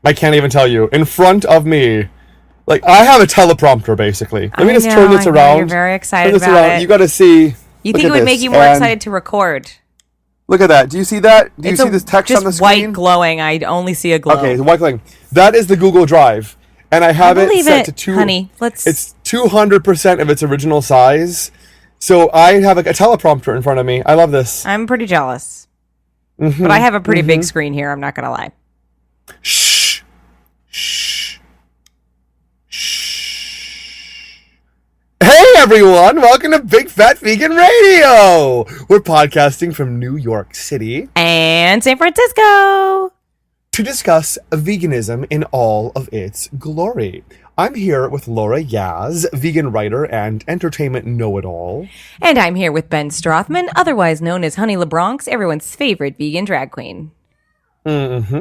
Speaker 3: I can't even tell you. In front of me, like I have a teleprompter basically. Let me just turn this around.
Speaker 4: You're very excited
Speaker 3: Turn this
Speaker 4: about
Speaker 3: around.
Speaker 4: it.
Speaker 3: You got to see.
Speaker 4: You
Speaker 3: look
Speaker 4: think
Speaker 3: at
Speaker 4: it would
Speaker 3: this.
Speaker 4: make you more
Speaker 3: And
Speaker 4: excited to record?
Speaker 3: Look at that. Do you see that? Do you
Speaker 4: It's
Speaker 3: see this text
Speaker 4: just
Speaker 3: on the
Speaker 4: white
Speaker 3: screen?
Speaker 4: glowing. I only see a glow.
Speaker 3: Okay, the white glowing. That is the Google Drive, and I have it
Speaker 4: believe
Speaker 3: set
Speaker 4: it,
Speaker 3: to two.
Speaker 4: honey. Let's-
Speaker 3: It's 200% of its original size. So I have like a teleprompter in front of me. I love this.
Speaker 4: I'm pretty jealous.
Speaker 3: Mm-hmm.
Speaker 4: But I have a pretty big screen here. I'm not going to lie.
Speaker 3: Shh. Shh. Shh. Hey everyone, welcome to Big Fat Vegan Radio. We're podcasting from New York City
Speaker 4: And San Francisco.
Speaker 3: to discuss veganism in all of its glory. I'm here with Laura Yaz, vegan writer and entertainment know-it-all.
Speaker 4: And I'm here with Ben Strothman, otherwise known as Honey LeBronx, everyone's favorite vegan drag queen.
Speaker 3: Mm-hmm.